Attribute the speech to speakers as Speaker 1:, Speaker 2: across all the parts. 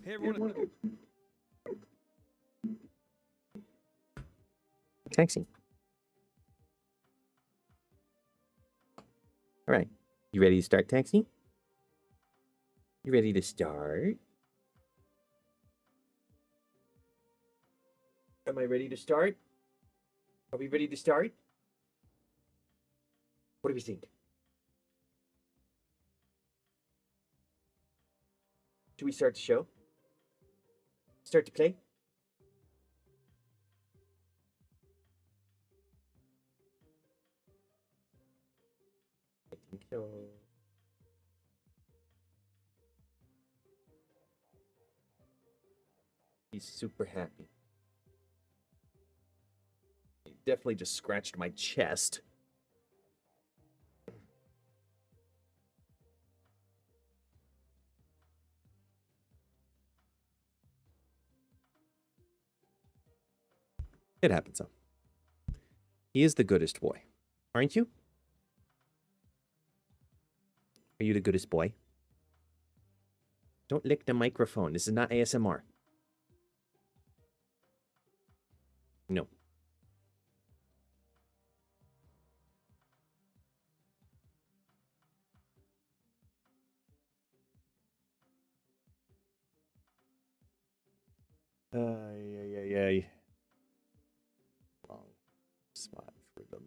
Speaker 1: Hey everyone.
Speaker 2: Taxi. All right. You ready to start, Taxi? You ready to start? Am I ready to start? Are we ready to start? What do we think? Do we start the show? Start to play? I think so. He's super happy. He definitely just scratched my chest. It happens, though. He is the goodest boy. Aren't you? Are you the goodest boy? Don't lick the microphone. This is not ASMR. No. Ay. Wrong spot for the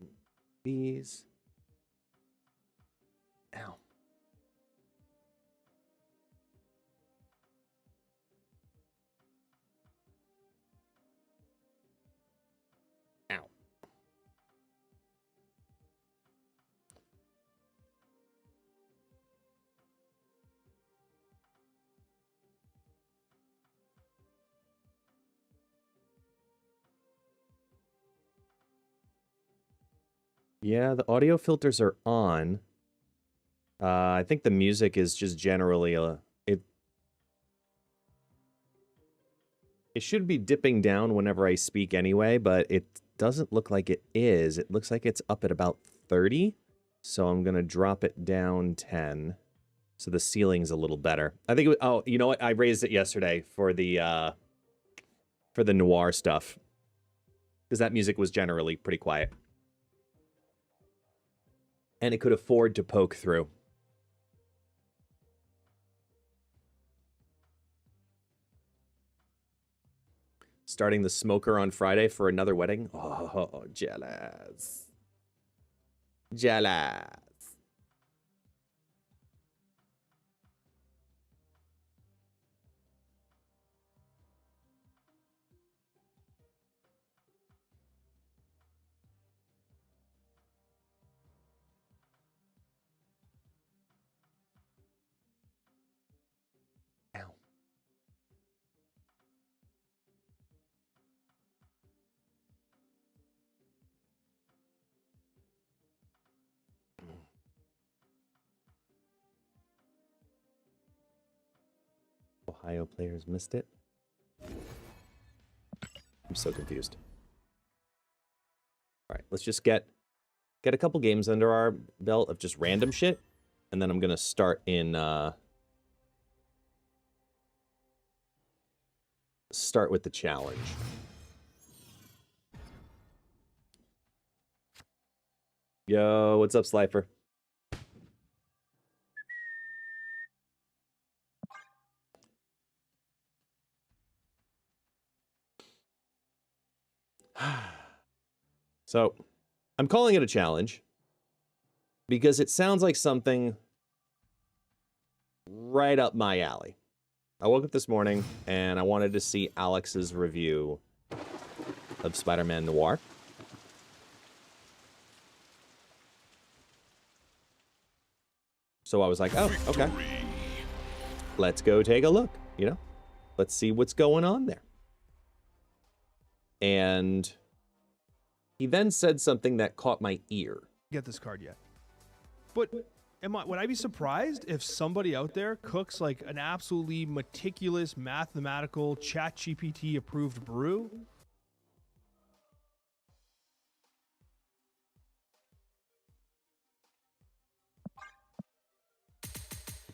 Speaker 2: bees. Ow. Ow. Yeah, the audio filters are on. I think the music is just generally it should be dipping down whenever I speak anyway, but it doesn't look like it is. It looks like it's up at about 30. So I'm going to drop it down 10. So the ceiling's a little better. I think it was, oh, you know what? I raised it yesterday for the noir stuff. Because that music was generally pretty quiet. And it could afford to poke through. Starting the smoker on Friday for another wedding. Oh, jealous. Jealous. Ow. Ohio players missed it. I'm so confused. All right, let's just get a couple games under our belt of just random shit, and then I'm gonna start in start with the challenge. Yo, what's up, Slifer? So, I'm calling it a challenge because it sounds like something right up my alley. I woke up this morning and I wanted to see Alex's review of Spider-Man Noir. So I was like, oh, okay. Let's go take a look, you know? Let's see what's going on there. And he then said something that caught my ear.
Speaker 1: Get this card yet. But would I be surprised if somebody out there cooks like an absolutely meticulous mathematical ChatGPT approved brew?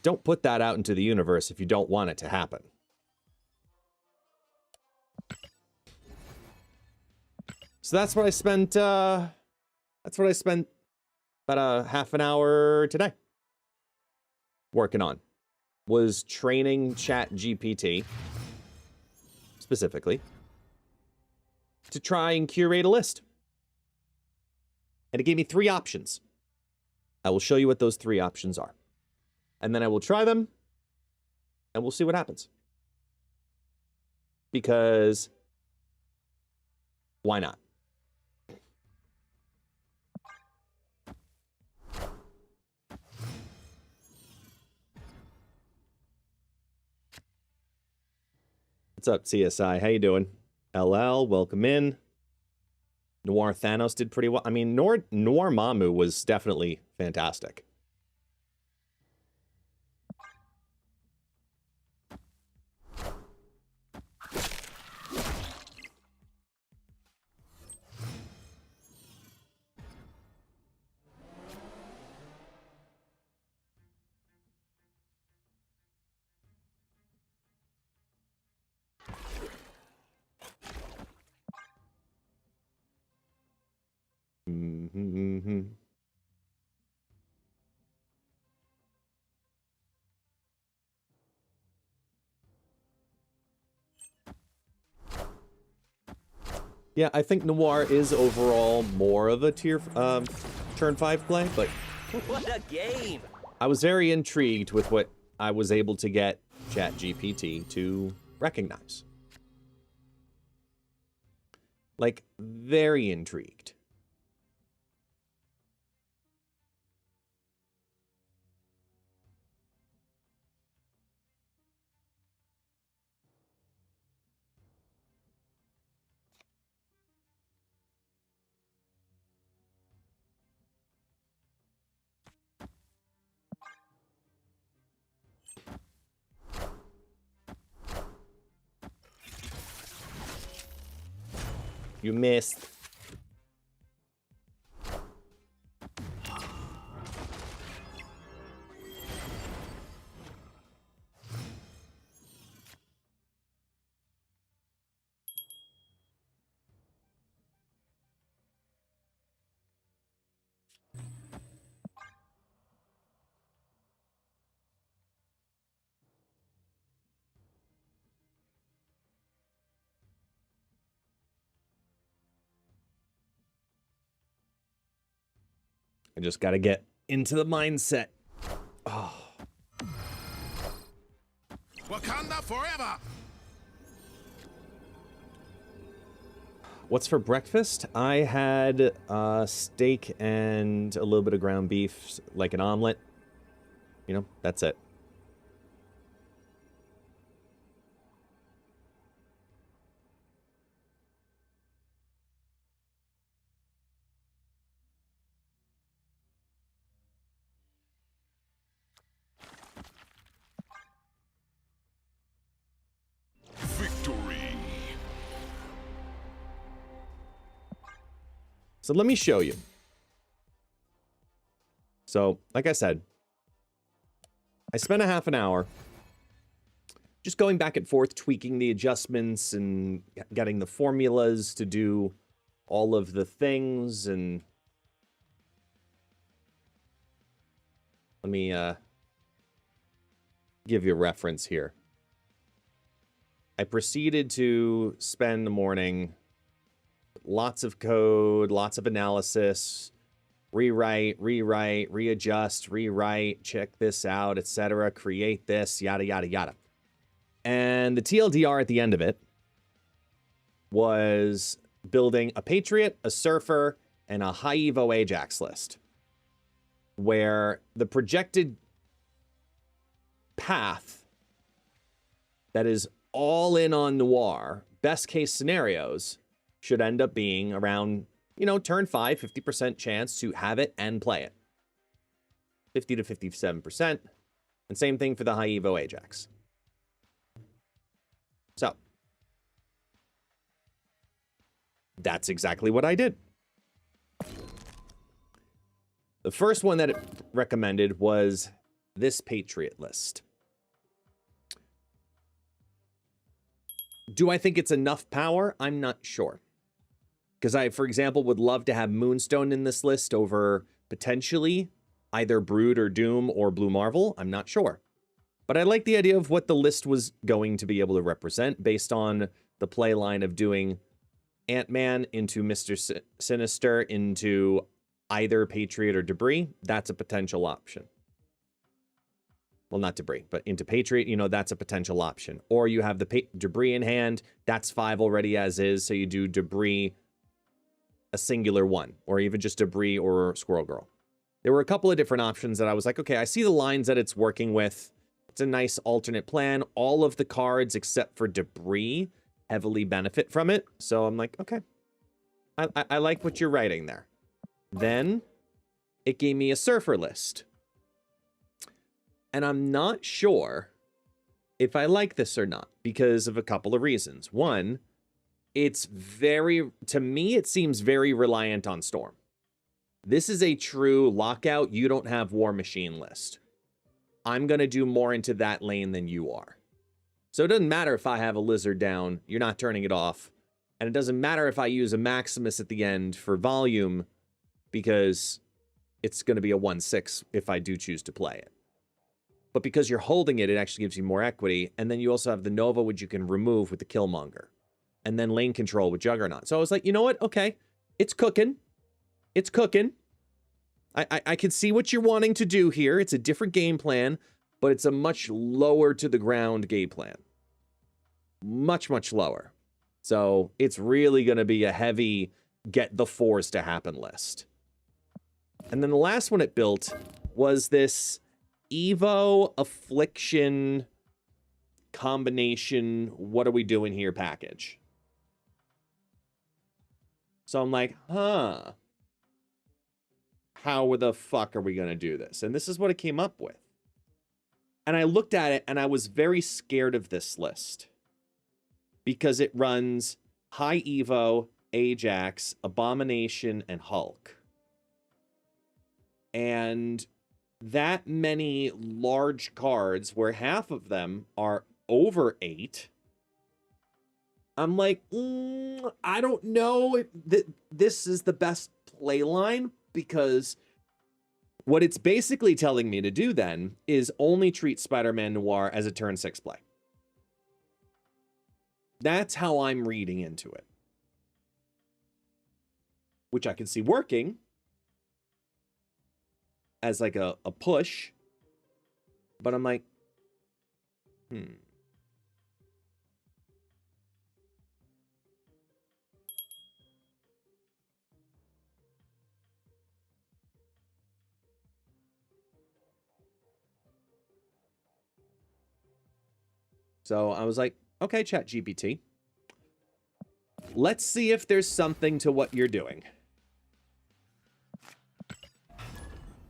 Speaker 2: Don't put that out into the universe if you don't want it to happen. So that's what I spent, about a half an hour today working on. Was training ChatGPT, specifically, to try and curate a list. And it gave me 3 options. I will show you what those 3 options are. And then I will try them, and we'll see what happens. Because why not? What's up, CSI? How you doing? LL, welcome in. Noir Thanos did pretty well. I mean, Noir Mamu was definitely fantastic. Yeah, I think Noir is overall more of a turn 5 play, but
Speaker 3: what a game!
Speaker 2: I was very intrigued with what I was able to get ChatGPT to recognize. Like, very intrigued. You missed. I just gotta get into the mindset. Oh.
Speaker 4: Wakanda forever!
Speaker 2: What's for breakfast? I had steak and a little bit of ground beef, like an omelet. You know, that's it.
Speaker 4: Victory!
Speaker 2: So let me show you. So, like I said, I spent a half an hour just going back and forth, tweaking the adjustments and getting the formulas to do all of the things. And let me give you a reference here. I proceeded to spend the morning, lots of code, lots of analysis, rewrite, readjust, rewrite, check this out, etc., create this, yada, yada, yada. And the TLDR at the end of it was building a Patriot, a Surfer, and a High Evo Ajax list, where the projected path that is all in on Noir, best case scenarios, should end up being around, you know, turn 5, 50% chance to have it and play it. 50 to 57%. And same thing for the high Evo Ajax. So, that's exactly what I did. The first one that it recommended was this Patriot list. Do I think it's enough power? I'm not sure. Because I, for example, would love to have Moonstone in this list over potentially either Brood or Doom or Blue Marvel. I'm not sure. But I like the idea of what the list was going to be able to represent based on the play line of doing Ant-Man into Mr. Sinister into either Patriot or Debris. That's a potential option. Well, not Debris, but into Patriot, you know, that's a potential option. Or you have the Debris in hand. That's 5 already as is. So you do Debris, a singular one, or even just Debris or Squirrel Girl. There were a couple of different options that I was like, okay, I see the lines that it's working with. It's a nice alternate plan. All of the cards except for Debris heavily benefit from it. So I'm like, okay, I like what you're writing there. Then it gave me a Surfer list. And I'm not sure if I like this or not because of a couple of reasons. One, it's very, to me, it seems very reliant on Storm. This is a true lockout, you don't have War Machine list. I'm going to do more into that lane than you are. So it doesn't matter if I have a Lizard down, you're not turning it off. And it doesn't matter if I use a Maximus at the end for volume, because it's going to be a 1/6 if I do choose to play it. But because you're holding it, it actually gives you more equity. And then you also have the Nova, which you can remove with the Killmonger. And then lane control with Juggernaut. So I was like, you know what? Okay, it's cooking. It's cooking. I can see what you're wanting to do here. It's a different game plan, but it's a much lower to the ground game plan. Much, much lower. So it's really going to be a heavy get the fours to happen list. And then the last one it built was this Evo Affliction combination, what are we doing here package. So I'm like, huh. How the fuck are we going to do this? And this is what it came up with. And I looked at it and I was very scared of this list. Because it runs High Evo, Ajax, Abomination, and Hulk. And that many large cards where half of them are over 8. I'm like, I don't know if this is the best play line, because what it's basically telling me to do then is only treat Spider-Man Noir as a turn 6 play. That's how I'm reading into it. Which I can see working as like a push. But I'm like, So I was like, okay, ChatGPT. Let's see if there's something to what you're doing.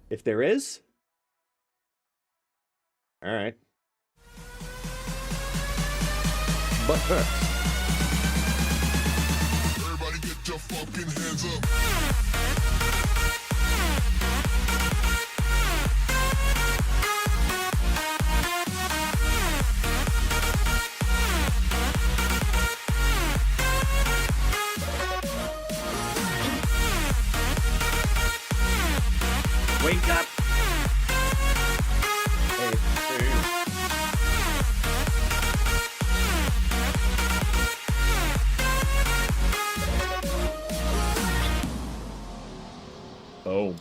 Speaker 2: If there is, all right. But first,
Speaker 4: Everybody get your fucking hands up.
Speaker 2: wake up. Boom.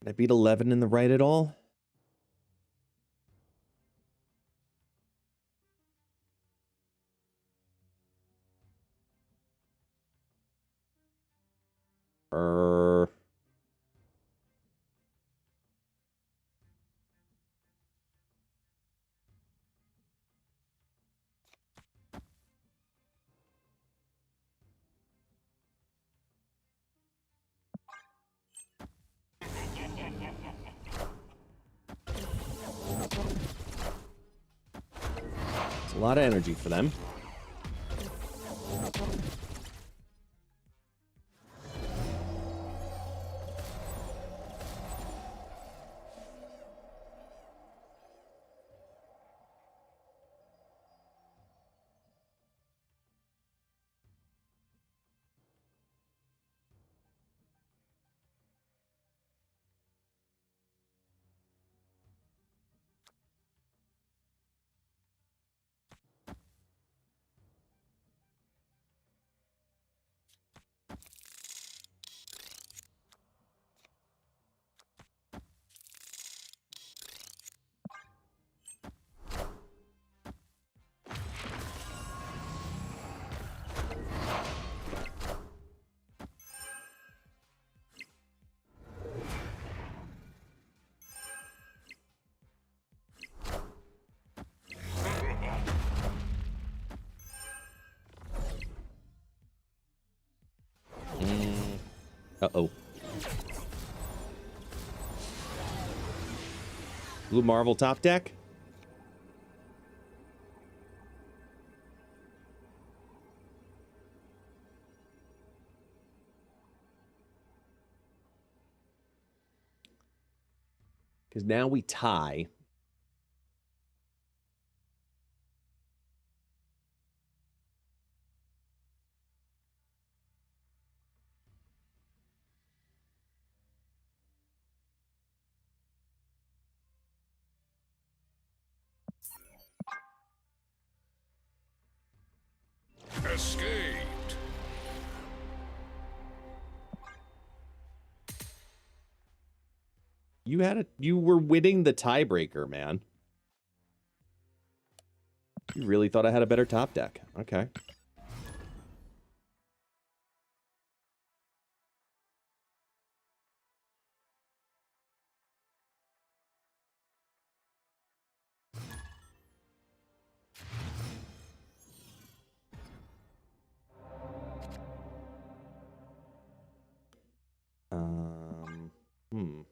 Speaker 2: Did I beat 11 in the right at all? It's a lot of energy for them. Uh-oh. Blue Marvel top deck? Because now we tie.
Speaker 4: Escaped.
Speaker 2: You were winning the tiebreaker, man. You really thought I had a better top deck. Okay. Hmm.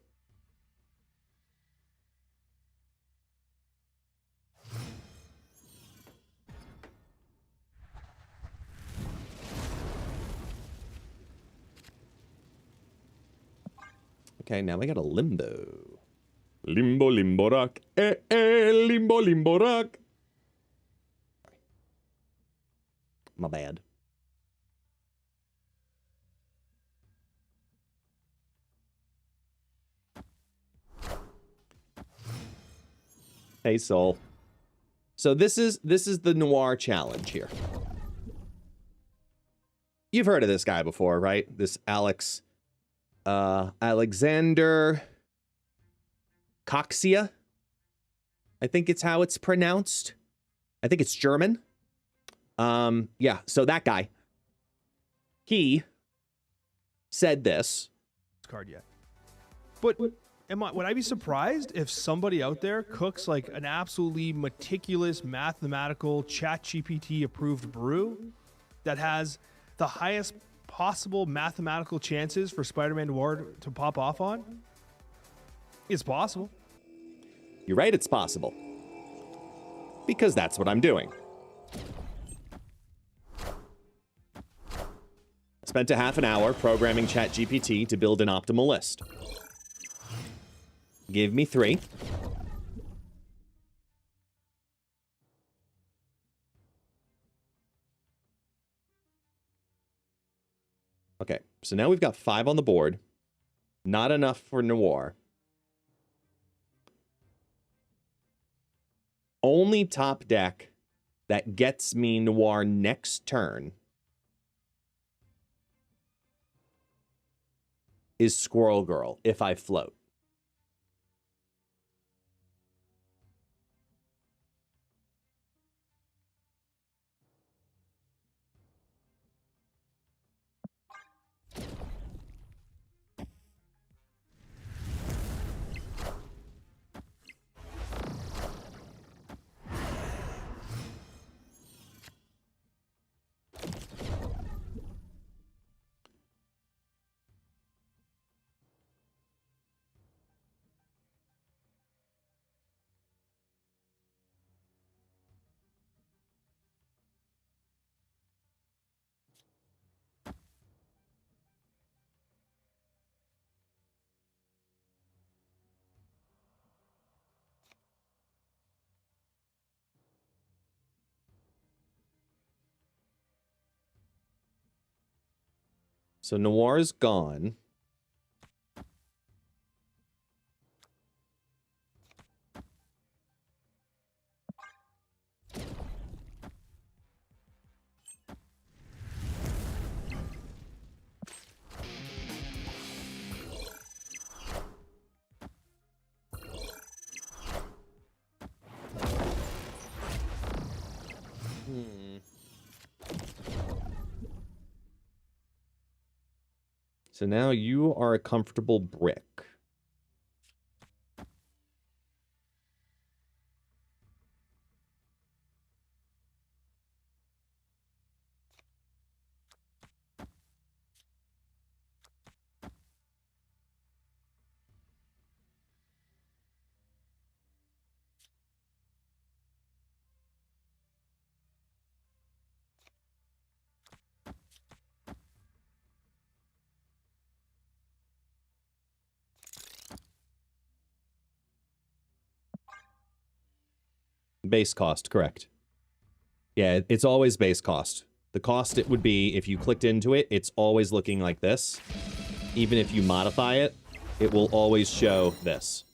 Speaker 2: Okay, now we got a limbo. Limbo, limbo rock. Limbo, limbo rock. My bad. Hey, Soul. So this is the Noir challenge here. You've heard of this guy before, right? This Alexander Coxia. I think it's how it's pronounced. I think it's German. Yeah, so that guy. He said this.
Speaker 1: Card yet. But would I be surprised if somebody out there cooks like an absolutely meticulous mathematical ChatGPT approved brew that has the highest possible mathematical chances for Spider-Man Noir to pop off on? It's possible.
Speaker 2: You're right, it's possible. Because that's what I'm doing. Spent a half an hour programming ChatGPT to build an optimal list. Give me 3. Okay, so now we've got 5 on the board. Not enough for Noir. Only top deck that gets me Noir next turn is Squirrel Girl, if I float. So Noir's gone. So now you are a comfortable brick. Base cost, correct. Yeah, it's always base cost. The cost it would be if you clicked into it, it's always looking like this. Even if you modify it, it will always show this.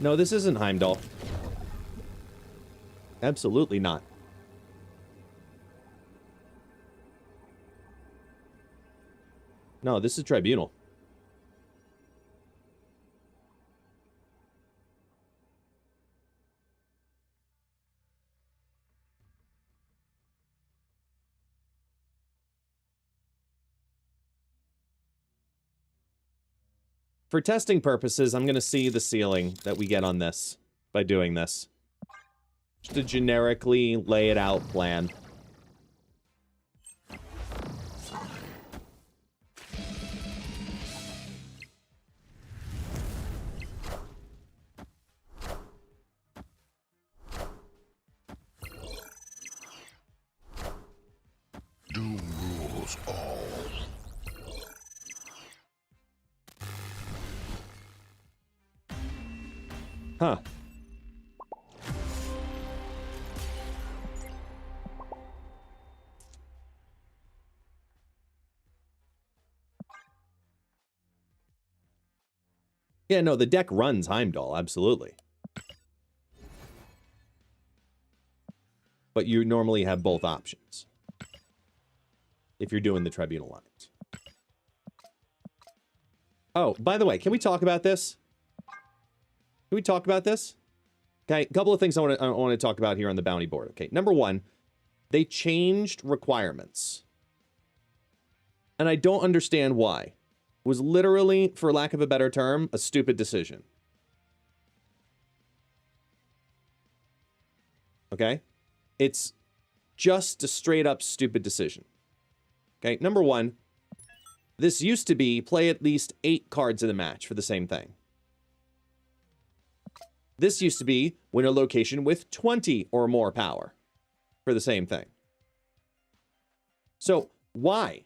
Speaker 2: No, this isn't Heimdall. Absolutely not. No, this is Tribunal. For testing purposes, I'm going to see the ceiling that we get on this by doing this. Just a generically lay it out plan.
Speaker 4: Doom rules all.
Speaker 2: Huh. Yeah, no, the deck runs Heimdall, absolutely. But you normally have both options if you're doing the Tribunal lines. Oh, by the way, can we talk about this? Can we talk about this? Okay, a couple of things I want to talk about here on the bounty board. Okay, number one, they changed requirements. And I don't understand why. It was literally, for lack of a better term, a stupid decision. Okay? It's just a straight up stupid decision. Okay, number one, this used to be play at least 8 cards in a match for the same thing. This used to be win a location with 20 or more power for the same thing. So, why?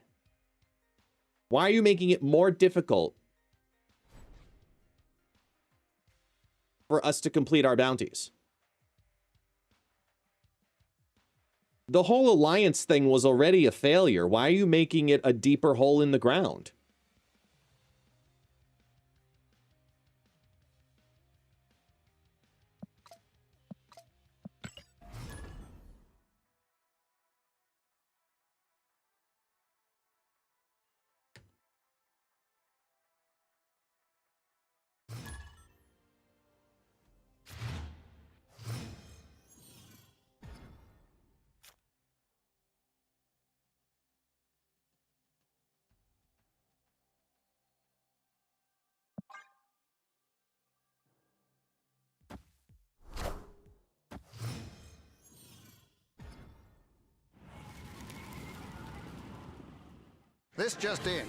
Speaker 2: Why are you making it more difficult for us to complete our bounties? The whole alliance thing was already a failure. Why are you making it a deeper hole in the ground?
Speaker 5: This just in.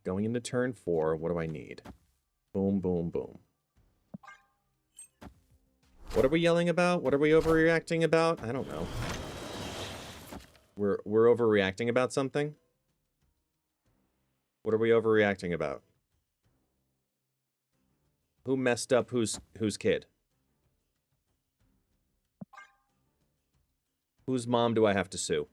Speaker 2: Going into turn 4, what do I need? Boom, boom, boom. What are we yelling about? What are we overreacting about? I don't know. We're overreacting about something? What are we overreacting about? Who messed up whose kid? Whose mom do I have to sue?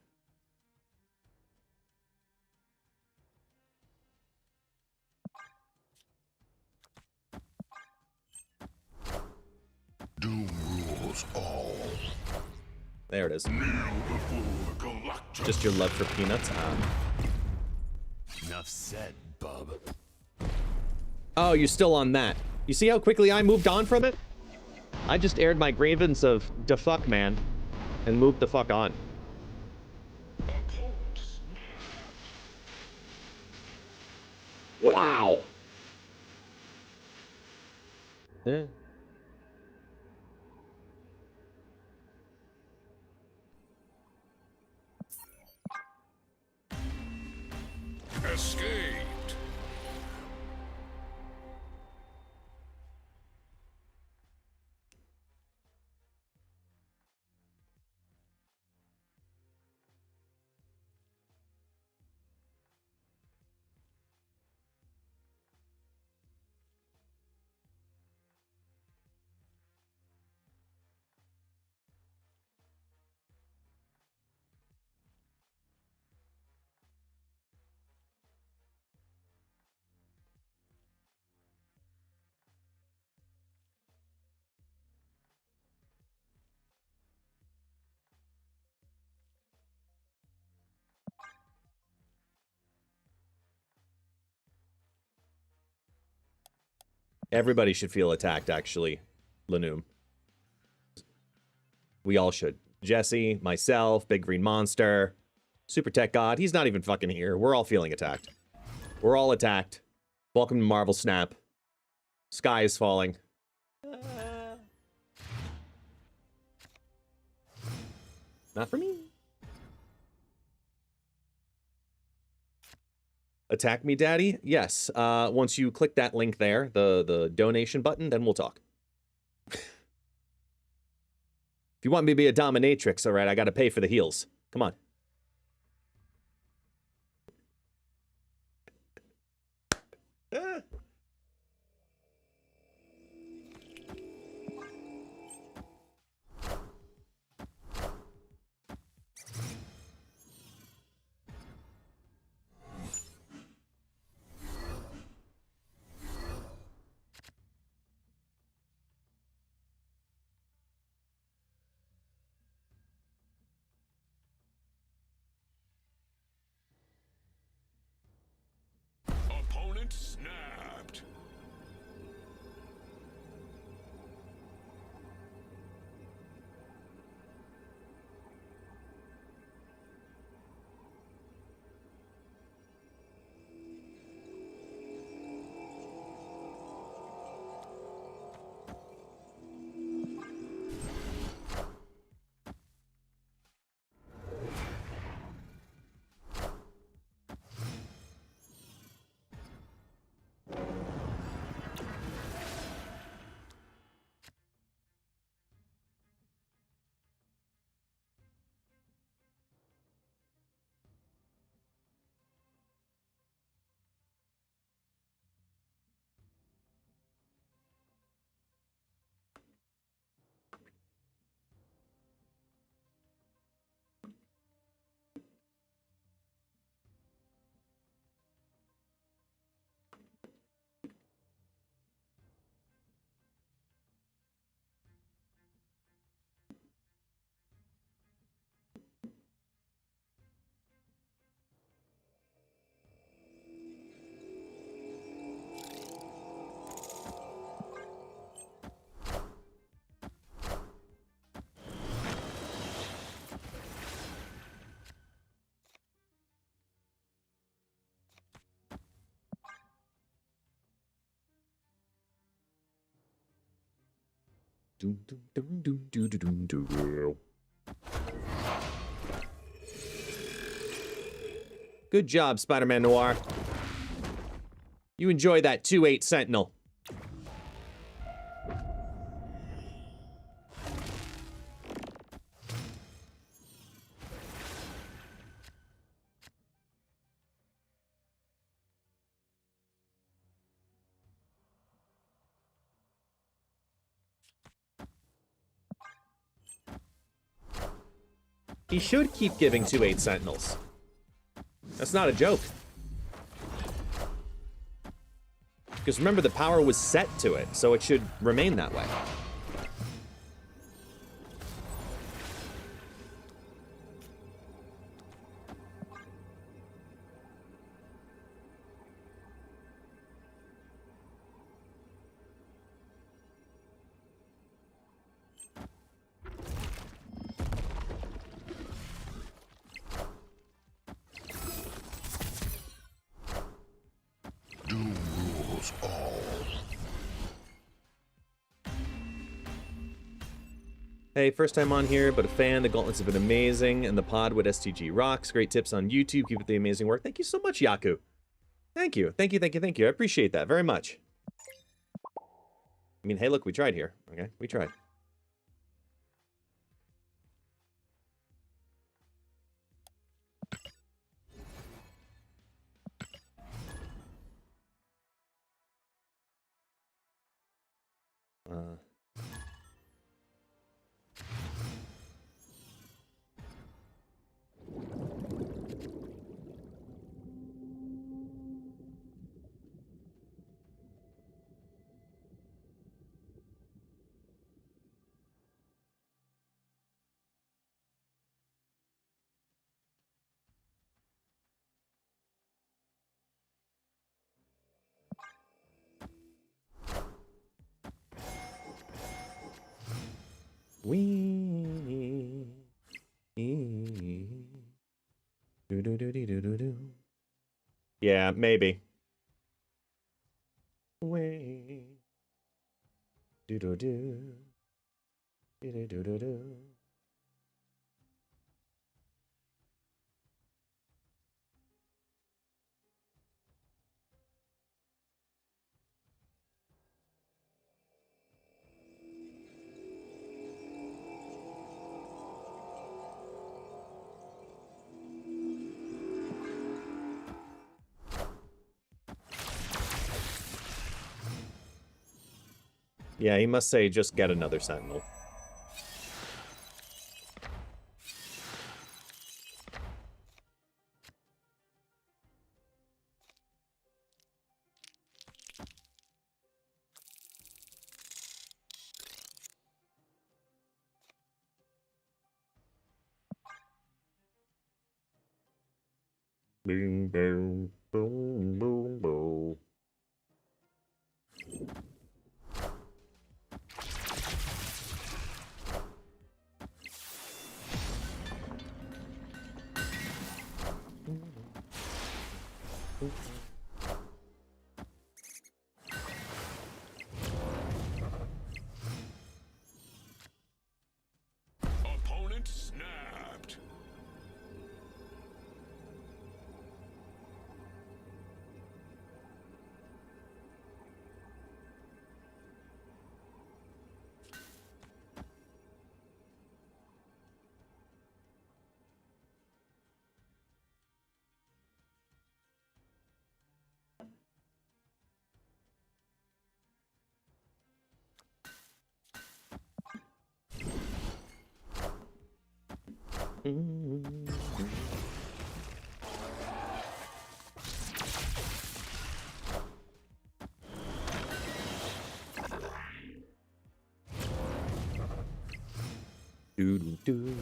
Speaker 4: Doom rules all.
Speaker 2: There it is.
Speaker 4: Kneel before Galactus.
Speaker 2: Just your love for peanuts?
Speaker 4: Enough said, bub.
Speaker 2: Oh, you're still on that. You see how quickly I moved on from it? I just aired my grievance of the fuck man and moved the fuck on. Wow. Yeah.
Speaker 4: Escaped.
Speaker 2: Everybody should feel attacked, actually, Lanoom. We all should. Jesse, myself, Big Green Monster, Super Tech God. He's not even fucking here. We're all feeling attacked. We're all attacked. Welcome to Marvel Snap. Sky is falling. Not for me. Attack me, daddy? Yes. Once you click that link there, the donation button, then we'll talk. If you want me to be a dominatrix, all right, I gotta pay for the heals. Come on.
Speaker 4: Opponent snapped.
Speaker 2: Good job, Spider-Man Noir. You enjoy that 2-8 Sentinel. He should keep giving 2-8 Sentinels. That's not a joke. Because remember, the power was set to it, so it should remain that way.
Speaker 4: Doom rules all.
Speaker 2: Hey, first time on here, but a fan. The gauntlets have been amazing, and the pod with STG rocks. Great tips on YouTube. Keep up the amazing work. Thank you so much, Yaku. Thank you. Thank you, thank you, thank you. I appreciate that very much. I mean, hey, look, we tried here. Okay, we tried. Yeah, maybe. Yeah, he must say, just get another Sentinel. Boom, boom, boom, boom, boom.
Speaker 4: Opponent snapped. Do-do-do.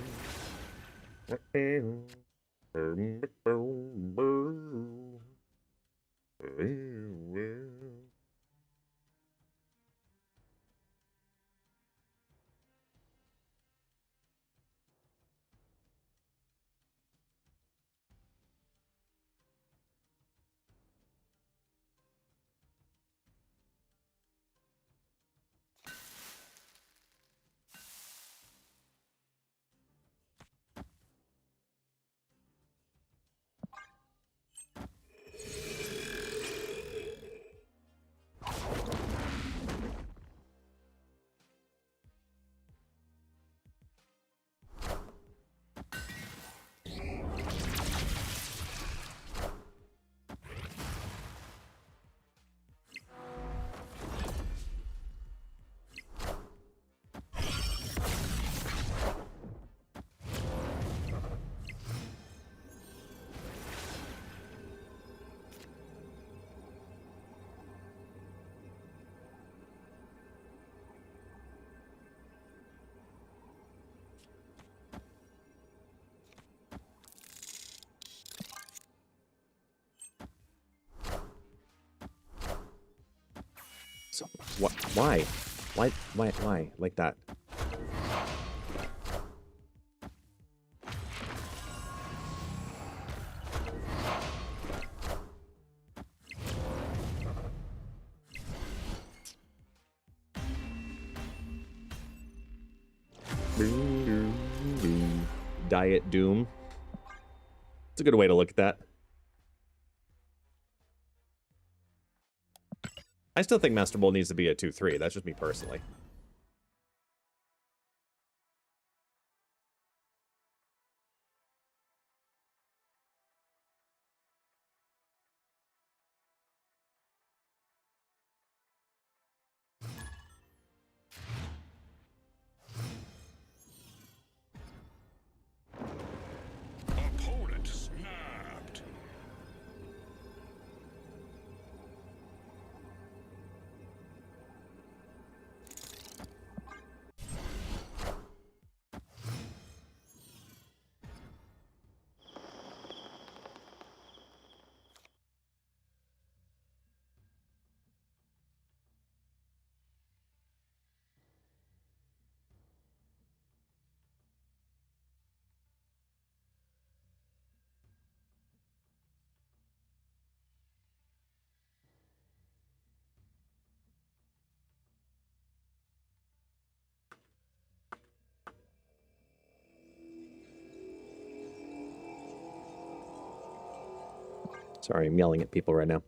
Speaker 2: So, why? Why? Like that? Diet Doom. It's a good way to look at that. I still think Master Bowl needs to be a 2-3. That's just me personally.
Speaker 4: Opponent snapped.
Speaker 2: Sorry, I'm yelling at people right now.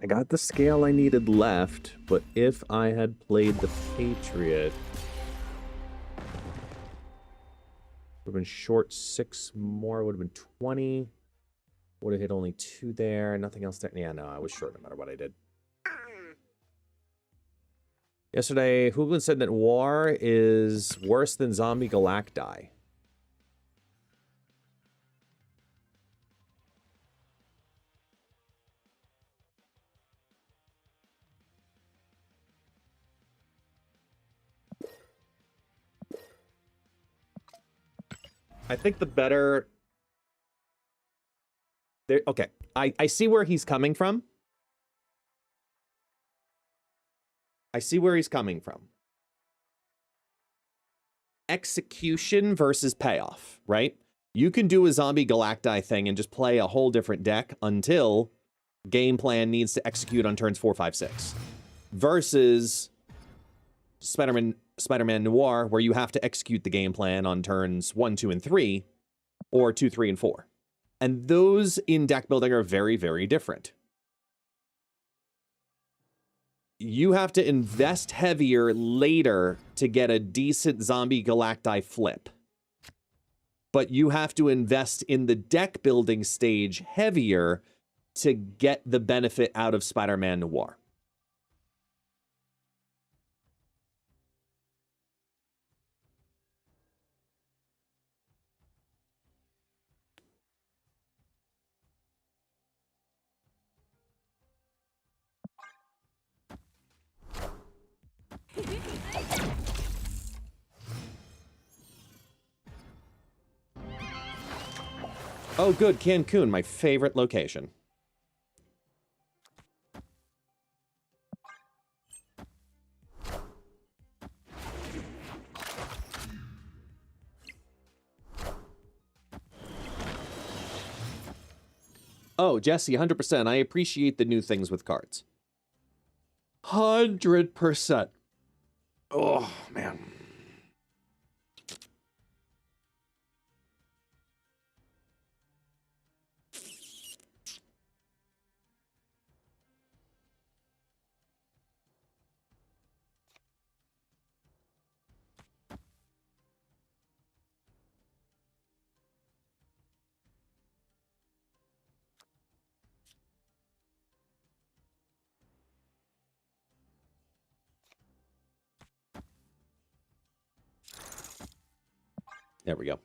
Speaker 2: I got the scale I needed left, but if I had played the Patriot, would have been short 6 more, would have been 20. Would have hit only 2 there, nothing else there. Yeah, no, I was short no matter what I did. Yesterday, Hooglin said that Noir is worse than Zombie Galacti. I think the better... There, okay, I see where he's coming from. I see where he's coming from. Execution versus payoff, right? You can do a Zombie Galacti thing and just play a whole different deck until game plan needs to execute on turns 4, 5, 6. Versus Spider-Man Noir, where you have to execute the game plan on turns 1, 2, and 3, or 2, 3, and 4. And those in deck building are very, very different. You have to invest heavier later to get a decent Zombie Galacti flip. But you have to invest in the deck building stage heavier to get the benefit out of Spider-Man Noir. Oh, good. Cancun, my favorite location. Oh, Jesse, 100%. I appreciate the new things with cards. 100%. Oh, man. There we go.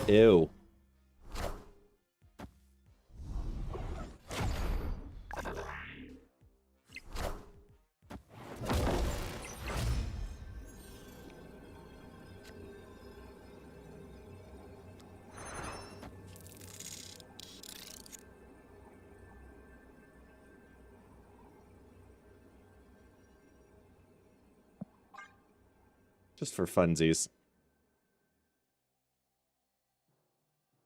Speaker 2: Ew. Just for funsies.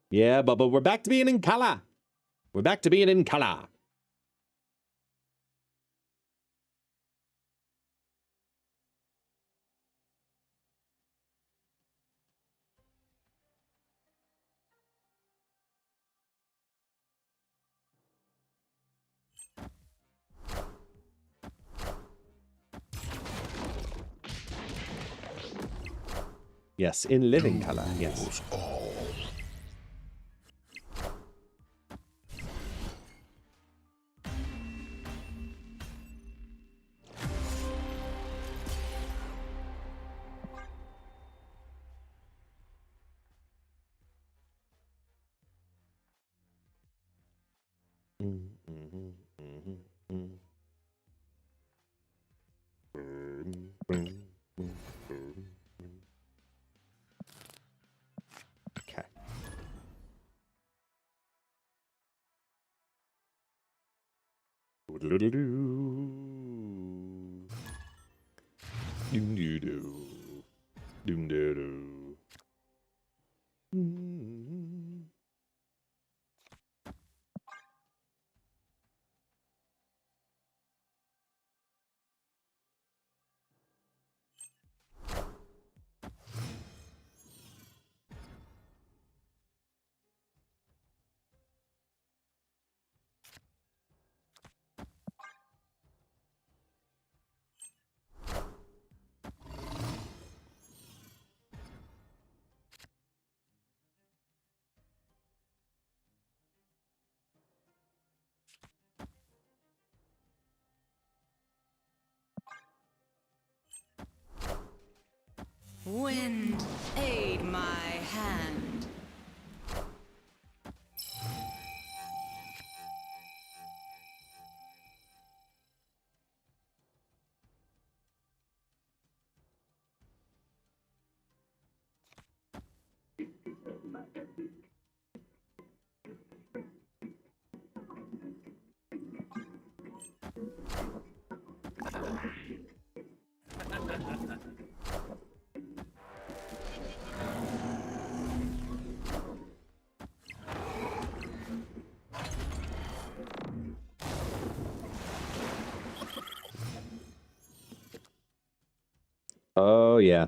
Speaker 2: Yeah, but we're back to being in color. We're back to being in color. Yes, in living color, yes.
Speaker 6: Wind, aid my hand.
Speaker 2: Oh, yeah.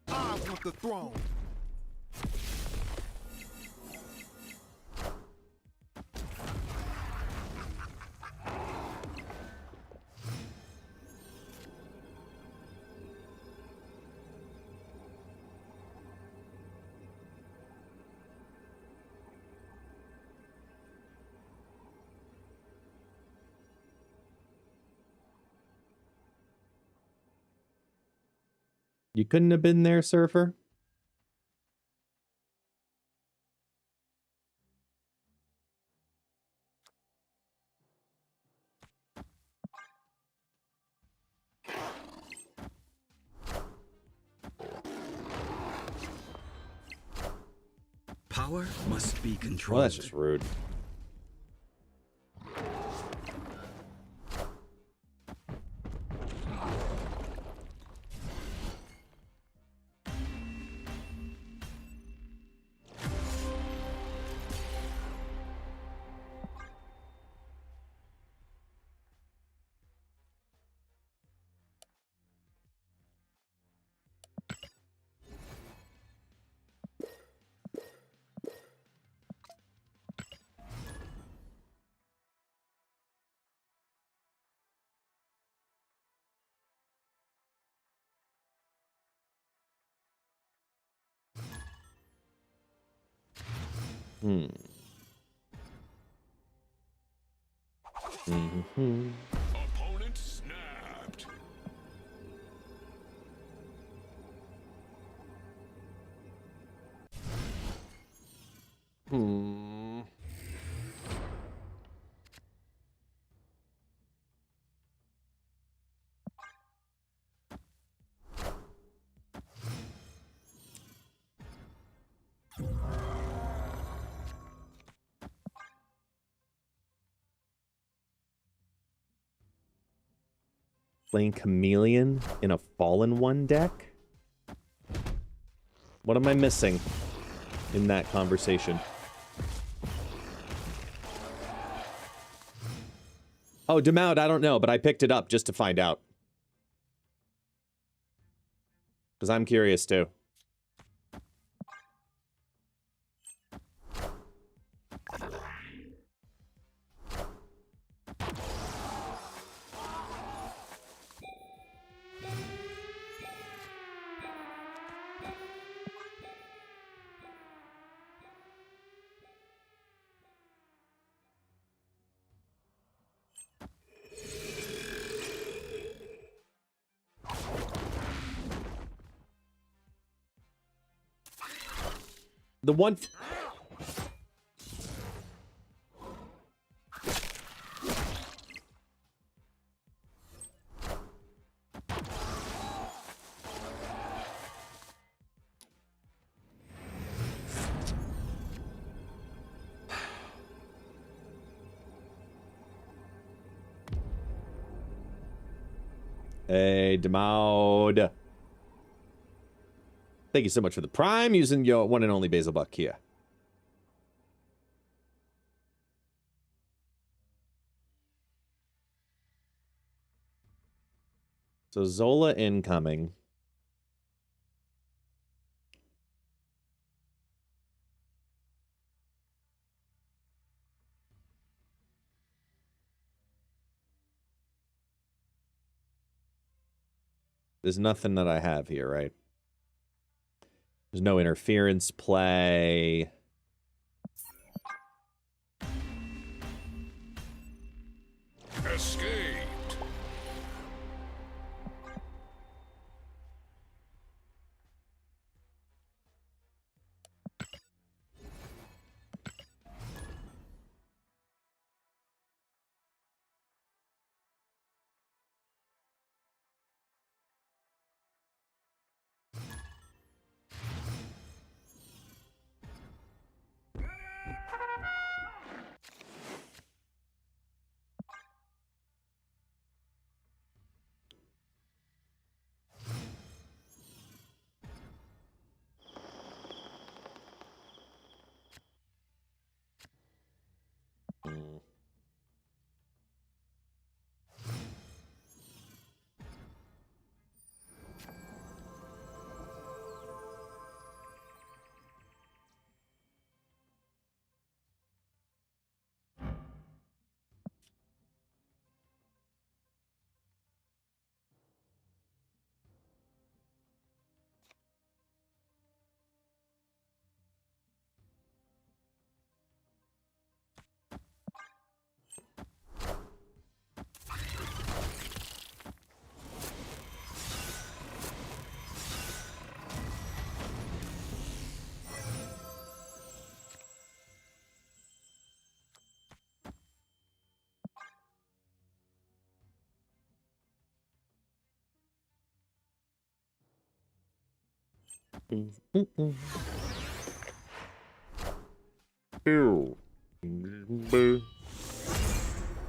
Speaker 5: I want the throne.
Speaker 2: You couldn't have been there, Surfer?
Speaker 7: Power must be controlled.
Speaker 2: Well, that's just rude. Hmm. Mm-hmm.
Speaker 4: Opponent snapped.
Speaker 2: Hmm. Playing Chameleon in a Fallen One deck? What am I missing in that conversation? Oh, Demout, I don't know, but I picked it up just to find out. Because I'm curious too. The one... Hey, Demode. Thank you so much for the Prime using your one and only Basil Buck here. So Zola incoming. There's nothing that I have here, right? There's no interference play.
Speaker 4: Escaped.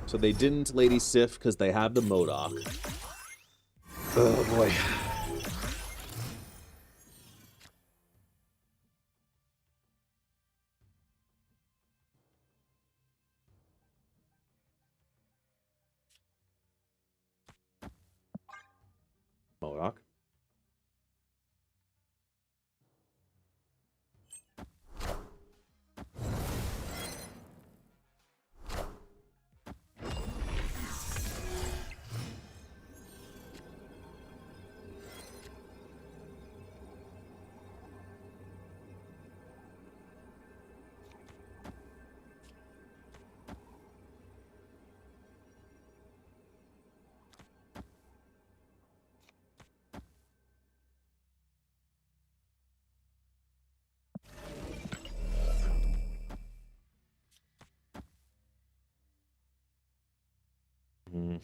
Speaker 2: So they didn't Lady Sif because they have the Modok. Oh boy. Modok. Mm.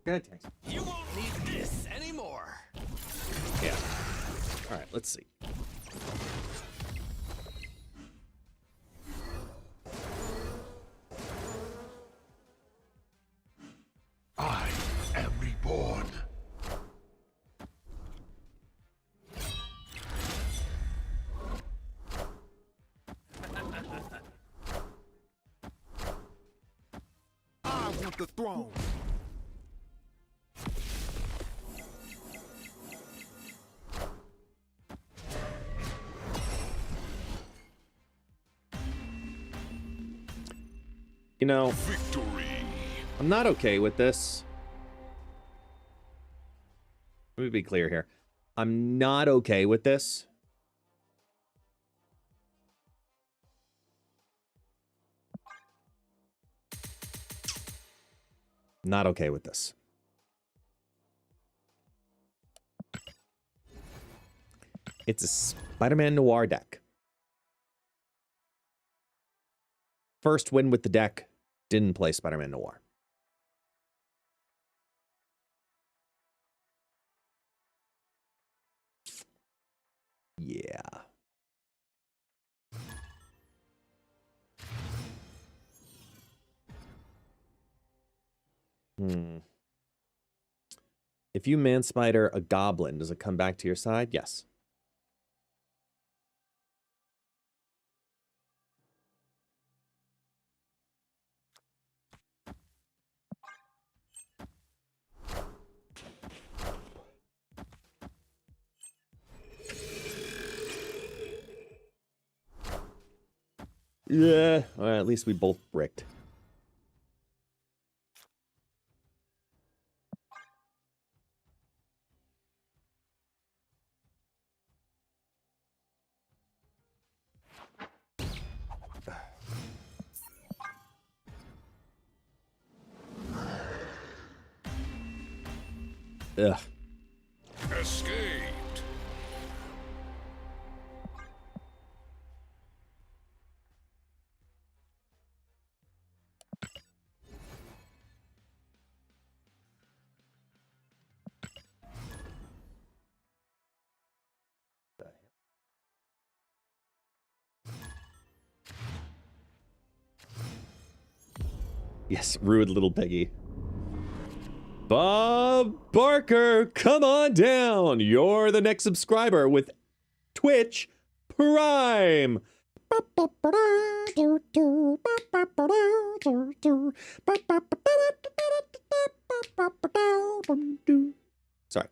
Speaker 2: Good.
Speaker 3: You won't need this anymore.
Speaker 2: Yeah. All right, let's see.
Speaker 4: I am reborn.
Speaker 5: I want the throne.
Speaker 2: You know,
Speaker 4: Victory.
Speaker 2: I'm not okay with this. Let me be clear here. I'm not okay with this. Not okay with this. It's a Spider-Man Noir deck. First win with the deck, didn't play Spider-Man Noir. Yeah. If you man-spider a goblin, does it come back to your side? Yes. Yeah, well, at least we both bricked. Ugh.
Speaker 4: Escaped.
Speaker 2: Yes, rude little piggy. Bob Barker, come on down. You're the next subscriber with Twitch Prime. Sorry.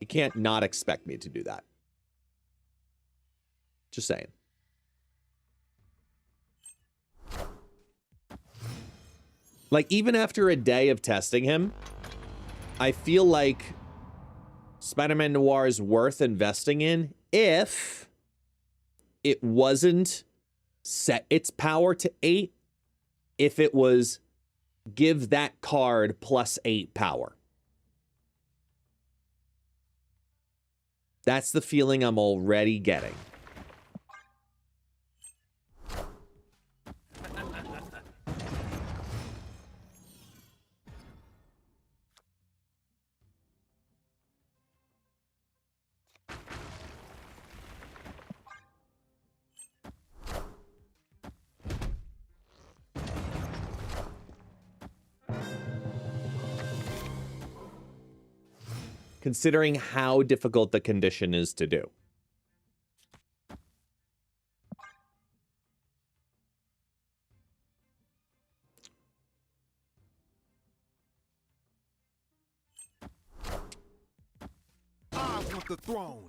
Speaker 2: You can't not expect me to do that. Just saying. Like, even after a day of testing him, I feel like Spider-Man Noir is worth investing in if it wasn't set its power to 8, if it was give that card plus 8 power. That's the feeling I'm already getting. Considering how difficult the condition is to do.
Speaker 5: I want the throne.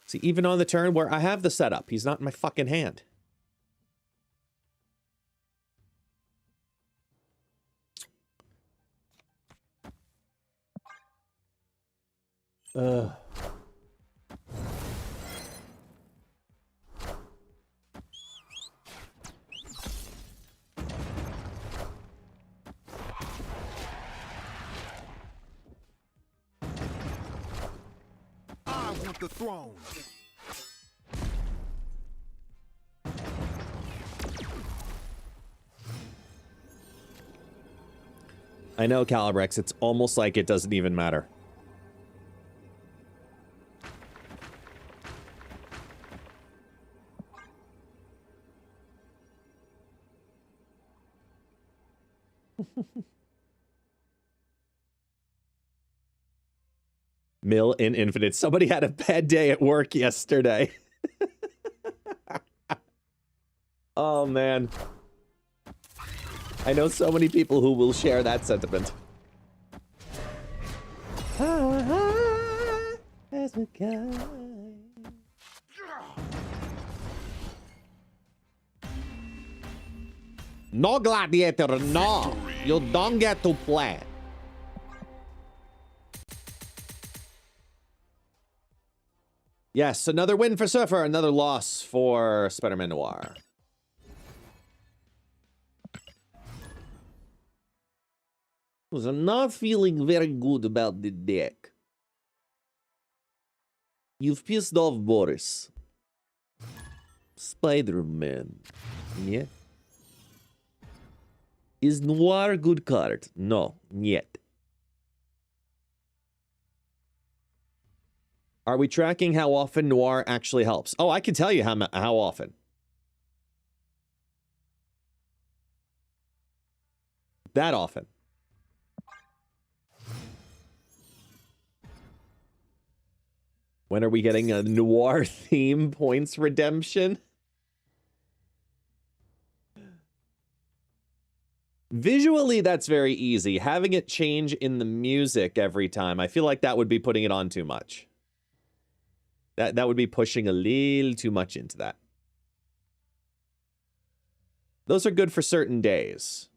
Speaker 2: See, even on the turn where I have the setup, he's not in my fucking hand. Ugh.
Speaker 5: I want the throne.
Speaker 2: I know, Calibrex, it's almost like it doesn't even matter. Mill in Infinite. Somebody had a bad day at work yesterday. Oh, man. I know so many people who will share that sentiment. As a guy. No, Gladiator, no. You don't get to play. Yes, another win for Surfer, another loss for Spider-Man Noir. I'm not feeling very good about the deck. You've pissed off Boris. Spider-Man. Yeah? Is Noir a good card? No, yet. Are we tracking how often Noir actually helps? Oh, I can tell you how often. That often. When are we getting a Noir theme points redemption? Visually, that's very easy. Having it change in the music every time, I feel like that would be putting it on too much. That would be pushing a little too much into that. Those are good for certain days.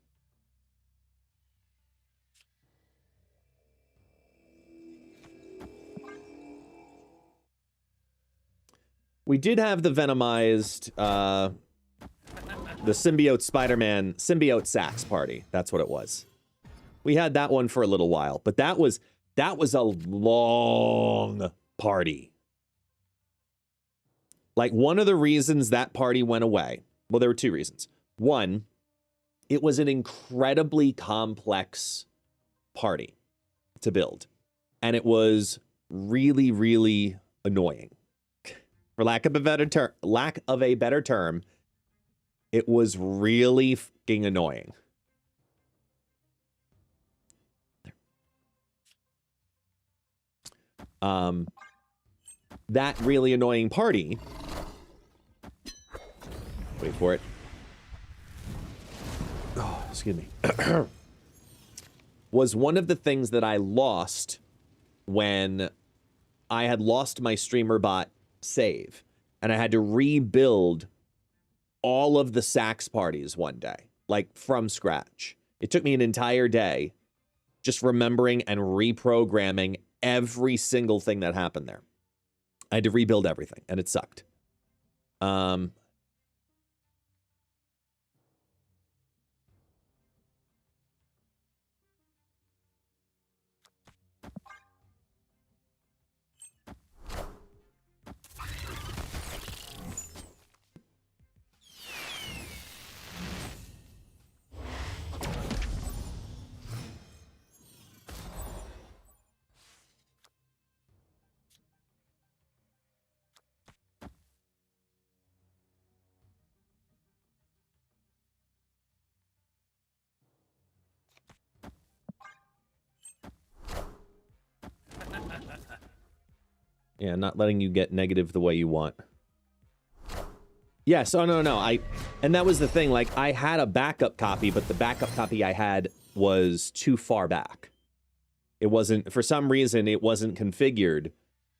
Speaker 2: We did have the Venomized, the symbiote Spider-Man, symbiote sax party. That's what it was. We had that one for a little while, but that was a long party. Like, one of the reasons that party went away, well, there were two reasons. One, it was an incredibly complex party to build, and it was really, really annoying. For lack of a better term, it was really fucking annoying. That really annoying party. Wait for it. Oh, excuse me. Was one of the things that I lost when I had lost my streamer bot save, and I had to rebuild all of the sax parties one day, like from scratch. It took me an entire day just remembering and reprogramming every single thing that happened there. I had to rebuild everything, and it sucked. Yeah, not letting you get negative the way you want. Yes, oh no. And that was the thing, like, I had a backup copy, but the backup copy I had was too far back. It wasn't, for some reason, it wasn't configured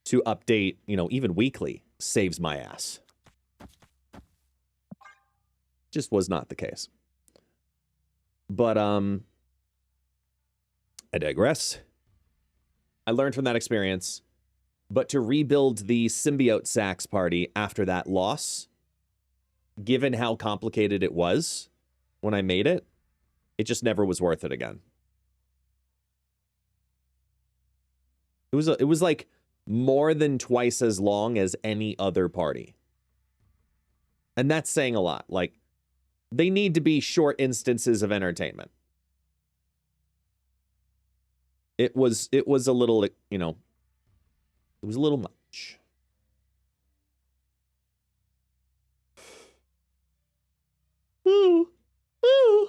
Speaker 2: to update, you know, even weekly. Saves my ass. Just was not the case. But, I digress. I learned from that experience. But to rebuild the symbiote sax party after that loss, given how complicated it was when I made it, it just never was worth it again. It was like more than twice as long as any other party. And that's saying a lot. Like, they need to be short instances of entertainment. It was a little, you know, it was a little much. Ooh. Ooh.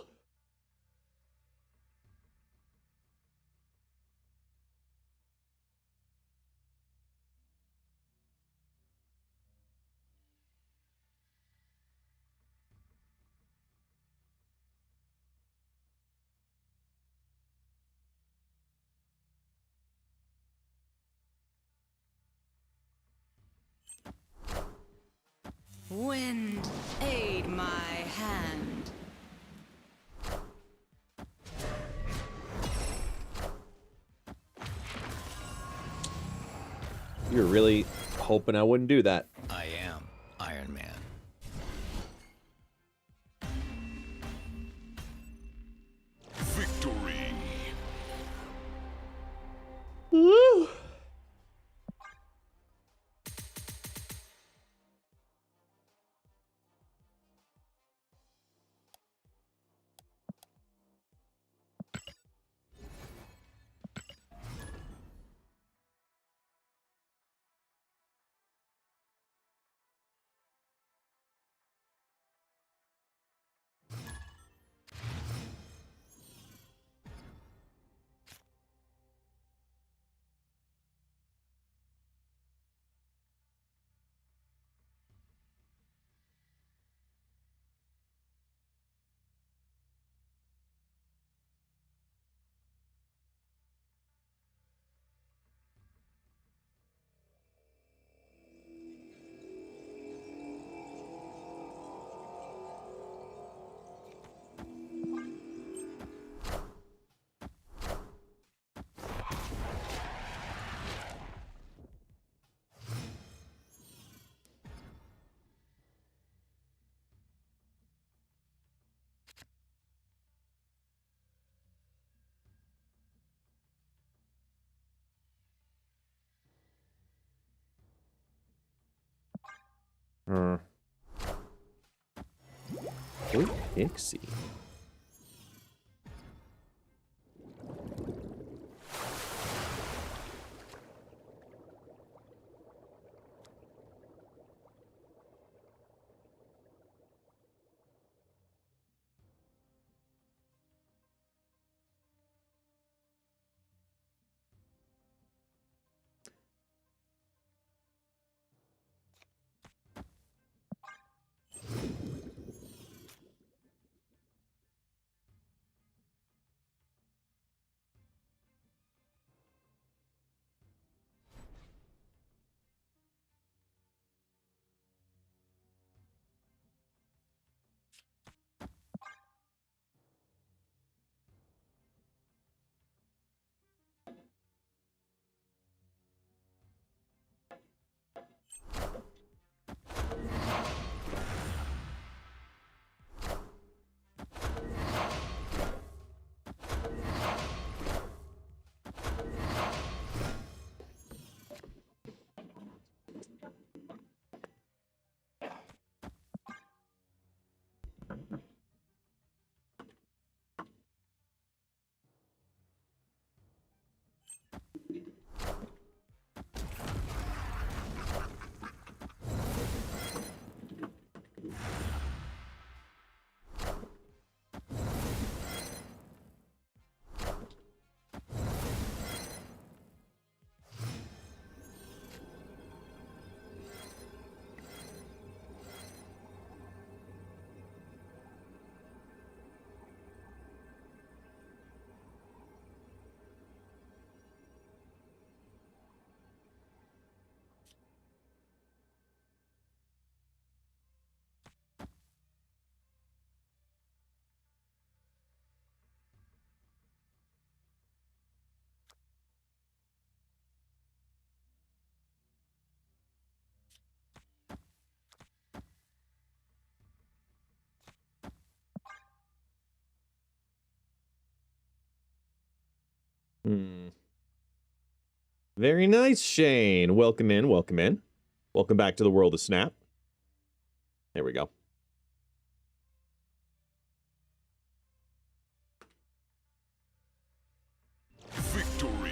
Speaker 6: Wind, aid my hand.
Speaker 2: You're really hoping I wouldn't do that.
Speaker 3: I am Iron Man.
Speaker 4: Victory.
Speaker 2: Woo. Ooh, Pixie. Very nice, Shane. Welcome in, welcome in. Welcome back to the world of Snap. There we go.
Speaker 4: Victory.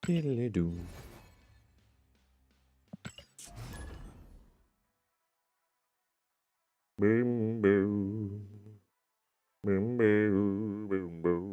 Speaker 2: Diddly-doo. Boom, boom. Boom, boom, boom, boom.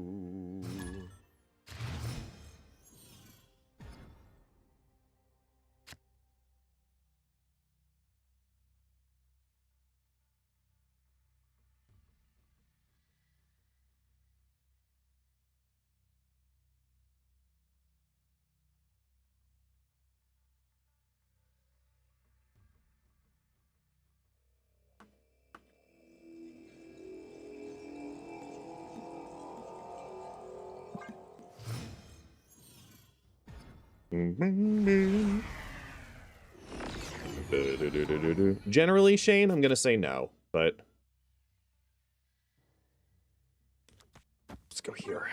Speaker 2: Generally, Shane, I'm gonna say no, but let's go here.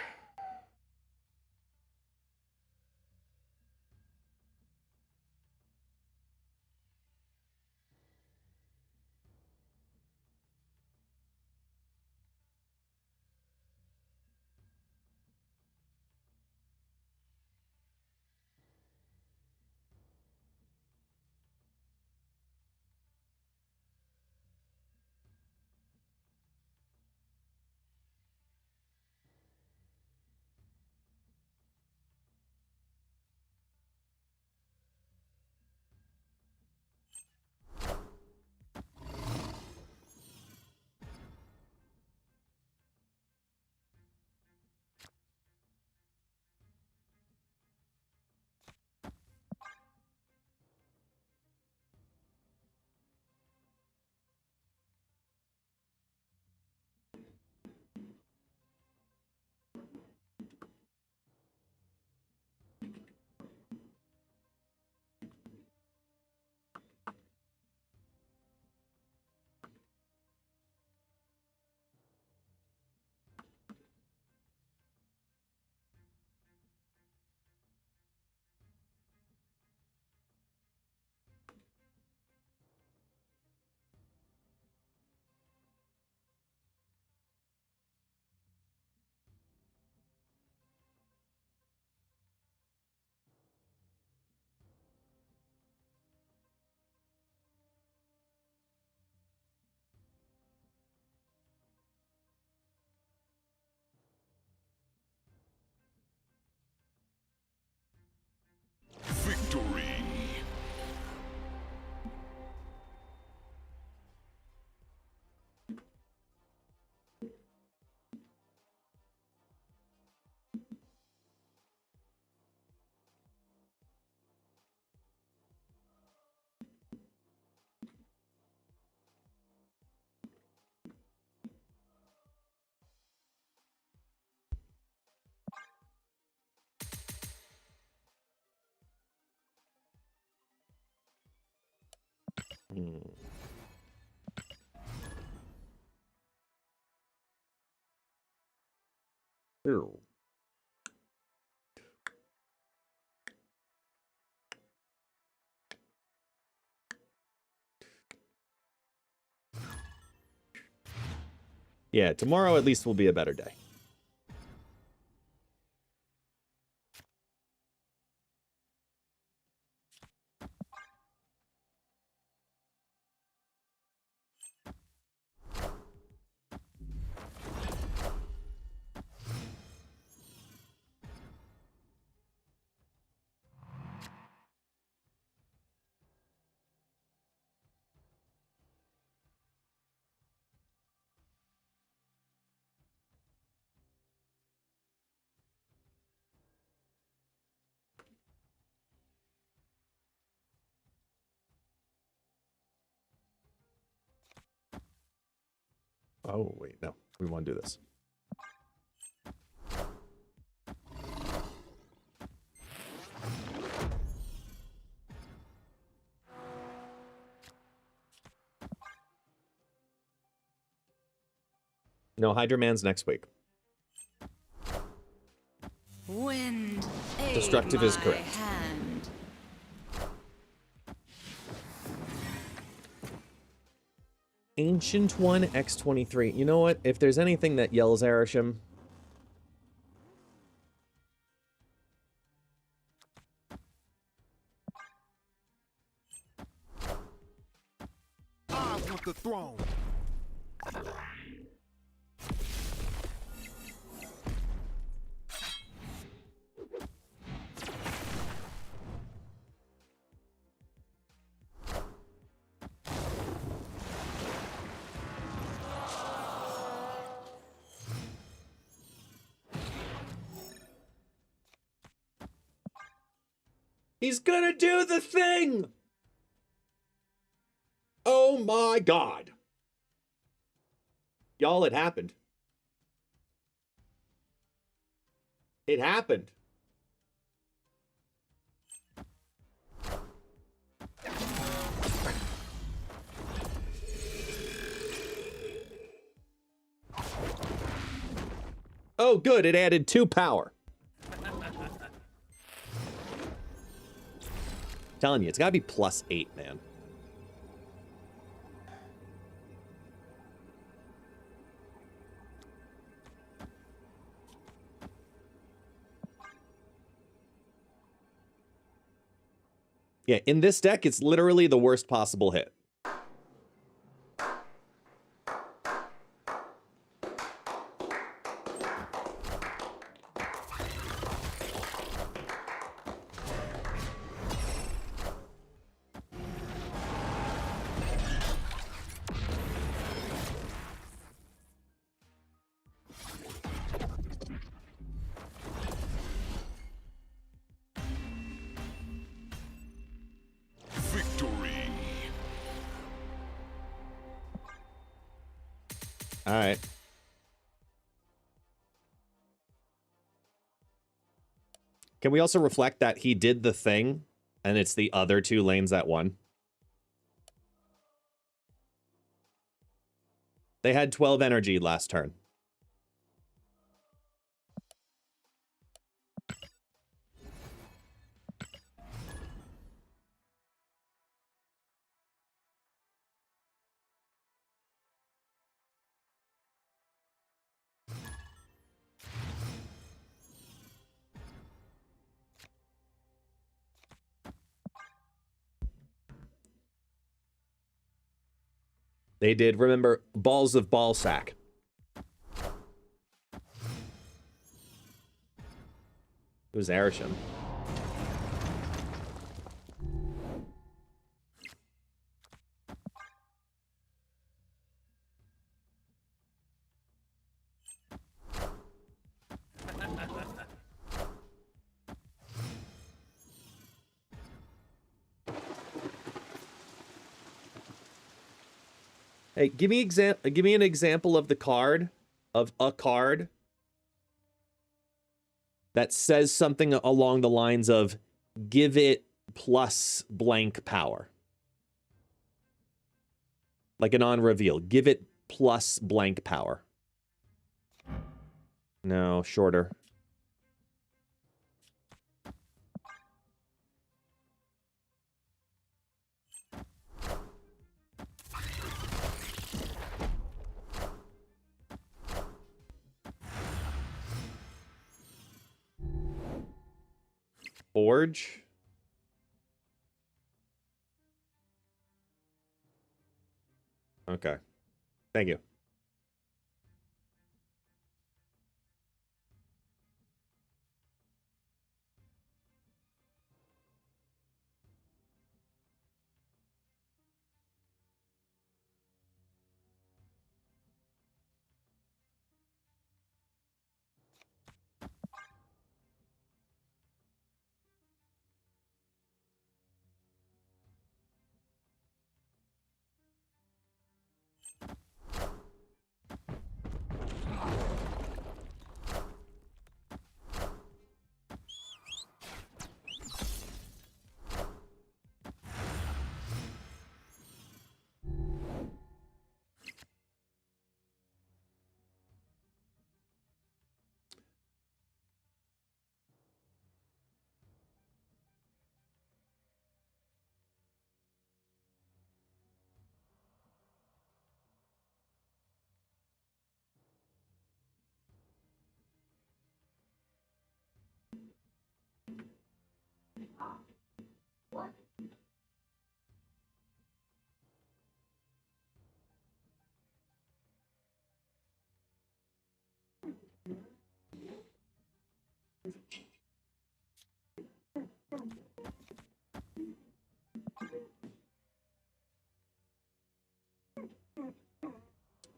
Speaker 2: Hmm. Ew. Yeah, tomorrow at least will be a better day. Oh, wait, no. We want to do this. No, Hydra Man's next week.
Speaker 6: Wind, aid
Speaker 2: Destructive is
Speaker 6: my
Speaker 2: correct.
Speaker 6: hand.
Speaker 2: Ancient One X23. You know what? If there's anything that yells Arashim,
Speaker 5: I want the throne.
Speaker 2: he's gonna do the thing! Oh my god. Y'all, it happened. It happened. Oh, good. It added 2 power. Telling you, it's gotta be +8, man. Yeah, in this deck, it's literally the worst possible hit.
Speaker 4: Victory.
Speaker 2: All right. Can we also reflect that he did the thing, and it's the other 2 lanes that won? They had 12 energy last turn. They did, remember, balls of ball sack. It was Arashim. Hey, give me an example of the card, of a card that says something along the lines of give it plus blank power. Like an on reveal. Give it plus blank power. No, shorter. Forge. Okay. Thank you.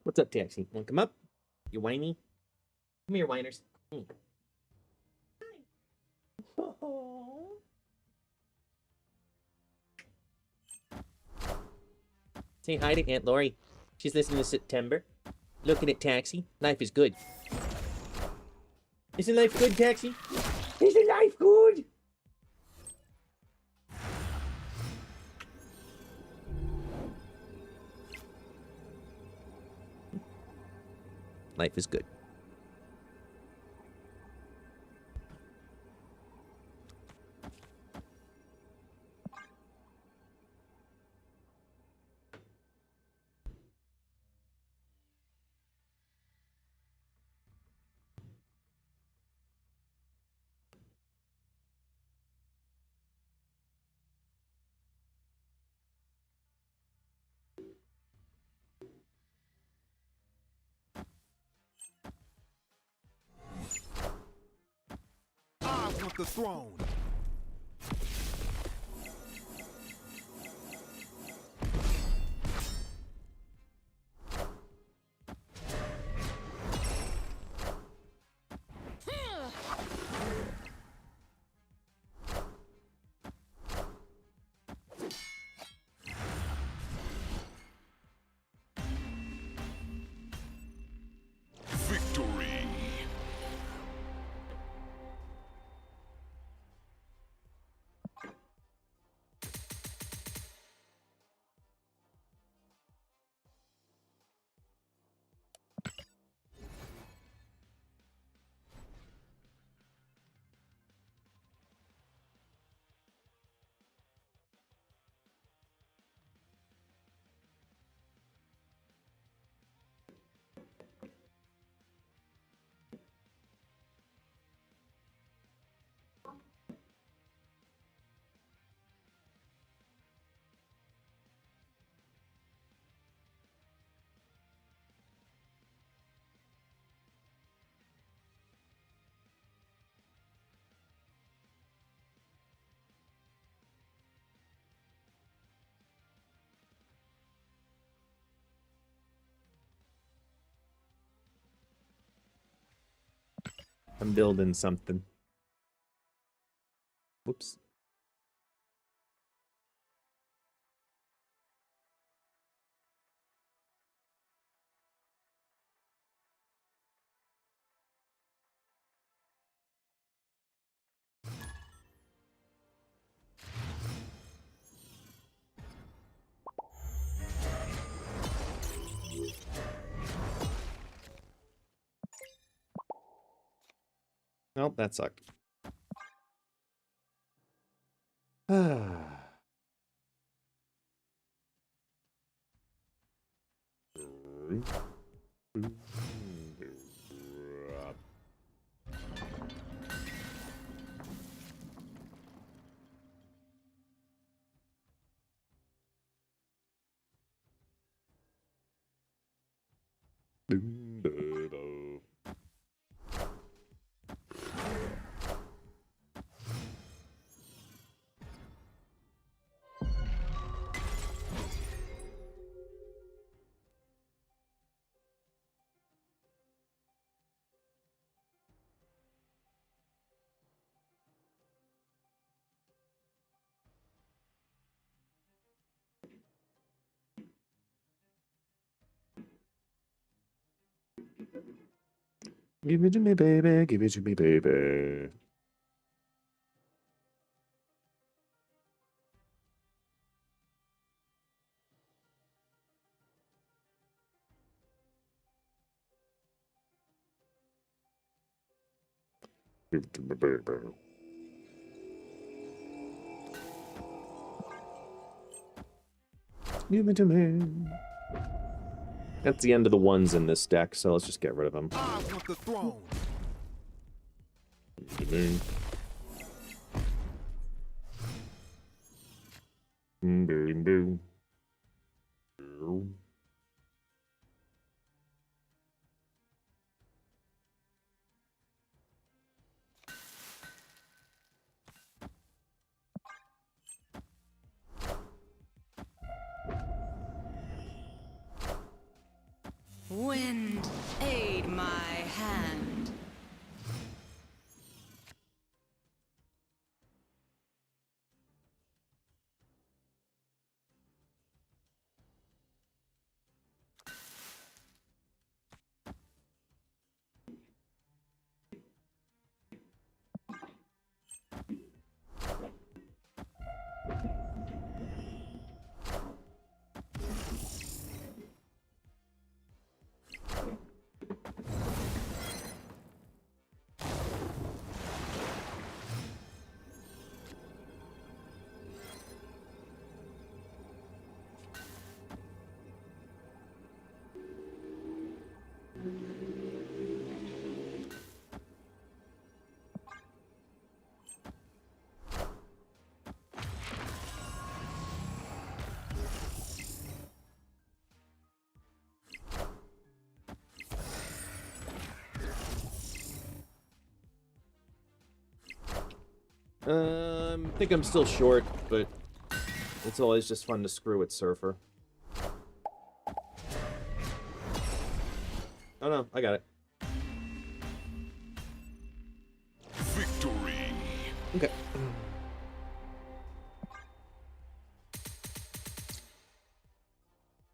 Speaker 2: What's up, Taxi? Want to come up? You whiny? Come here, whiners. Say hi to Aunt Lori. She's listening to September. Looking at Taxi. Life is good. Isn't life good, Taxi? Isn't life good? Life is good.
Speaker 5: I want the throne.
Speaker 4: Victory.
Speaker 2: I'm building something. Whoops. Well, that sucked. Give it to me, baby. Give it to me, baby. Give it to me, baby. Give it to me. That's the end of the ones in this deck, so let's just get rid of them.
Speaker 5: I want the throne.
Speaker 2: Give it to me. Boom, boom.
Speaker 6: Wind, aid my hand.
Speaker 2: I think I'm still short, but it's always just fun to screw with Surfer. Oh no, I got it.
Speaker 4: Victory.
Speaker 2: Okay.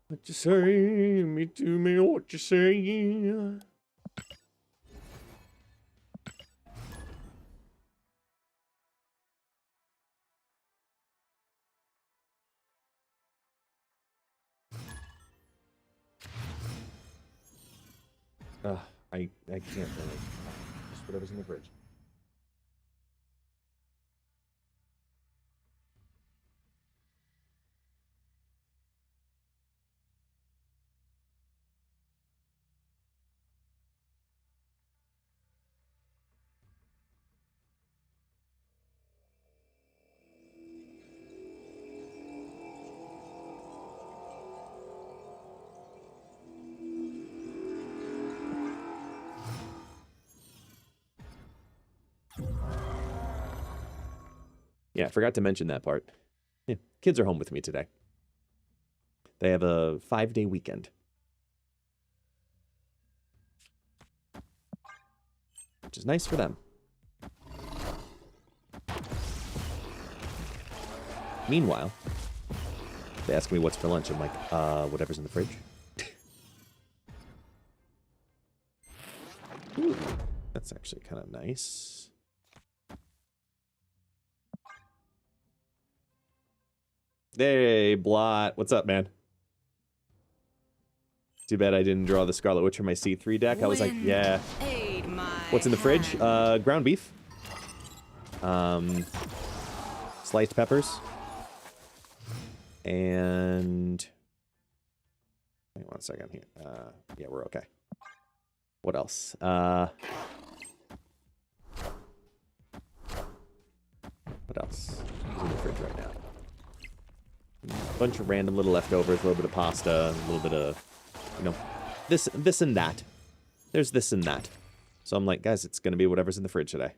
Speaker 2: What you say? Me to me, what you say? I can't really. Just whatever's in the fridge. Yeah, I forgot to mention that part. Yeah, kids are home with me today. They have a 5-day weekend. Which is nice for them. Meanwhile, they ask me what's for lunch. I'm like, whatever's in the fridge. Ooh, that's actually kind of nice. Hey, Blot. What's up, man? Too bad I didn't draw the Scarlet Witch for my C3 deck. I was like, yeah.
Speaker 6: Aid my
Speaker 2: What's in the fridge? Ground beef. Sliced peppers. And... Hang on a second here. Yeah, we're okay. What else? What else? What's in the fridge right now? A bunch of random little leftovers, a little bit of pasta, a little bit of, you know, this and that. There's this and that. So I'm like, guys, it's going to be whatever's in the fridge today.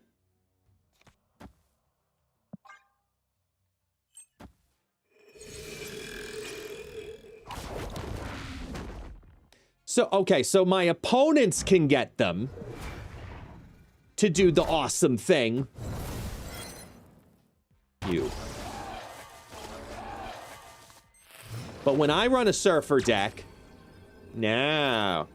Speaker 2: So, okay, so my opponents can get them to do the awesome thing. You. But when I run a surfer deck, no.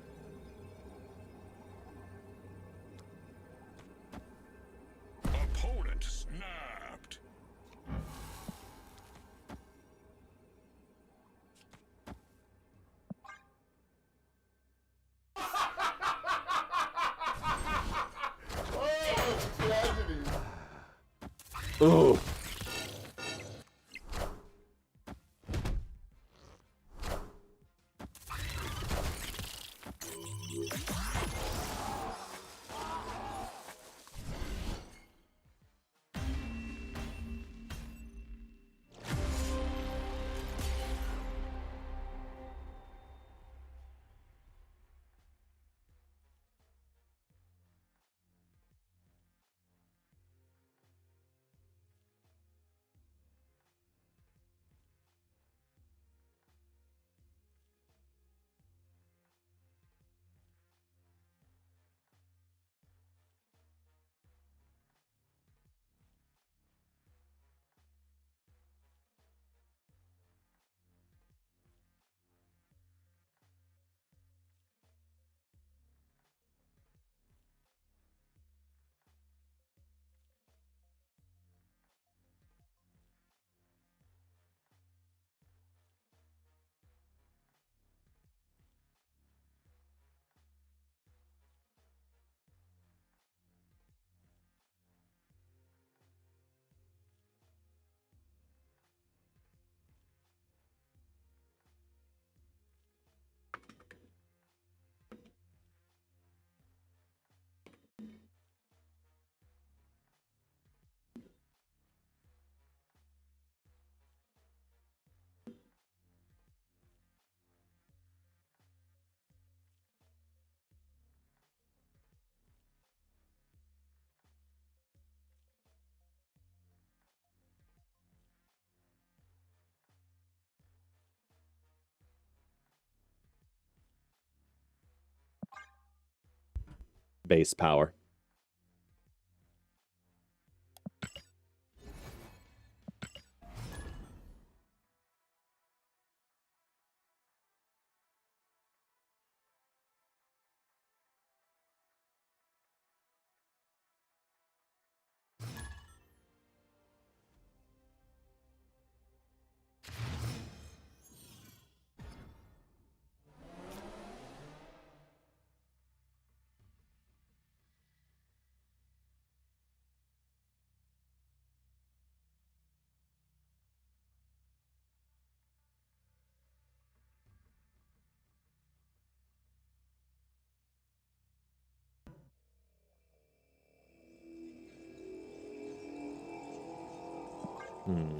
Speaker 4: Opponent snapped.
Speaker 2: Ooh. Base power. Hmm.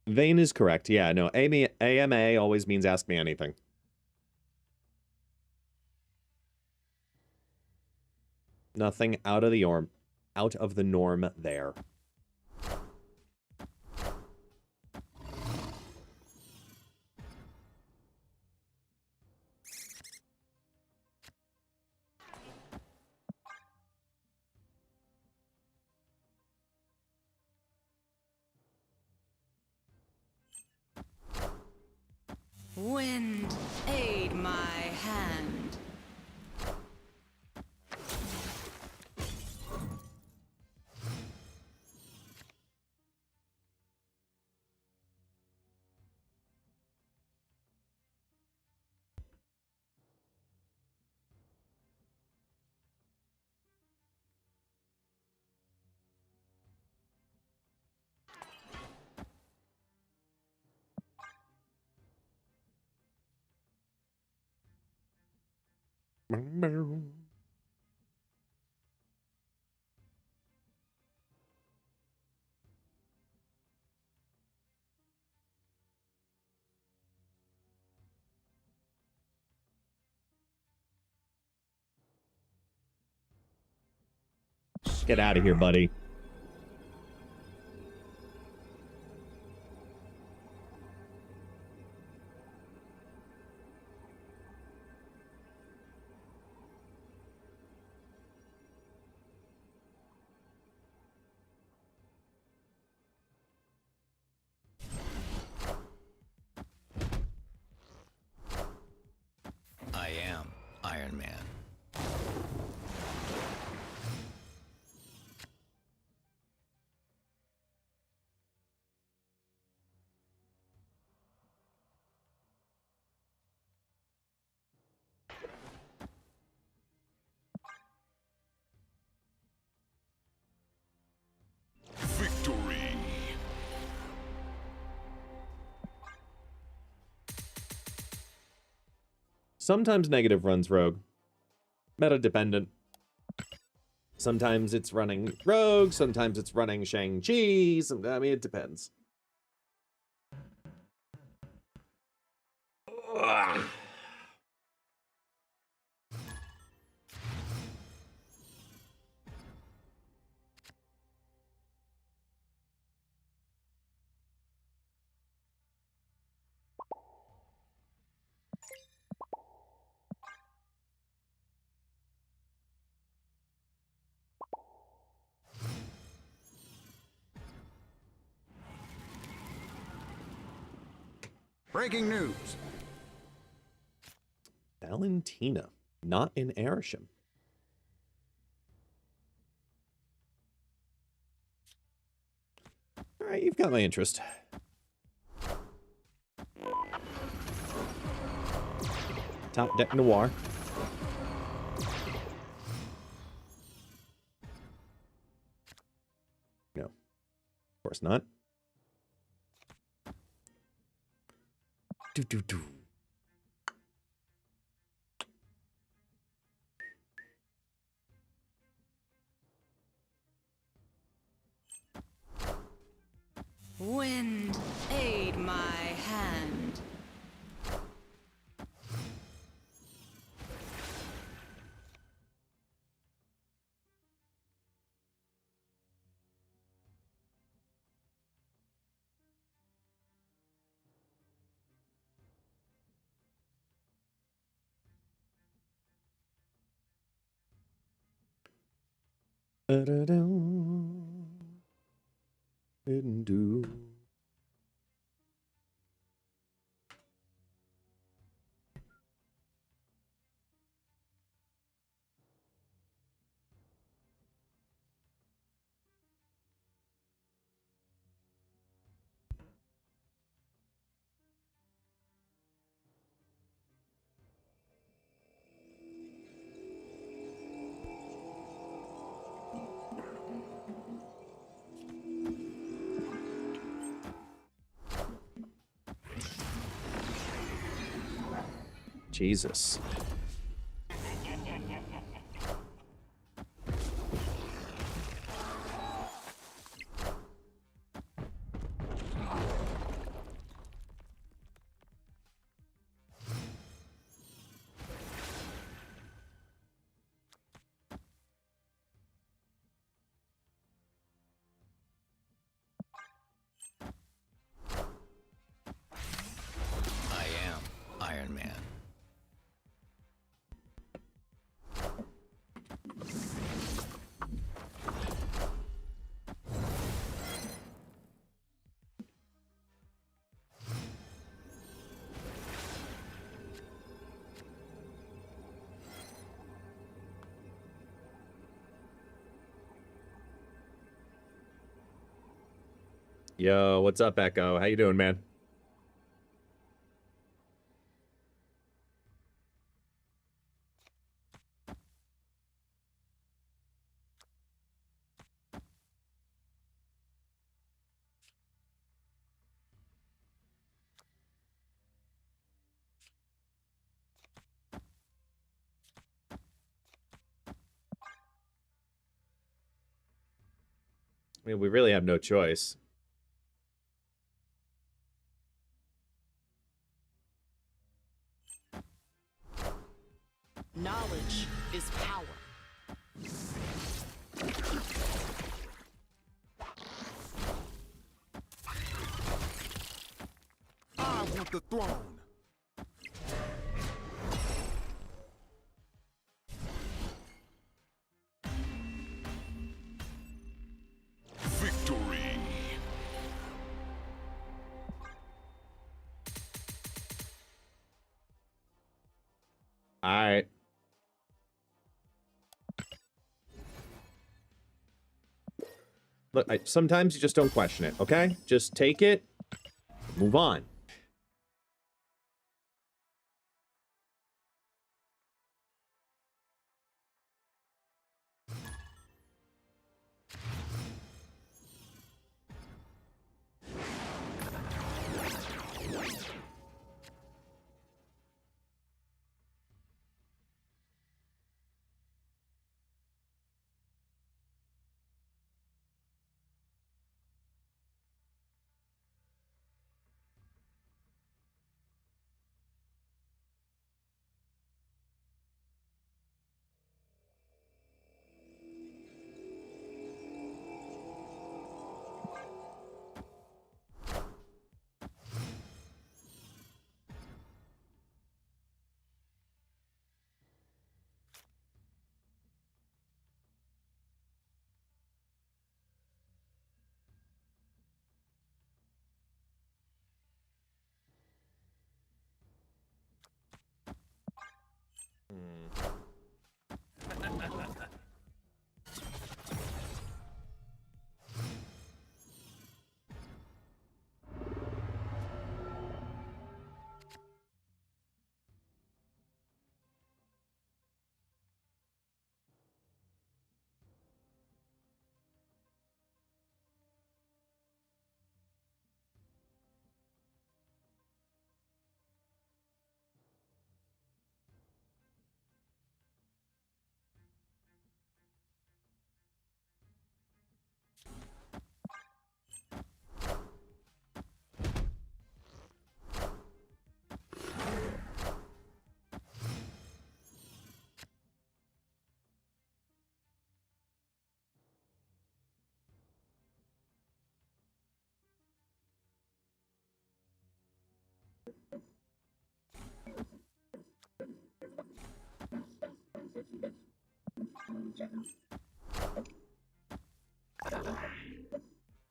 Speaker 2: Vane is correct. Yeah, no, AMA always means ask me anything. Nothing out of the norm there.
Speaker 6: Wind, aid my hand.
Speaker 2: Get out of here, buddy.
Speaker 3: I am Iron Man.
Speaker 4: Victory.
Speaker 2: Sometimes negative runs rogue. Meta dependent. Sometimes it's running rogue, sometimes it's running Shang-Chi. I mean, it depends. Ugh.
Speaker 5: Breaking news.
Speaker 2: Valentina, not in Arishem. All right, you've got my interest. Top deck Noir. No, of course not. Do.
Speaker 6: Wind, aid my hand.
Speaker 2: Didn't do. Jesus.
Speaker 3: I am Iron Man.
Speaker 2: Yo, what's up, Echo? How you doing, man? I mean, we really have no choice.
Speaker 7: Knowledge is power.
Speaker 5: I want the throne.
Speaker 4: Victory.
Speaker 2: All right. Look, sometimes you just don't question it, okay? Just take it, move on.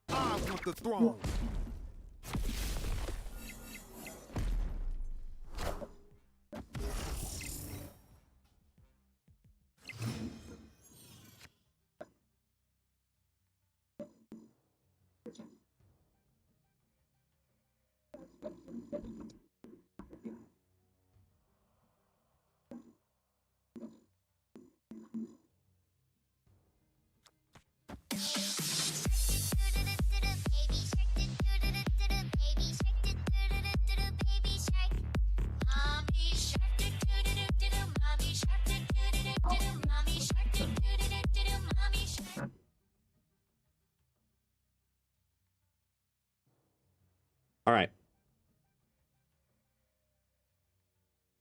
Speaker 5: I want the throne.
Speaker 2: All right.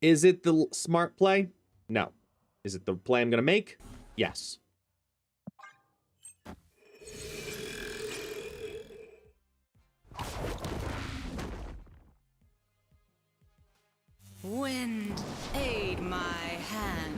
Speaker 2: Is it the smart play? No. Is it the play I'm going to make? Yes.
Speaker 6: Wind, aid my hand.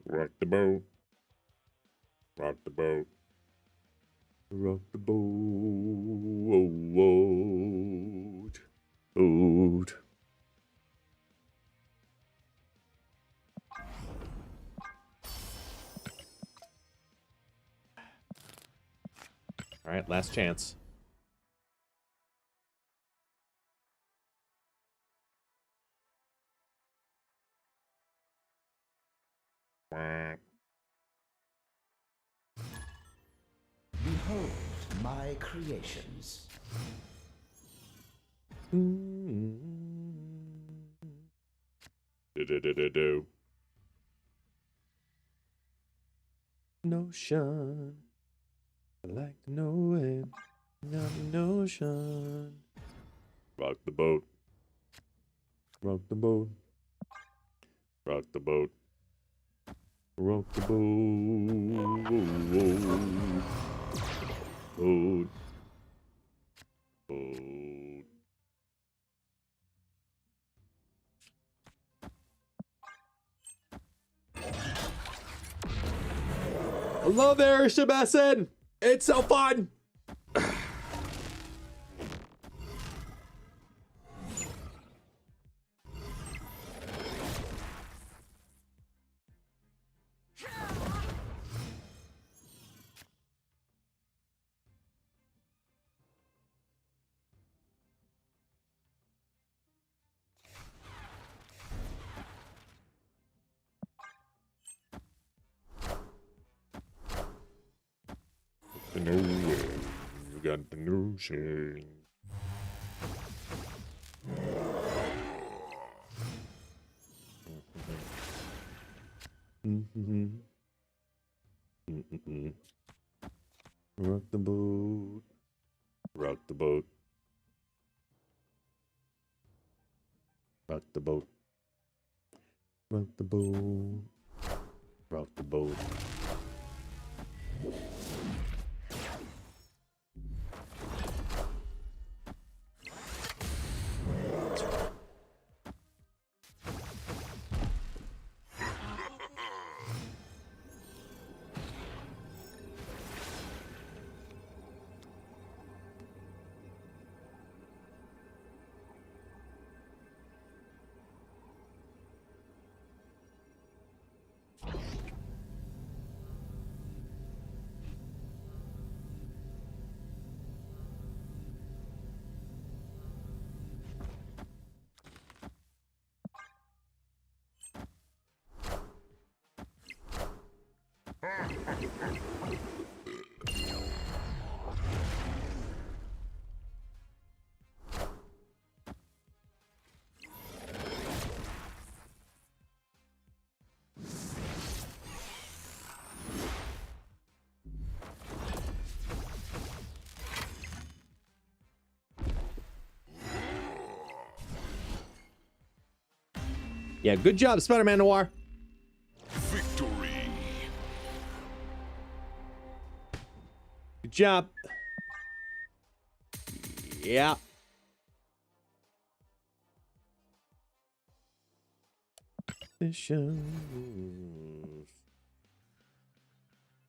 Speaker 2: Rock the boat. Rock the boat. Rock the boat. Boat. All right, last chance.
Speaker 8: Behold my creations.
Speaker 2: Do. Notion. I like to know it. Not a notion. Rock the boat. Rock the boat. Rock the boat. Rock the boat. Boat. Boat. Hello there, Sebastian. It's so fun. Nowhere, you got the notion. Rock the boat. Rock the boat. Rock the boat. Rock the boat. Rock the boat. Yeah, good job, Spider-Man Noir.
Speaker 4: Victory.
Speaker 2: Good job. Yeah.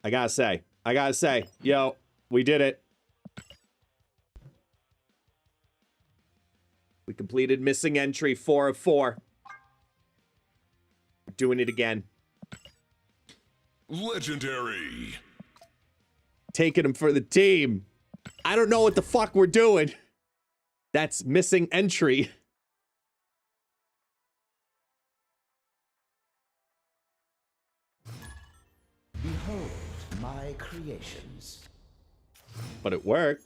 Speaker 2: I gotta say, yo, we did it. We completed missing entry 4 of 4. We're doing it again.
Speaker 4: Legendary.
Speaker 2: Taking him for the team. I don't know what the fuck we're doing. That's missing entry.
Speaker 8: Behold my creations.
Speaker 2: But it worked.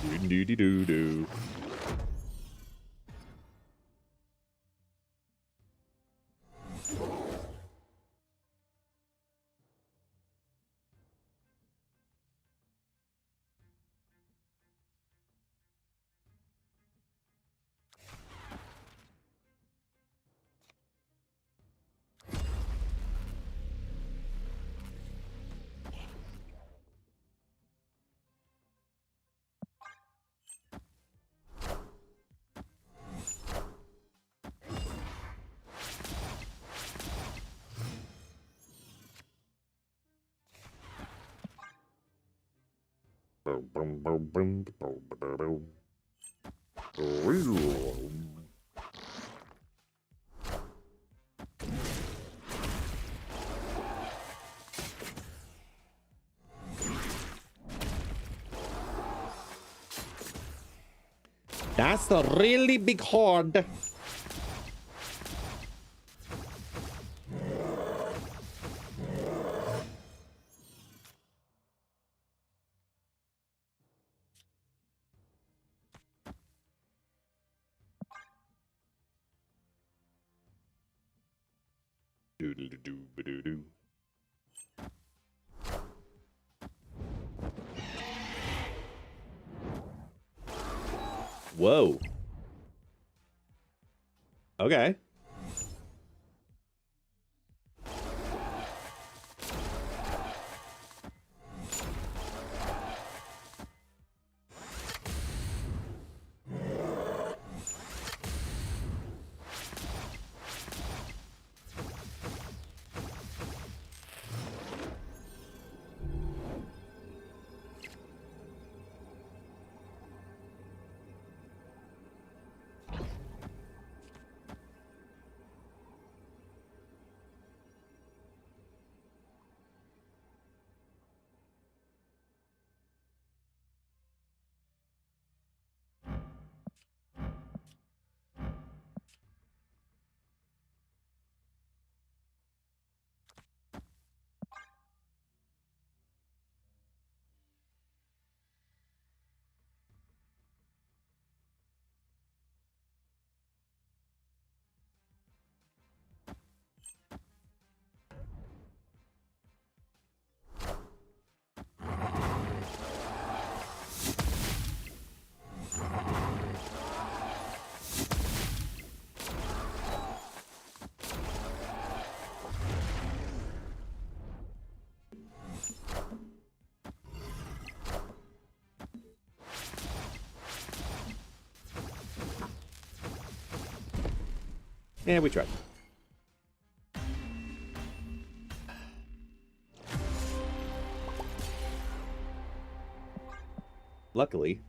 Speaker 2: Do-do-do-do-do. That's a really big horde. Doodle-doo-ba-doo-doo. Whoa. Okay. Yeah, we tried. Luckily,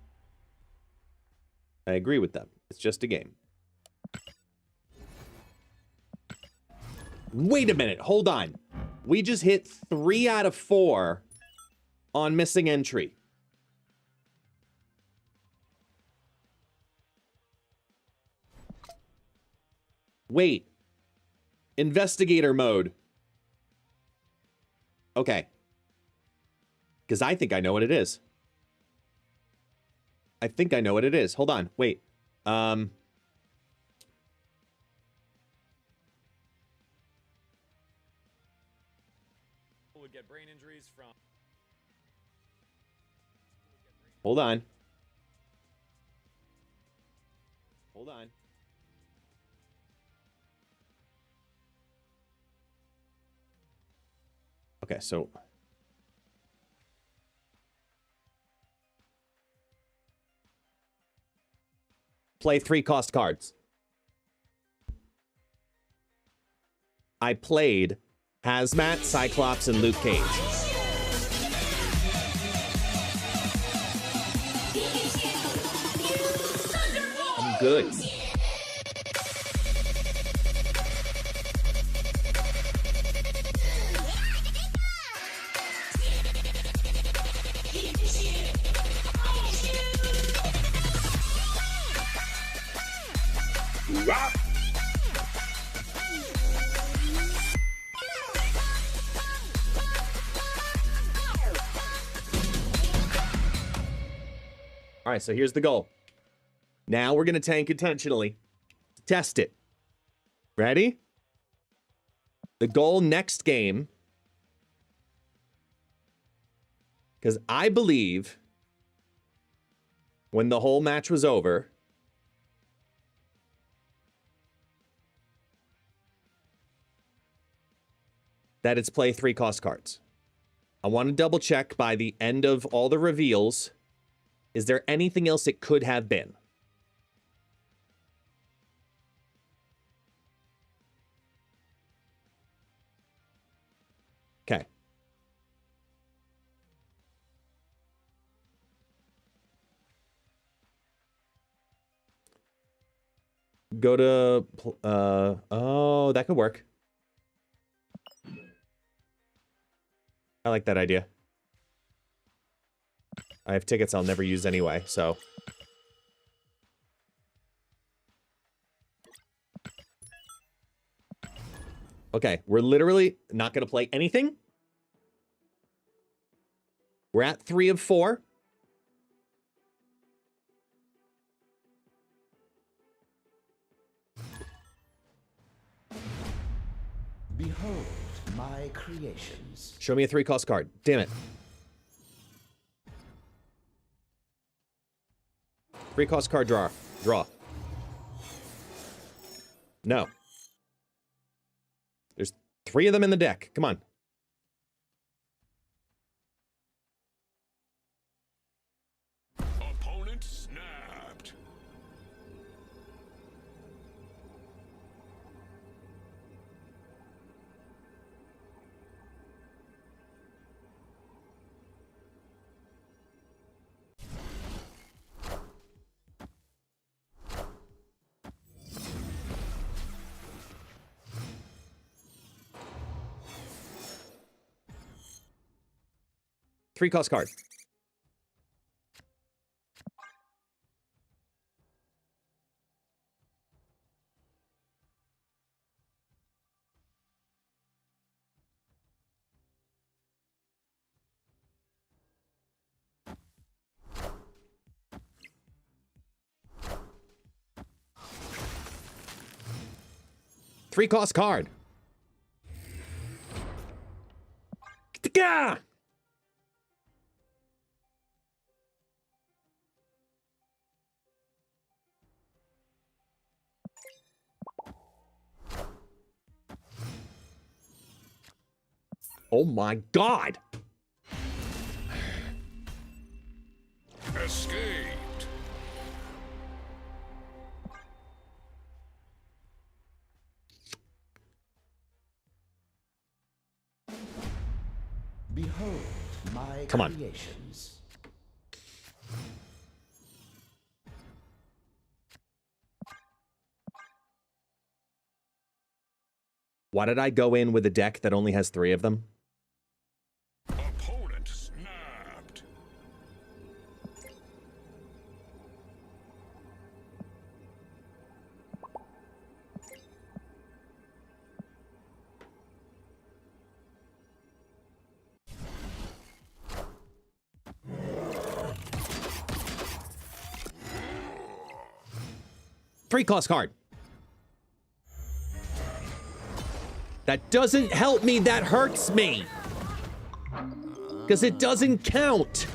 Speaker 2: I agree with them. It's just a game. Wait a minute. Hold on. We just hit 3 out of 4 on missing entry. Wait. Investigator mode. Okay. Because I think I know what it is. I think I know what it is. Hold on. Wait.
Speaker 9: Would get brain injuries from.
Speaker 2: Hold on. Hold on. Okay, so play 3 cost cards. I played Hazmat, Cyclops, and Luke Cage. I'm good. All right, so here's the goal. Now we're going to tank intentionally. Test it. Ready? The goal next game, because I believe when the whole match was over, that it's play 3 cost cards. I want to double check by the end of all the reveals. Is there anything else it could have been? Okay. Go to, oh, that could work. I like that idea. I have tickets I'll never use anyway, so. Okay, we're literally not going to play anything. We're at 3 of 4.
Speaker 8: Behold my creations.
Speaker 2: Show me a 3-cost card. Damn it. 3-cost card draw. Draw. No. There's 3 of them in the deck. Come on.
Speaker 4: Opponent snapped.
Speaker 2: Three-cost card. Three-cost card. Gah! Oh my god!
Speaker 4: Escaped.
Speaker 8: Behold my
Speaker 2: Come on.
Speaker 8: creations.
Speaker 2: Why did I go in with a deck that only has 3 of them?
Speaker 4: Opponent snapped.
Speaker 2: Three-cost card. That doesn't help me, that hurts me. Because it doesn't count.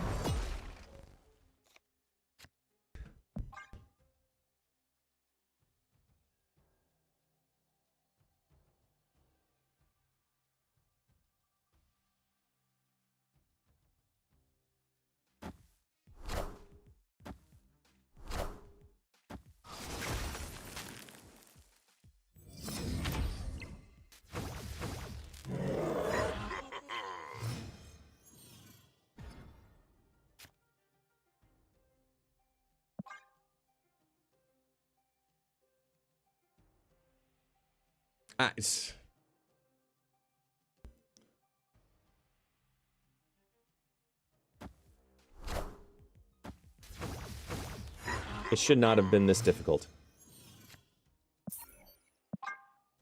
Speaker 2: It should not have been this difficult.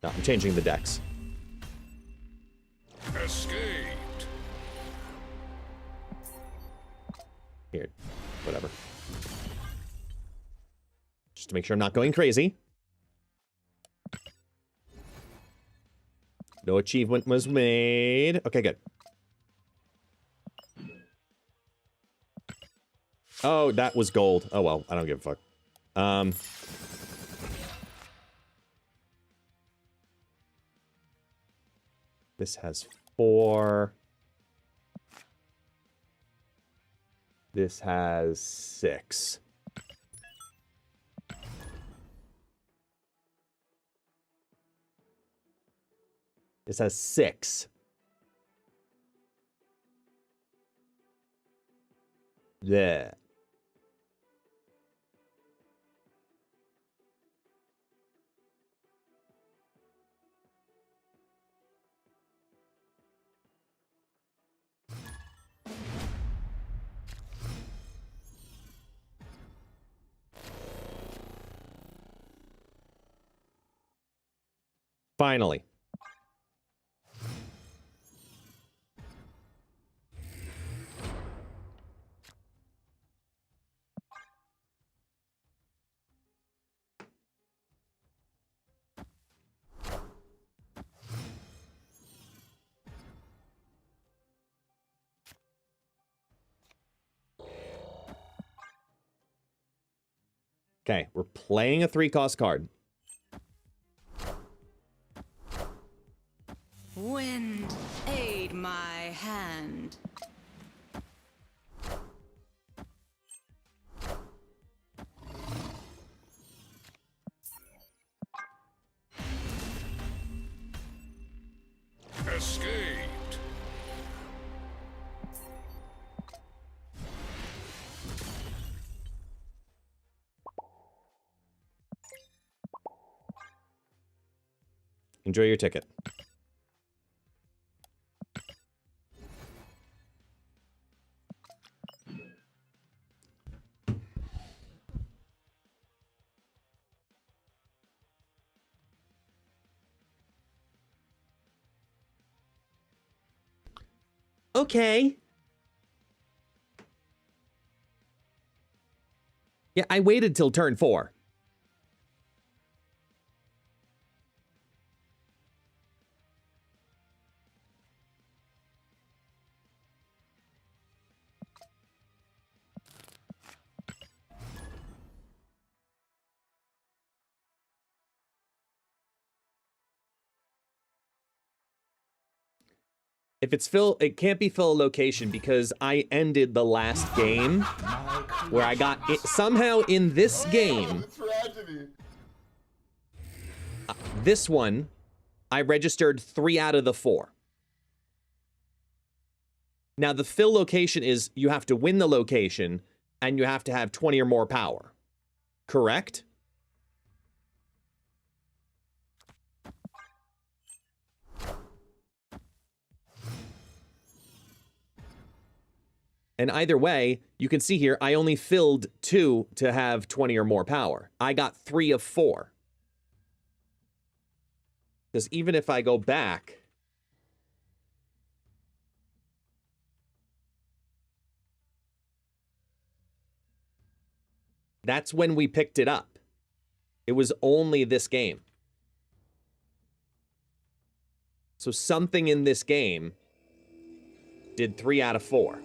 Speaker 2: No, I'm changing the decks.
Speaker 4: Escaped.
Speaker 2: Here, whatever. Just to make sure I'm not going crazy. No achievement was made. Okay, good. Oh, that was gold. Oh, well, I don't give a fuck. This has 4. This has 6. This has 6. Yeah. Finally. Okay, we're playing a 3-cost card.
Speaker 6: Wind, aid my hand.
Speaker 4: Escaped.
Speaker 2: Enjoy your ticket. Okay. Yeah, I waited till turn 4. If it's fill, it can't be fill a location because I ended the last game where I got it somehow in this game. This one, I registered 3 out of the 4. Now the fill location is you have to win the location and you have to have 20 or more power. Correct? And either way, you can see here, I only filled 2 to have 20 or more power. I got 3 of 4. Because even if I go back, that's when we picked it up. It was only this game. So something in this game did 3 out of 4.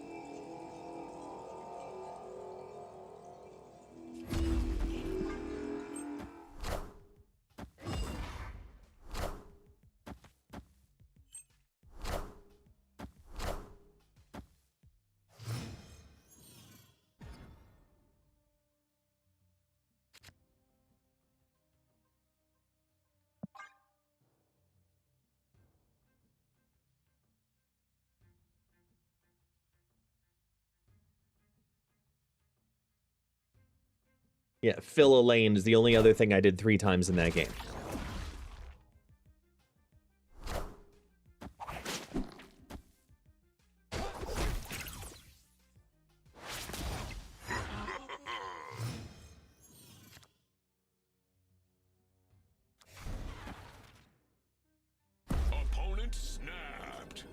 Speaker 2: Yeah, fill a lane is the only other thing I did 3 times in that game.
Speaker 4: Opponent snapped.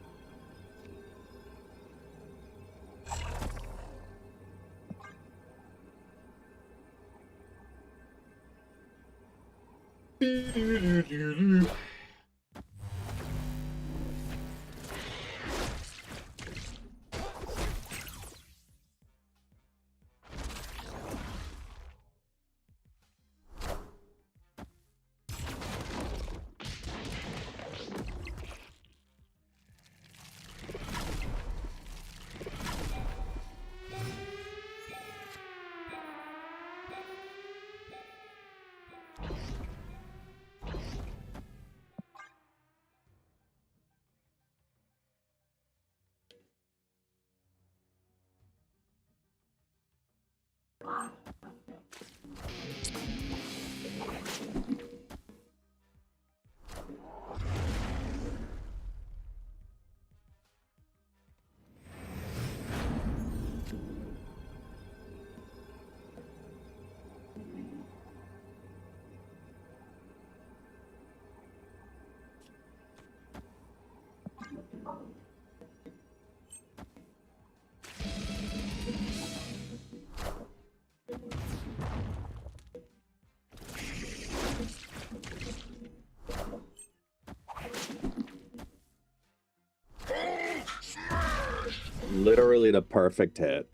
Speaker 2: Literally the perfect hit.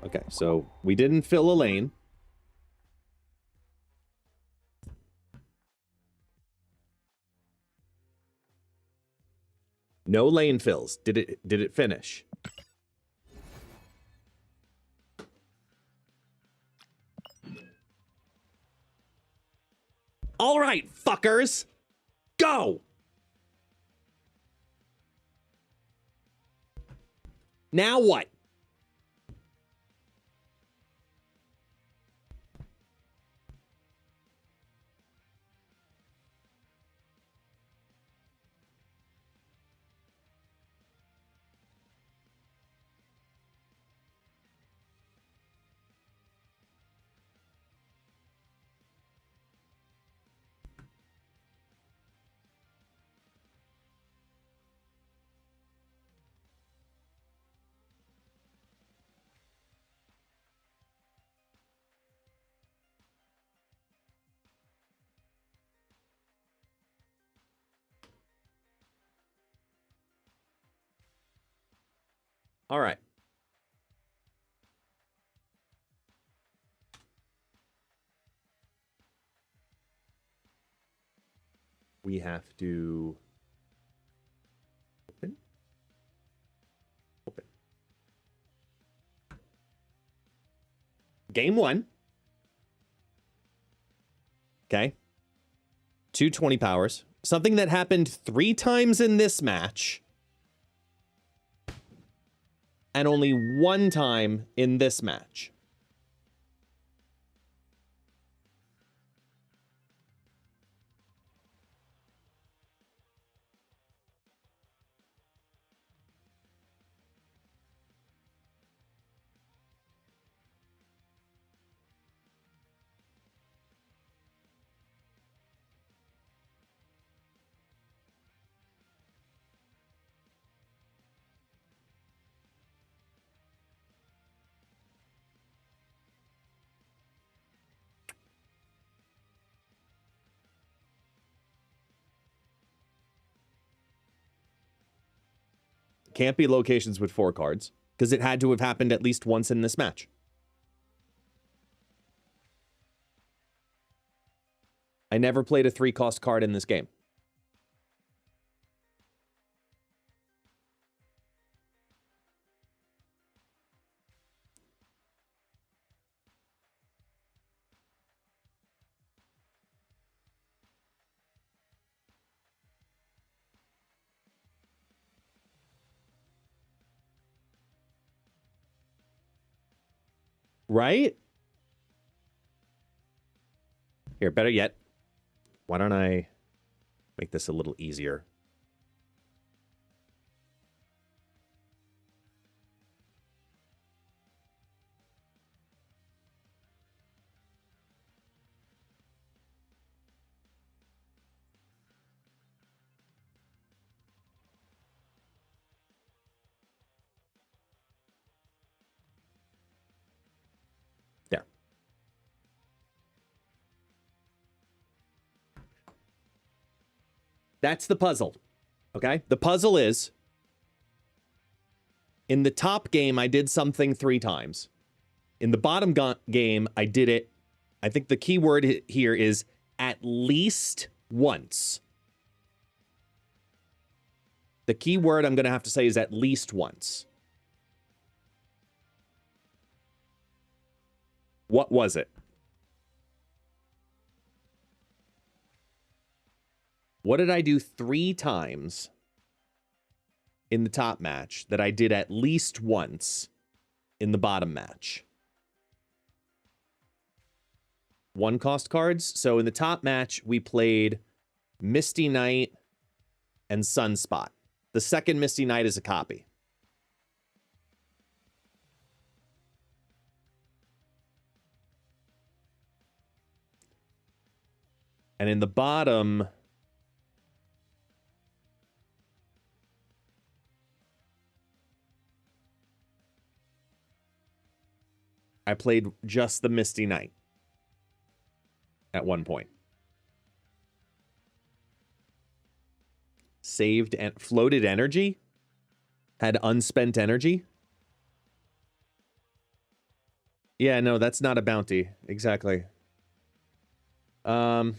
Speaker 2: Okay, so we didn't fill a lane. No lane fills. Did it finish? All right, fuckers. Go. Now what? All right. We have to open. Open. Game 1. Okay. 220 powers. Something that happened 3 times in this match. And only 1 time in this match. Can't be locations with 4 cards, because it had to have happened at least once in this match. I never played a 3-cost card in this game. Right? Here, better yet, why don't I make this a little easier? That's the puzzle. Okay? The puzzle is, in the top game, I did something 3 times. In the bottom game, I did it, I think the key word here is at least once. The key word I'm going to have to say is at least once. What was it? What did I do 3 times in the top match that I did at least once in the bottom match? 1 cost cards. So in the top match, we played Misty Knight and Sunspot. The second Misty Knight is a copy. And in the bottom, I played just the Misty Knight at one point. Saved and floated energy? Had unspent energy? Yeah, no, that's not a bounty. Exactly. Come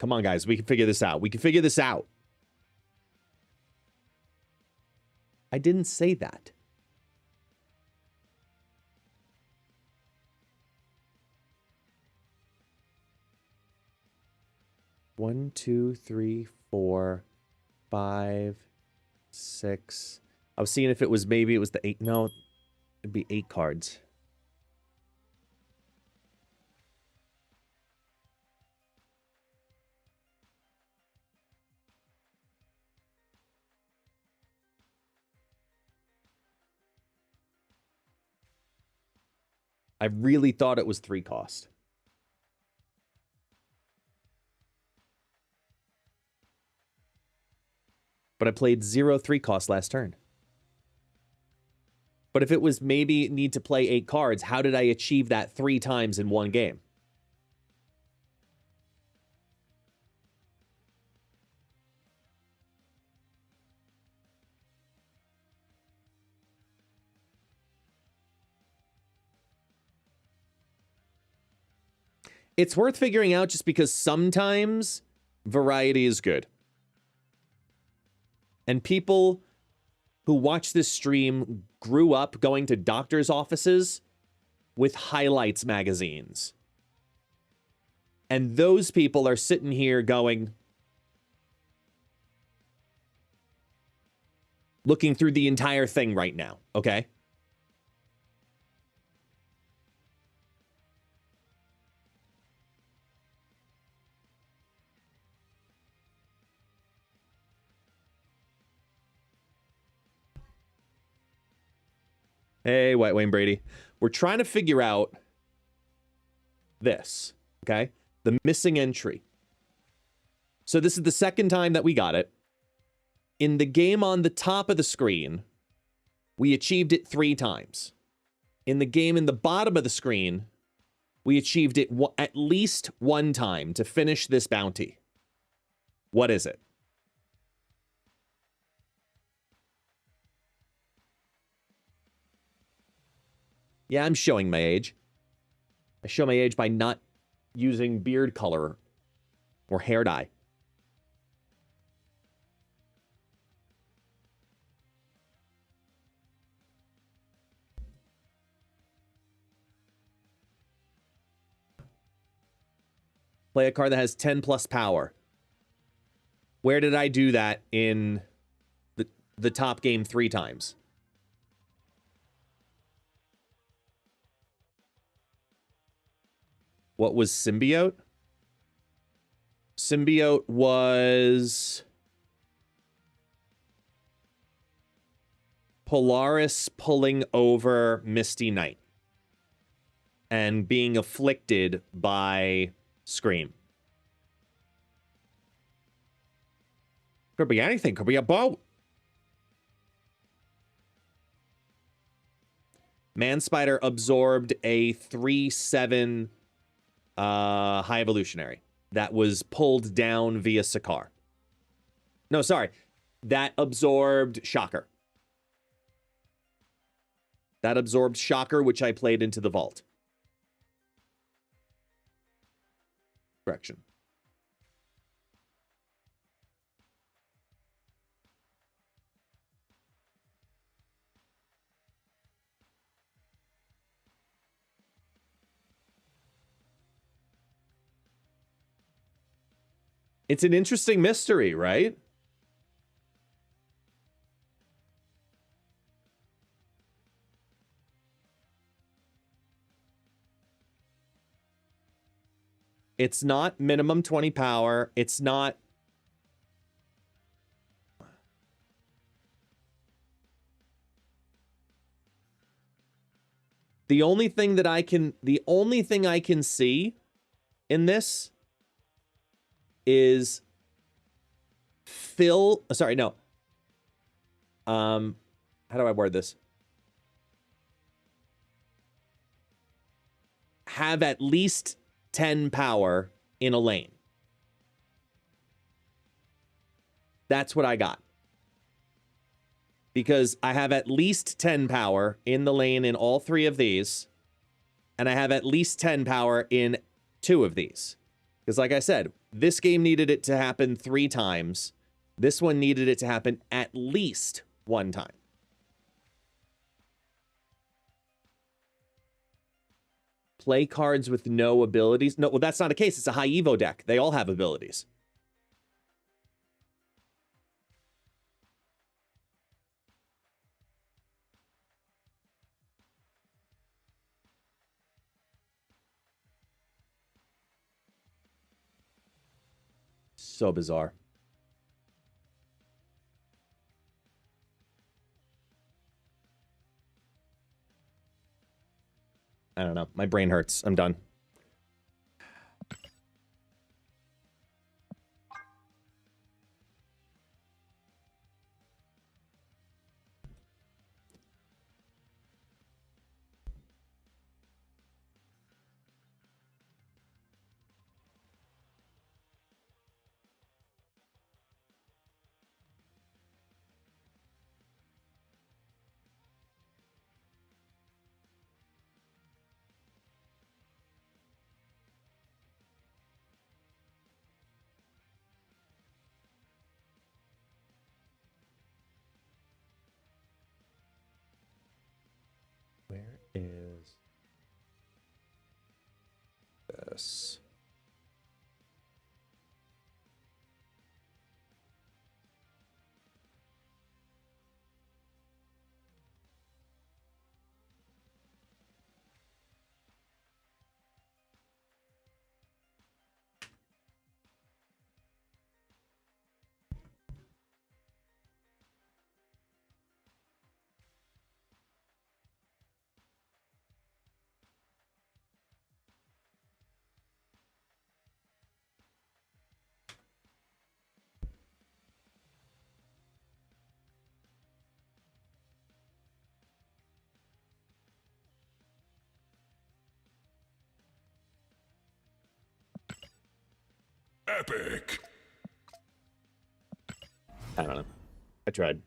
Speaker 2: on, guys. We can figure this out. We can figure this out. I didn't say that. One, two, three, 4, 5, 6. I was seeing if it was maybe it was the 8. No, it'd be 8 cards. I really thought it was 3 cost. But I played 0 3 cost last turn. But if it was maybe need to play 8 cards, how did I achieve that 3 times in one game? It's worth figuring out just because sometimes variety is good. And people who watch this stream grew up going to doctor's offices with highlights magazines. And those people are sitting here going, looking through the entire thing right now, okay? Hey, White Wayne Brady. We're trying to figure out this, okay? The missing entry. So this is the second time that we got it. In the game on the top of the screen, we achieved it 3 times. In the game in the bottom of the screen, we achieved it at least 1 time to finish this bounty. What is it? Yeah, I'm showing my age. I show my age by not using beard color or hair dye. Play a card that has 10 plus power. Where did I do that in the top game 3 times? What was Symbiote? Symbiote was Polaris pulling over Misty Knight and being afflicted by Scream. Could be anything. Could be a boat. Man Spider absorbed a 3/7 High Evolutionary that was pulled down via Sakaar. No, sorry. That absorbed Shocker. That absorbed Shocker, which I played into the vault. Correction. It's an interesting mystery, right? It's not minimum 20 power. It's not... The only thing I can see in this is sorry, no. How do I word this? Have at least 10 power in a lane. That's what I got. Because I have at least 10 power in the lane in all 3 of these. And I have at least 10 power in 2 of these. Because like I said, this game needed it to happen 3 times. This one needed it to happen at least 1 time. Play cards with no abilities. No, well, that's not a case. It's a high Evo deck. They all have abilities. So bizarre. I don't know. My brain hurts. I'm done. Where is this?
Speaker 4: Epic.
Speaker 2: I don't know. I tried.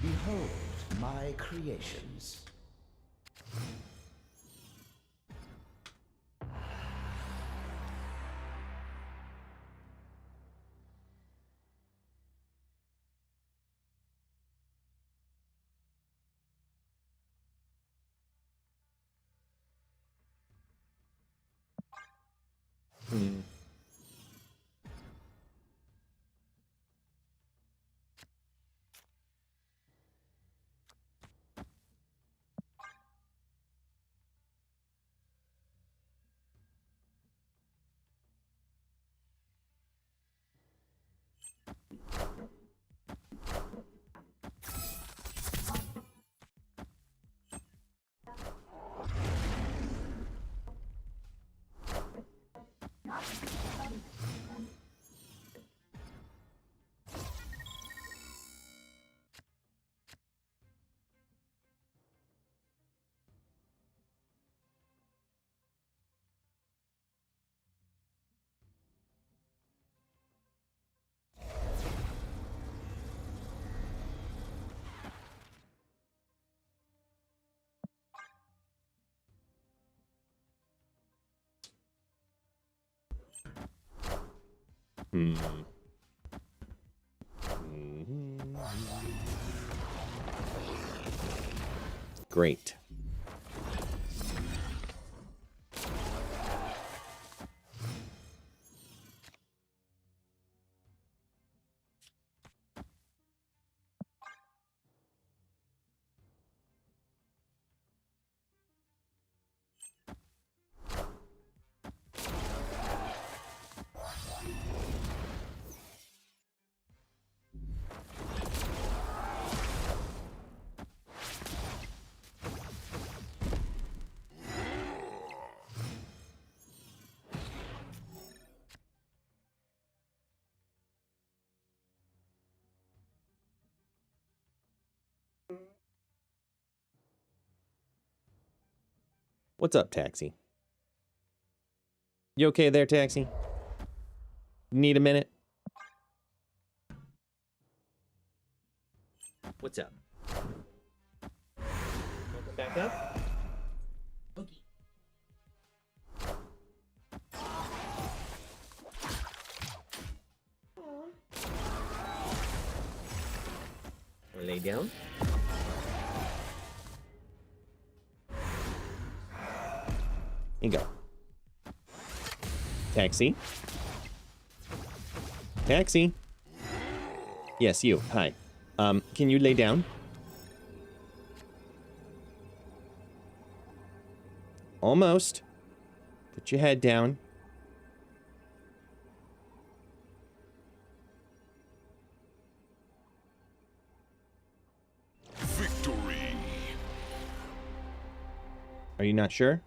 Speaker 8: Behold my creations.
Speaker 2: Hmm. Hmm. Great. What's up, Taxi? You okay there, Taxi? Need a minute? What's up? Welcome back up? Okay. Wanna lay down? Here you go. Taxi? Taxi? Yes, you. Hi. Can you lay down? Almost. Put your head down.
Speaker 4: Victory.
Speaker 2: Are you not sure?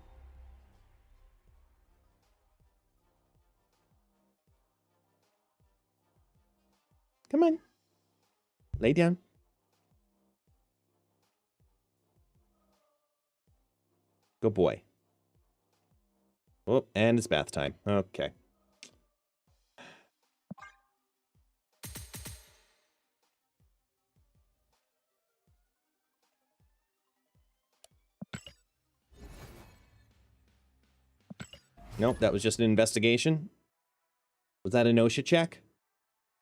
Speaker 2: Come on. Lay down. Good boy. Oh, and it's bath time. Okay. Nope, that was just an investigation. Was that a NOSHA check?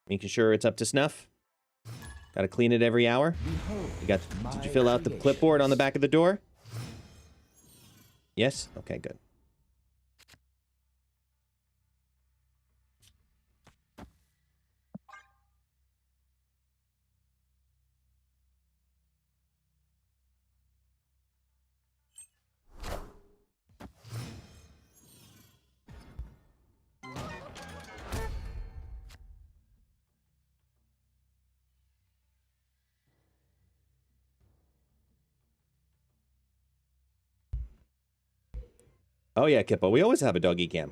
Speaker 2: Making sure it's up to snuff? Gotta clean it every hour? Did you fill out the clipboard on the back of the door? Yes? Okay, good. Oh yeah, Kippo, we always have a doggy cam.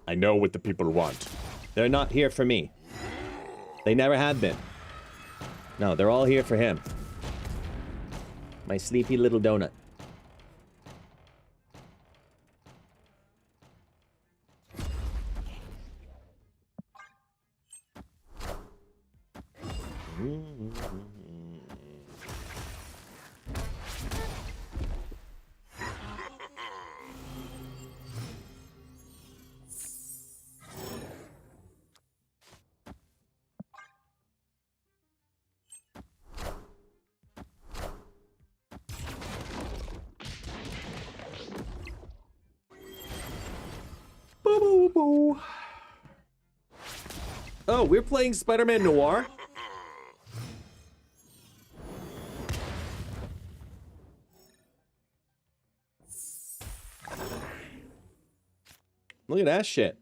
Speaker 2: I know what the people want. They're not here for me. They never have been. No, they're all here for him. My sleepy little donut. Oh, we're playing Spider-Man Noir? Look at that shit.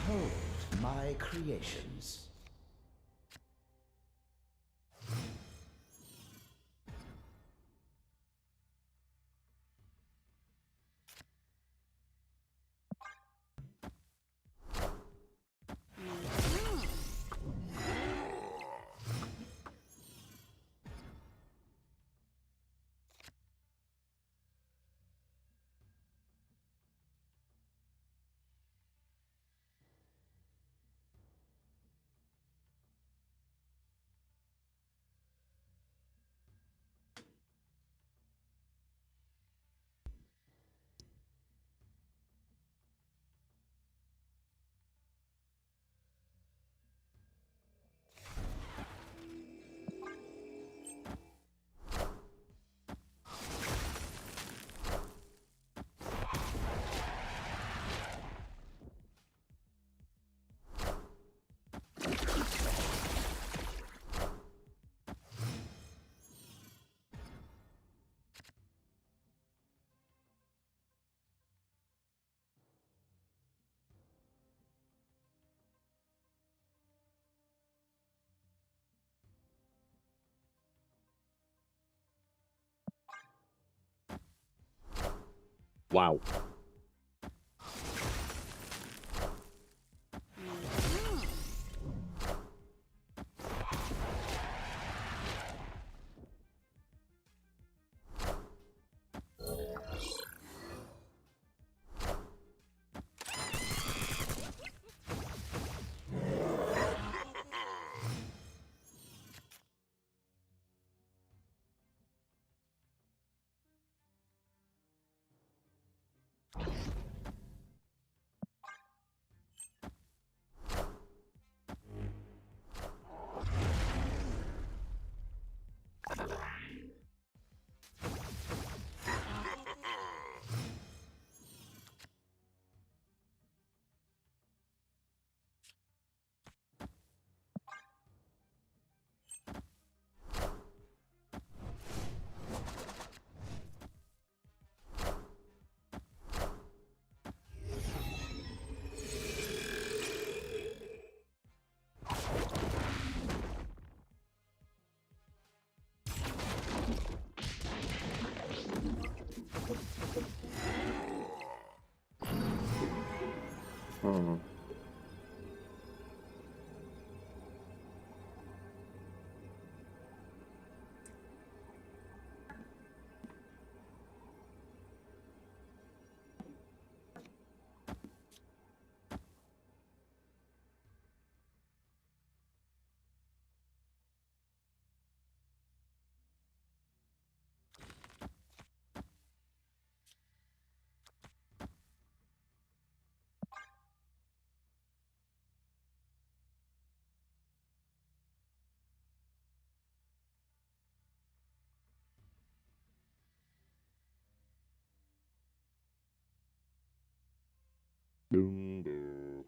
Speaker 8: Behold my creations.
Speaker 2: Wow. Hmm. Boom, boom.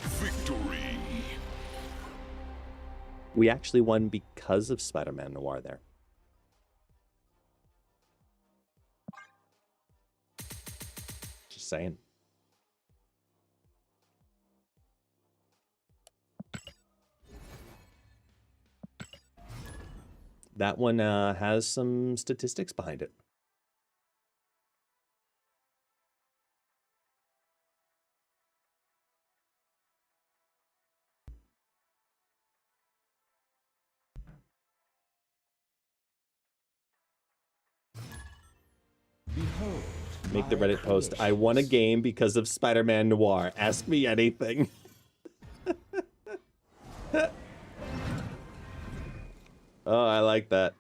Speaker 4: Victory.
Speaker 2: We actually won because of Spider-Man Noir there. Just saying. That one has some statistics behind it.
Speaker 8: Behold
Speaker 2: Make the
Speaker 8: my
Speaker 2: Reddit post, I won a
Speaker 8: creations.
Speaker 2: game because of Spider-Man Noir. Ask me anything. Oh, I like that.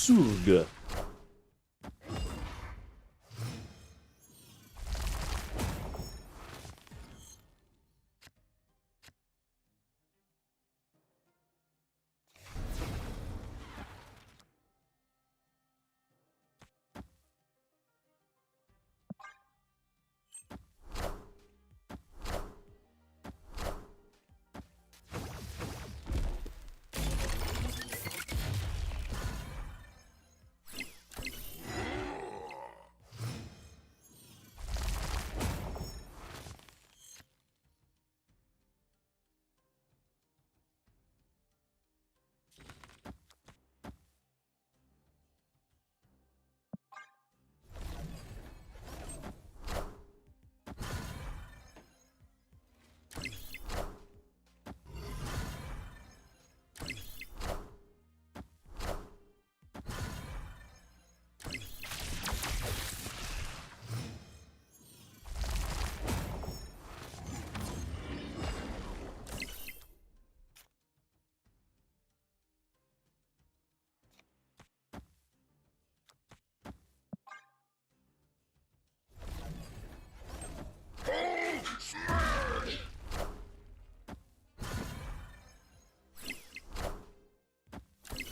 Speaker 2: Sug.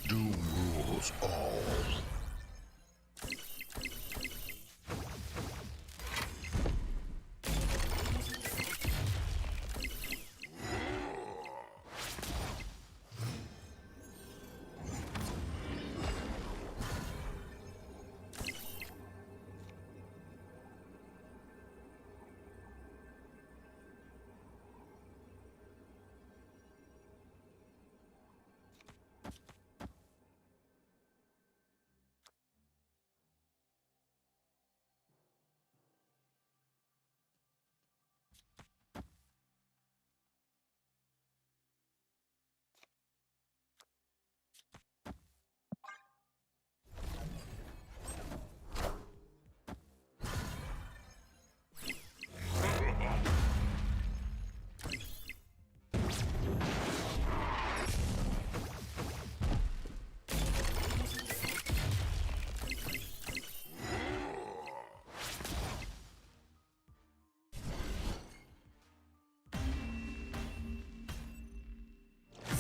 Speaker 4: Doom rules all.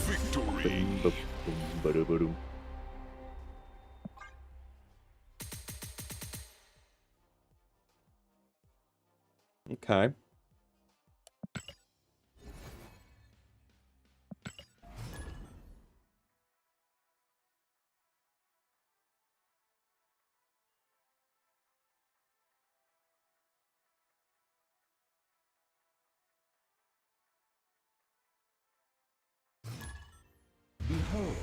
Speaker 4: Victory.
Speaker 2: Ba-da-ba-dum. Okay.
Speaker 8: Behold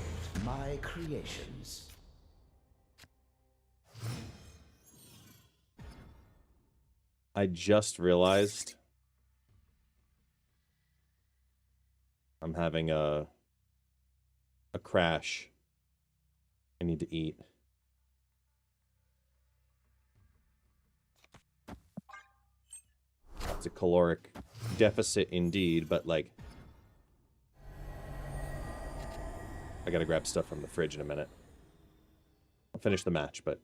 Speaker 8: my creations.
Speaker 2: I just realized I'm having a crash. I need to eat. It's a caloric deficit indeed, but like I gotta grab stuff from the fridge in a minute. I'll finish the match, but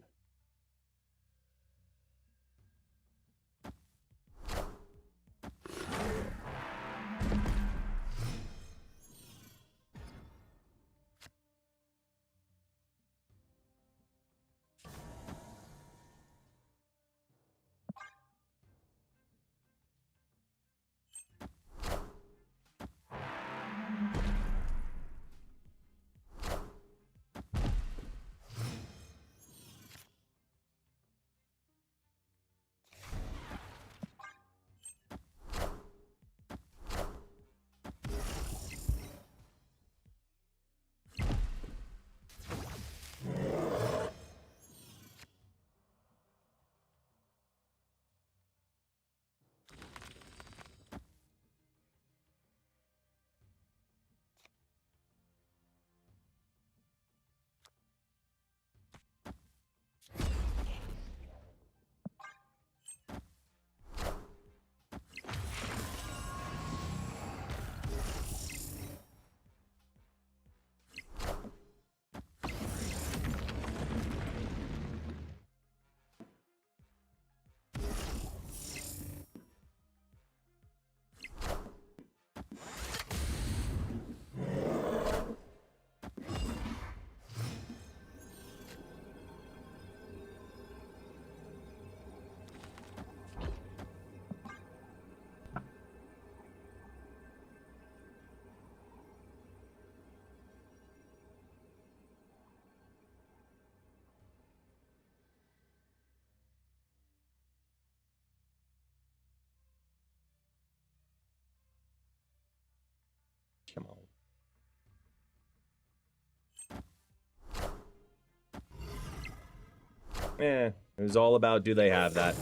Speaker 2: it was all about do they have that.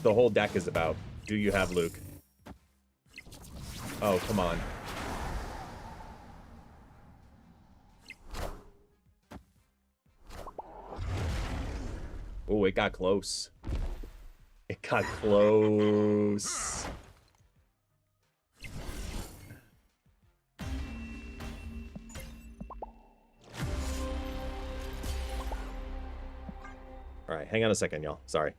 Speaker 2: The whole deck is about do you have Luke? Oh, come on. Oh, it got close. It got close. All right, hang on a second, y'all. Sorry.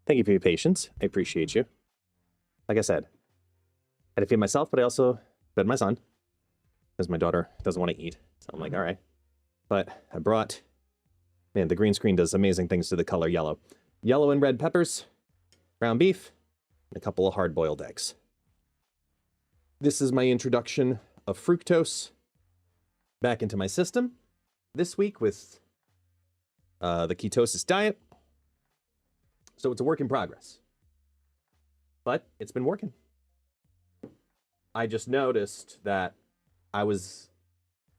Speaker 2: Thank you for your patience. I appreciate you. Like I said, I had to feed myself, but I also fed my son because my daughter doesn't want to eat. So I'm like, all right. But I brought, man, the green screen does amazing things to the color yellow. Yellow and red peppers, ground beef, and a couple of hard-boiled eggs. This is my introduction of fructose back into my system this week with the ketosis diet. So it's a work in progress, but it's been working. I just noticed that I was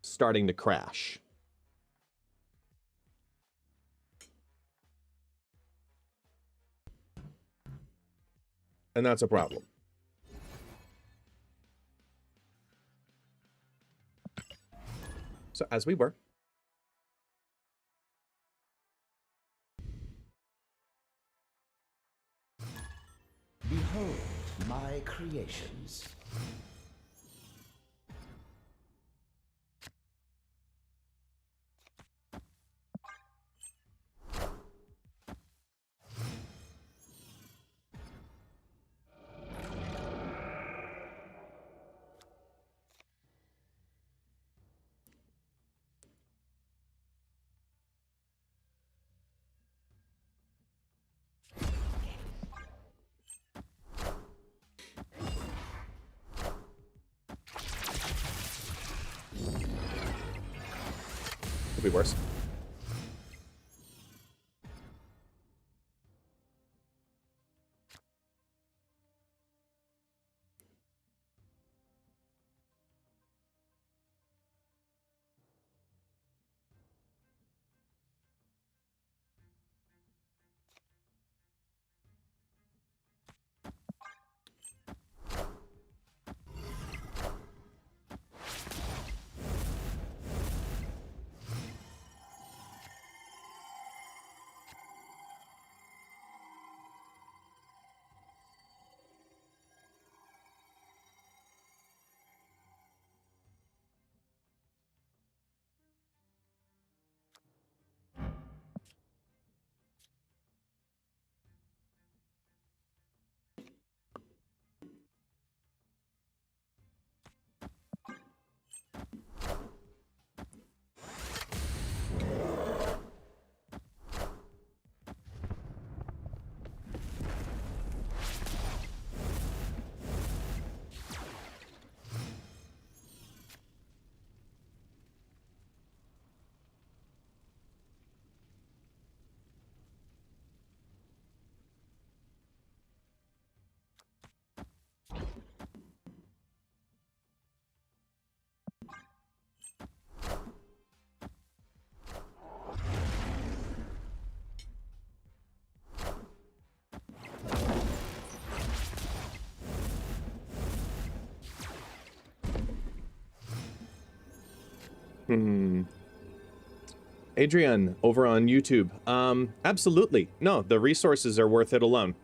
Speaker 2: starting to crash. And that's a problem. So as we were,
Speaker 8: Behold my creations.
Speaker 2: could be worse. Adrian, over on YouTube. Absolutely. No, the resources are worth it alone.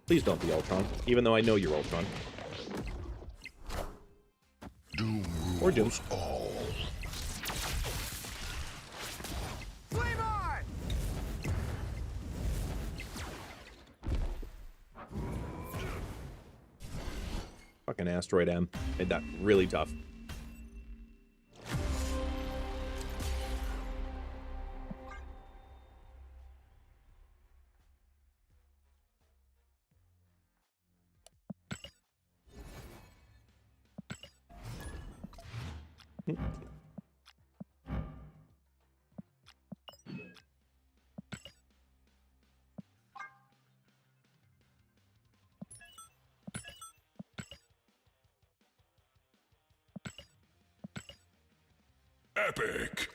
Speaker 2: Please don't be Ultron, even though I know you're Ultron.
Speaker 4: Doom
Speaker 2: Or Doom.
Speaker 4: rules all.
Speaker 2: Fucking Asteroid M. Made that really tough.
Speaker 4: Epic.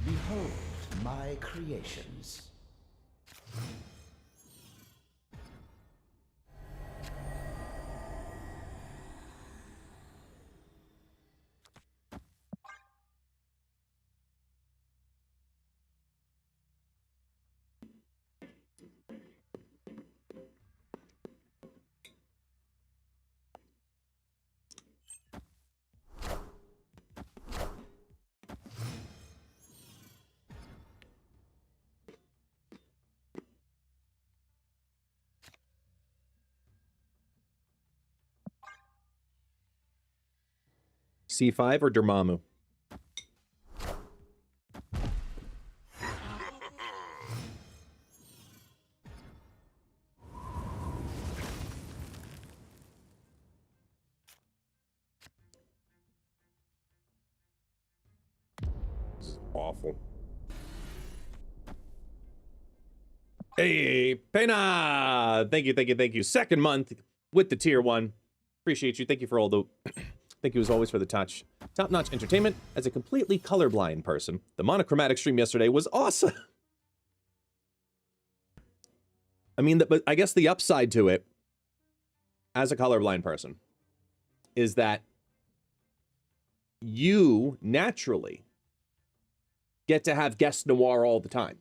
Speaker 8: Behold my creations.
Speaker 2: C5 or Dormammu? Awful. Hey, Pena! Thank you, thank you, thank you. Second month with the tier 1. Appreciate you. Thank you for all the... Thank you as always for the touch. Top-notch entertainment. As a completely colorblind person, the monochromatic stream yesterday was awesome. I mean, but I guess the upside to it, as a colorblind person, is that you naturally get to have Guest Noir all the time.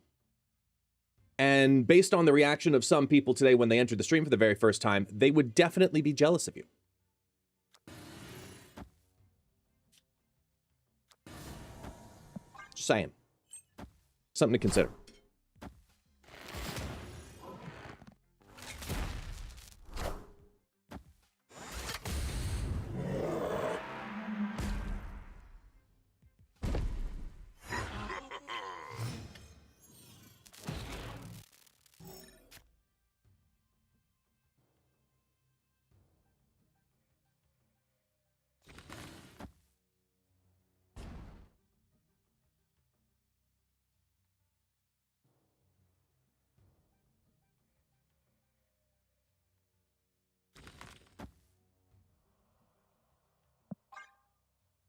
Speaker 2: And based on the reaction of some people today when they entered the stream for the very first time, they would definitely be jealous of you. Just saying. Something to consider.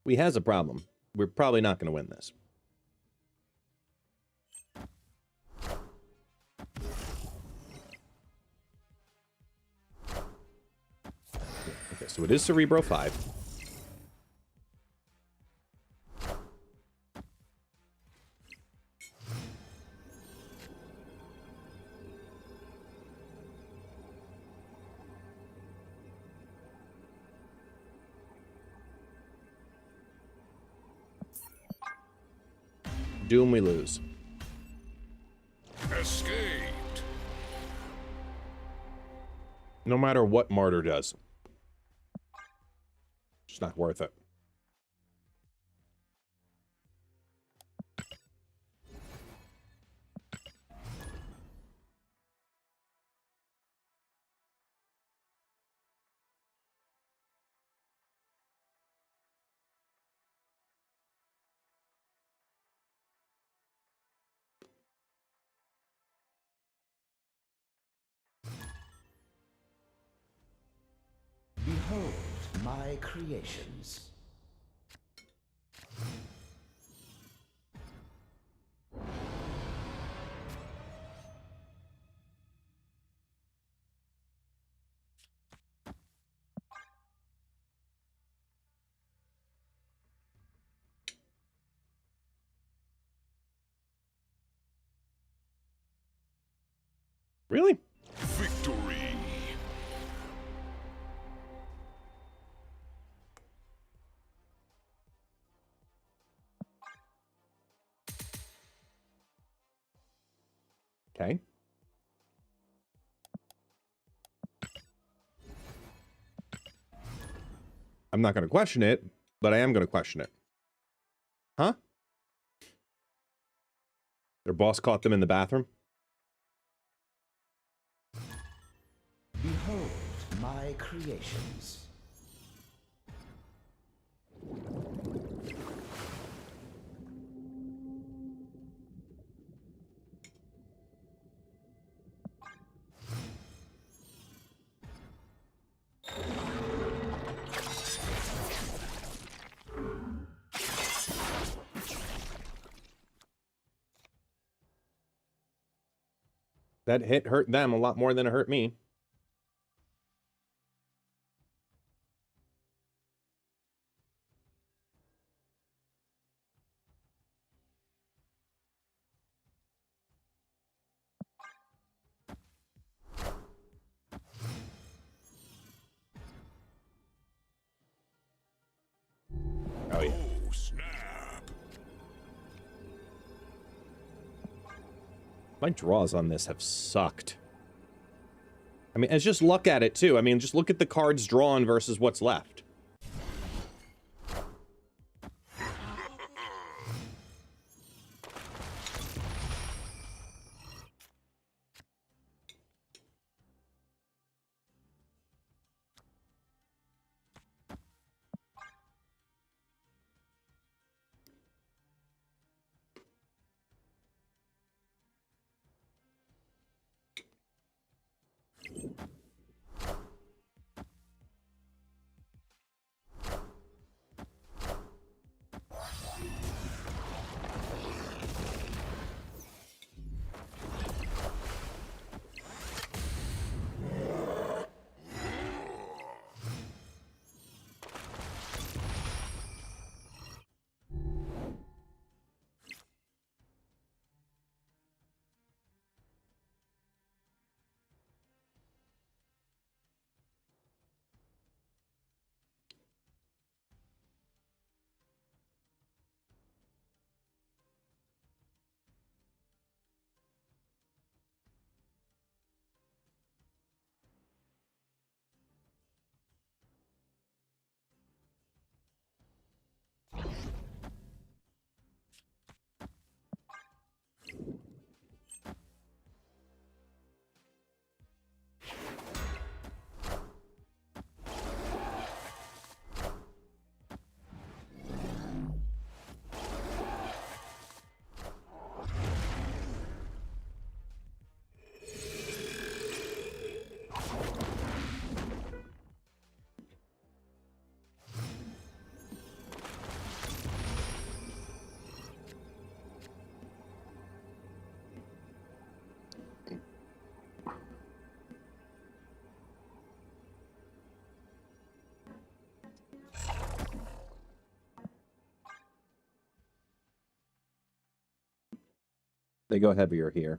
Speaker 2: We has a problem. We're probably not going to win this. Okay, so it is Cerebro 5. Doom, we lose.
Speaker 4: Escaped.
Speaker 2: No matter what Martyr does. It's not worth it.
Speaker 8: Behold my creations.
Speaker 2: Really?
Speaker 4: Victory.
Speaker 2: Okay. I'm not going to question it, but I am going to question it. Huh? Their boss caught them in the bathroom?
Speaker 8: Behold my creations.
Speaker 2: That hit hurt them a lot more than it hurt me. Oh, yeah.
Speaker 4: Oh, snap.
Speaker 2: My draws on this have sucked. I mean, it's just look at it, too. I mean, just look at the cards drawn versus what's left. They go heavier here.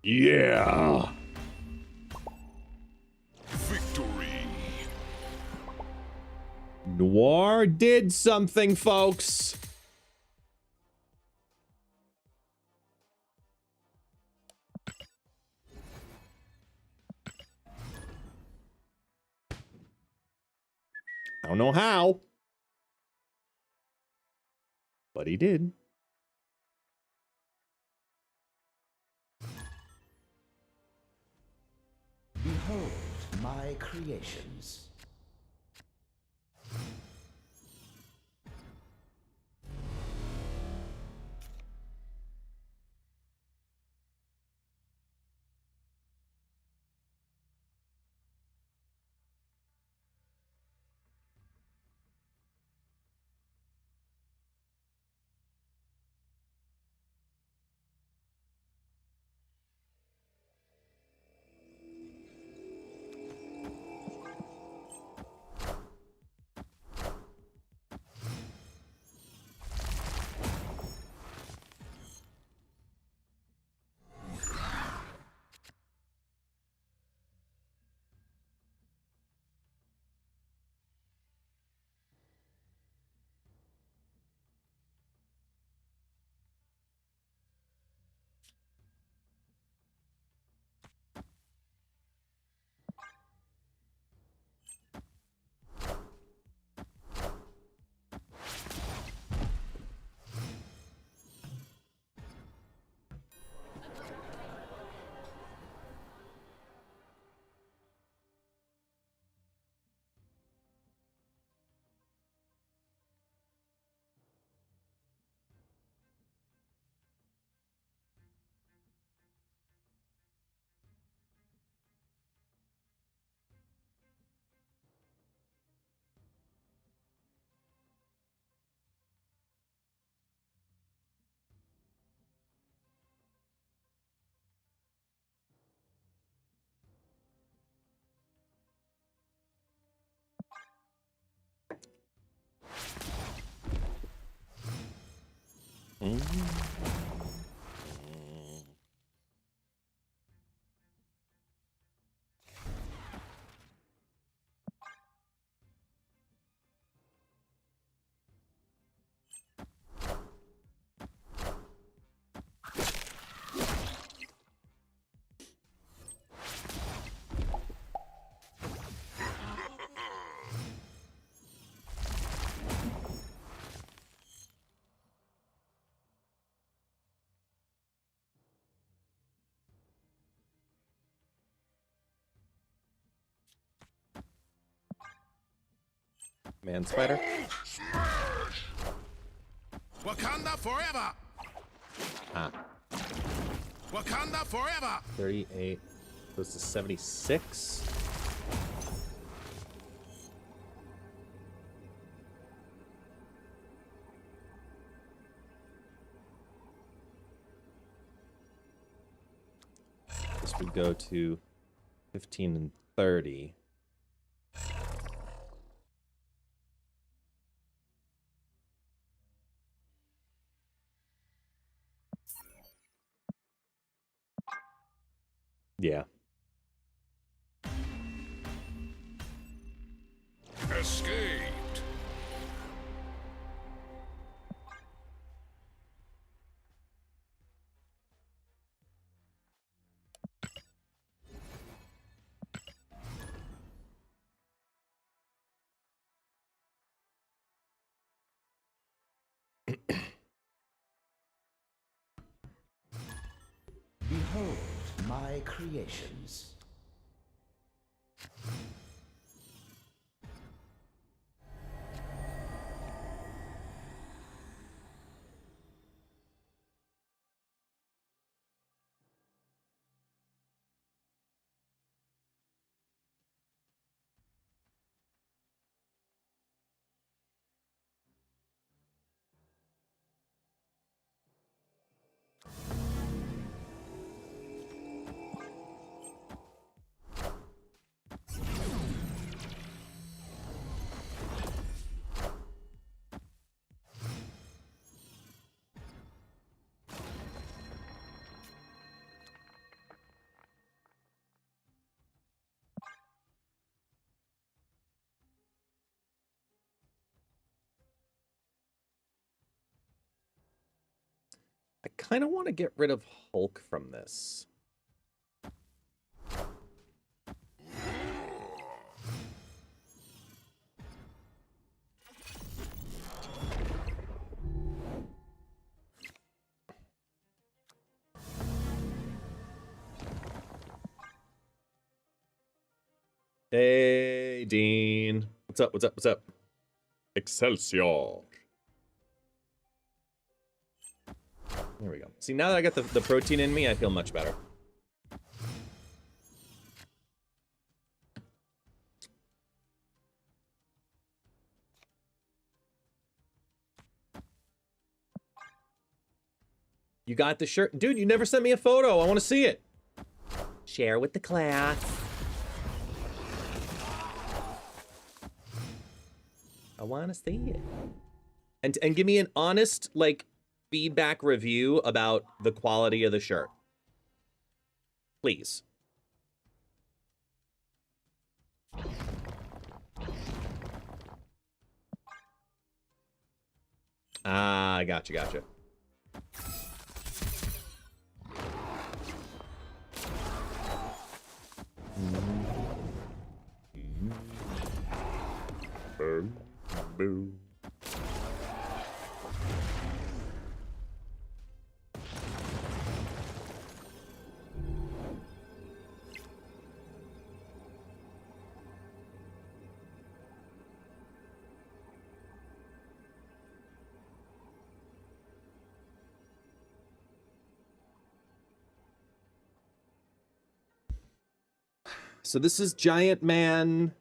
Speaker 2: Yeah.
Speaker 4: Victory.
Speaker 2: Noir did something, folks. I don't know how, but he did.
Speaker 8: Behold my creations.
Speaker 2: Man spider.
Speaker 5: Wakanda forever!
Speaker 2: Ah.
Speaker 5: Wakanda forever!
Speaker 2: 38 goes to 76. This would go to 15 and 30. Yeah.
Speaker 4: Escaped.
Speaker 8: Behold my creations.
Speaker 2: I kind of want to get rid of Hulk from this. Hey, Dean. What's up? What's up? What's up? Excelsior. There we go. See, now that I got the protein in me, I feel much better. You got the shirt? Dude, you never sent me a photo. I want to see it. Share with the class. I want to see it. And give me an honest, like, feedback review about the quality of the shirt. Please. Ah, gotcha, gotcha. Boom. So this is Giant Man.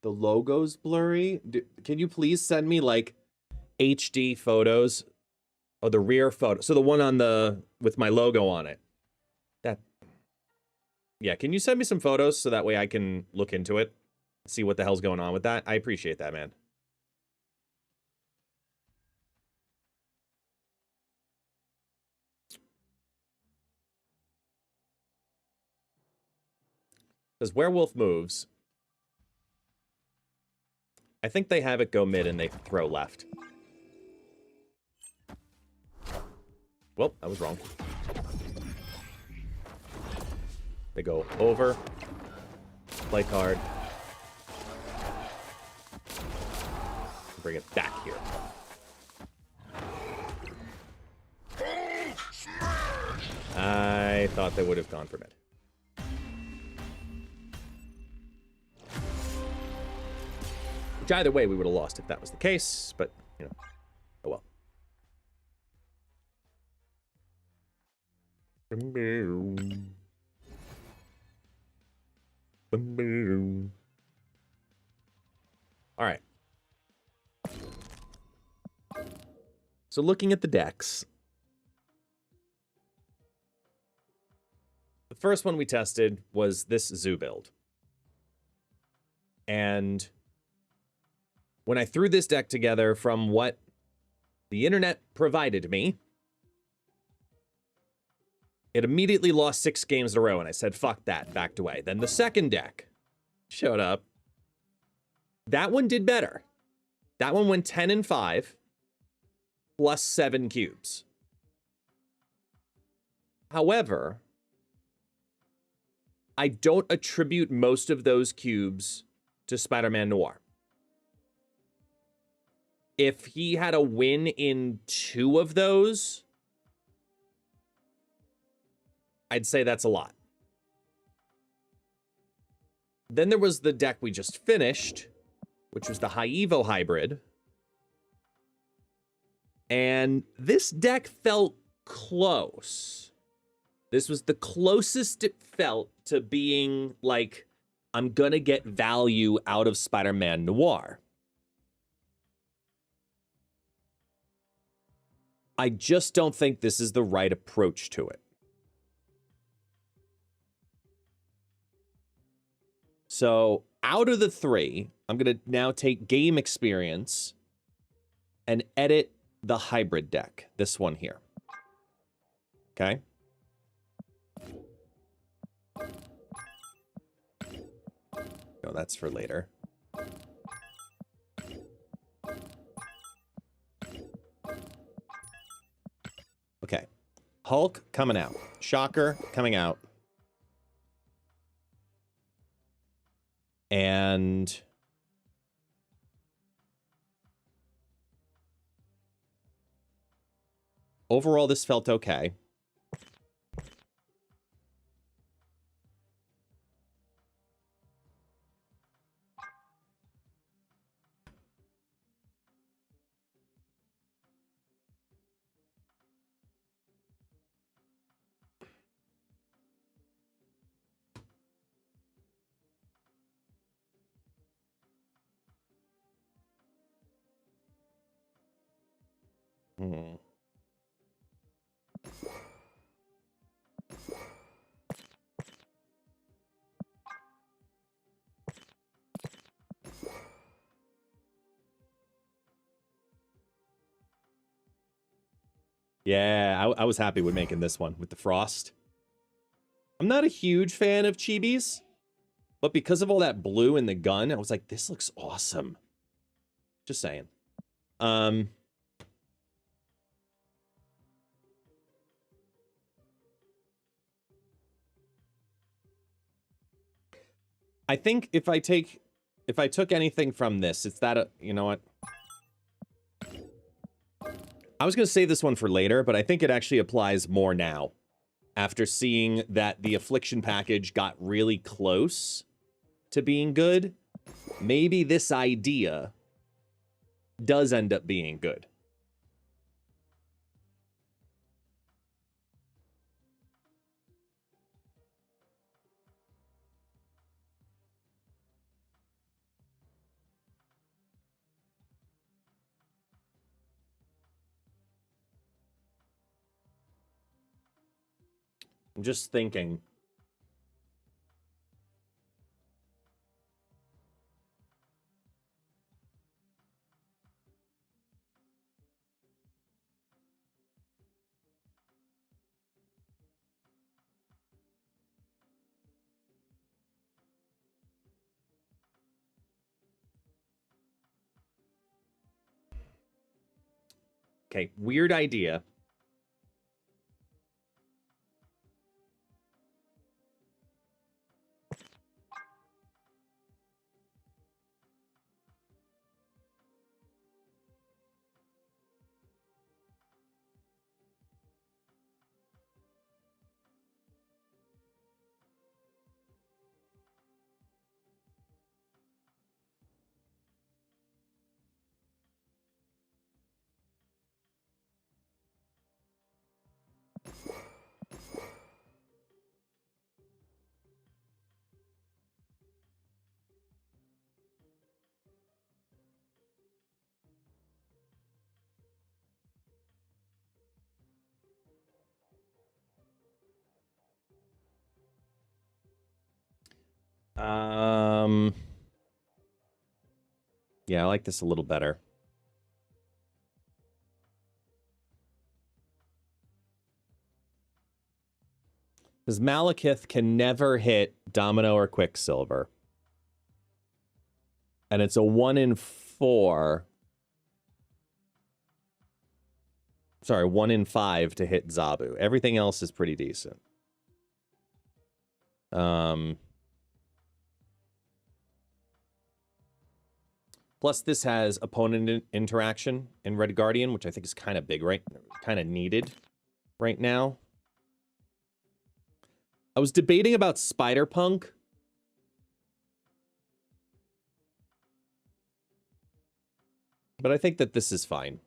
Speaker 2: The logo's blurry. Can you please send me like HD photos of the rear photo? So the one on the with my logo on it. Yeah, can you send me some photos so that way I can look into it, see what the hell's going on with that? I appreciate that, man. Because Werewolf moves. I think they have it go mid and they throw left. Well, I was wrong. They go over, play card, bring it back here. I thought they would have gone for mid. Which either way, we would have lost if that was the case, but, you know, oh well. All right. So looking at the decks, the first one we tested was this zoo build. And when I threw this deck together from what the internet provided me, it immediately lost 6 games in a row, and I said, fuck that, backed away. Then the second deck showed up. That one did better. That one went 10-5, plus 7 cubes. However, I don't attribute most of those cubes to Spider-Man Noir. If he had a win in 2 of those, I'd say that's a lot. Then there was the deck we just finished, which was the High Evo hybrid. And this deck felt close. This was the closest it felt to being like, I'm gonna get value out of Spider-Man Noir. I just don't think this is the right approach to it. So out of the 3, I'm going to now take game experience and edit the hybrid deck. This one here. Okay. No, that's for later. Okay. Hulk coming out. Shocker coming out. And overall, this felt okay. Yeah, I was happy with making this one with the frost. I'm not a huge fan of chibis, but because of all that blue in the gun, I was like, this looks awesome. Just saying. I think if I took anything from this, it's that, you know what? I was going to save this one for later, but I think it actually applies more now. After seeing that the Affliction package got really close to being good, maybe this idea does end up being good. I'm just thinking. Okay, weird idea. Yeah, I like this a little better. Because Malekith can never hit Domino or Quicksilver. And it's a 1 in 4. Sorry, 1 in 5 to hit Zabu. Everything else is pretty decent. Plus, this has opponent interaction in Red Guardian, which I think is kind of big, right? Kind of needed right now. I was debating about Spider-Punk. But I think that this is fine.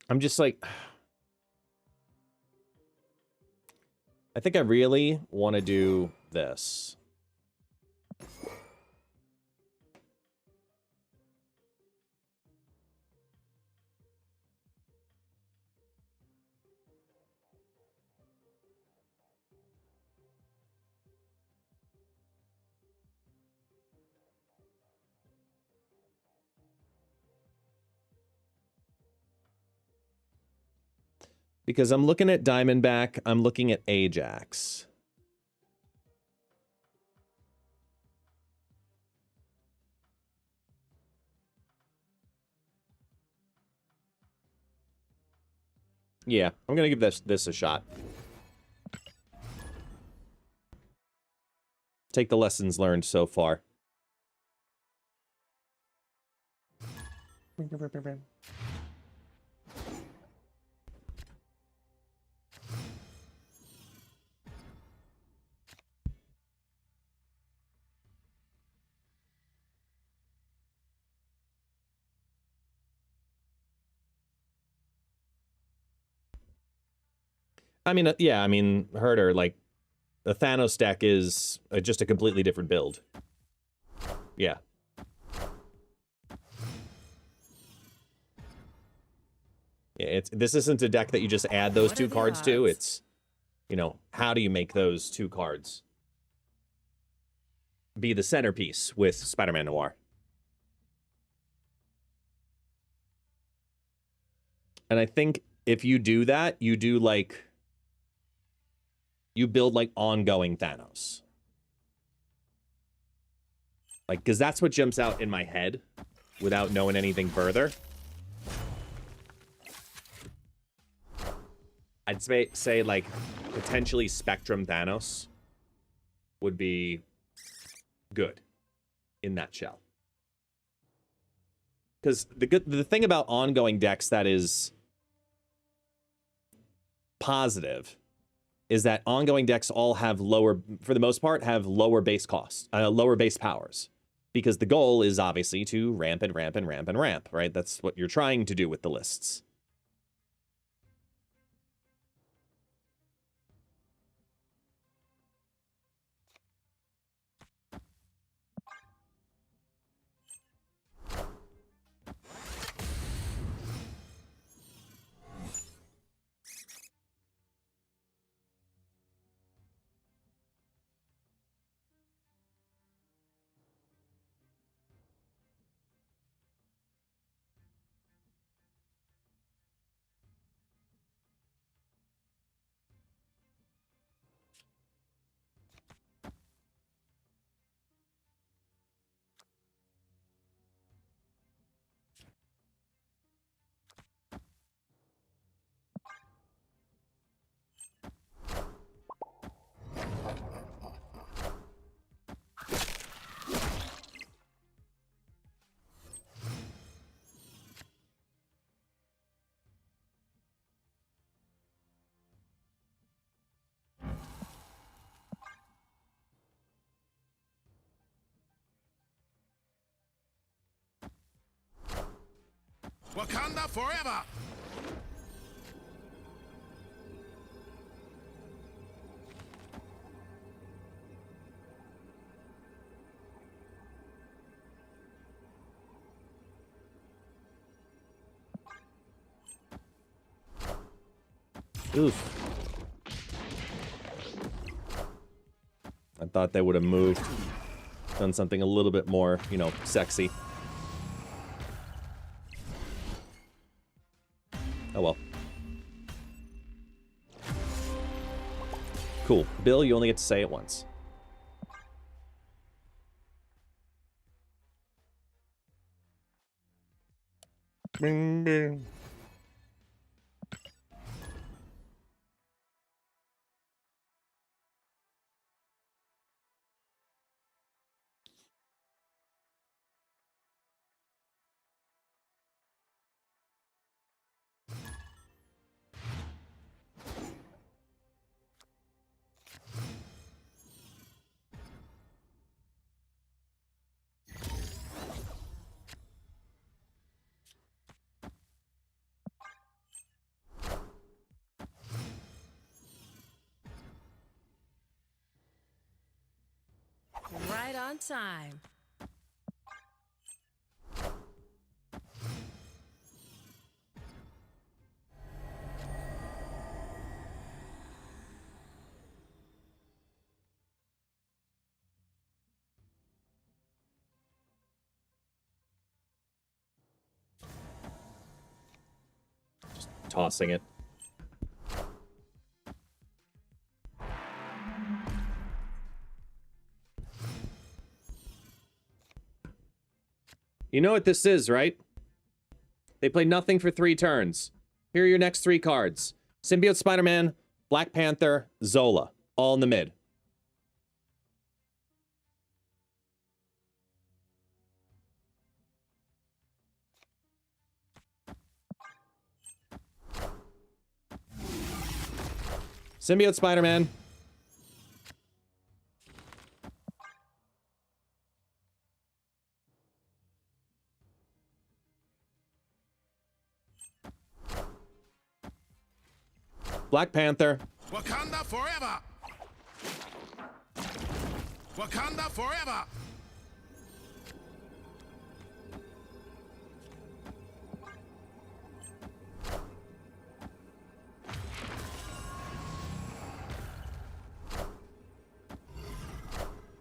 Speaker 2: I'm just like... I think I really want to do this. Because I'm looking at Diamondback, I'm looking at Ajax. Yeah, I'm gonna give this a shot. Take the lessons learned so far. I mean, yeah, I mean, Herder, like, the Thanos deck is just a completely different build. Yeah. Yeah, this isn't a deck that you just add those two cards to. It's, you know, how do you make those two cards be the centerpiece with Spider-Man Noir? And I think if you do that, you do, like... You build, like, ongoing Thanos. Like, because that's what jumps out in my head without knowing anything further. I'd say like, potentially Spectrum Thanos would be good in that shell. Because the thing about ongoing decks that is positive is that ongoing decks all have lower, for the most part, have lower base costs, lower base powers. Because the goal is obviously to ramp and ramp and ramp and ramp, right? That's what you're trying to do with the lists.
Speaker 5: Wakanda forever!
Speaker 2: Oof. I thought they would have moved. Done something a little bit more, you know, sexy. Oh well. Cool. Bill, you only get to say it once. Bing, bing.
Speaker 9: Right on time.
Speaker 2: Tossing it. You know what this is, right? They play nothing for 3 turns. Here are your next 3 cards. Symbiote Spider-Man, Black Panther, Zola. All in the mid. Symbiote Spider-Man. Black Panther.
Speaker 5: Wakanda forever! Wakanda forever!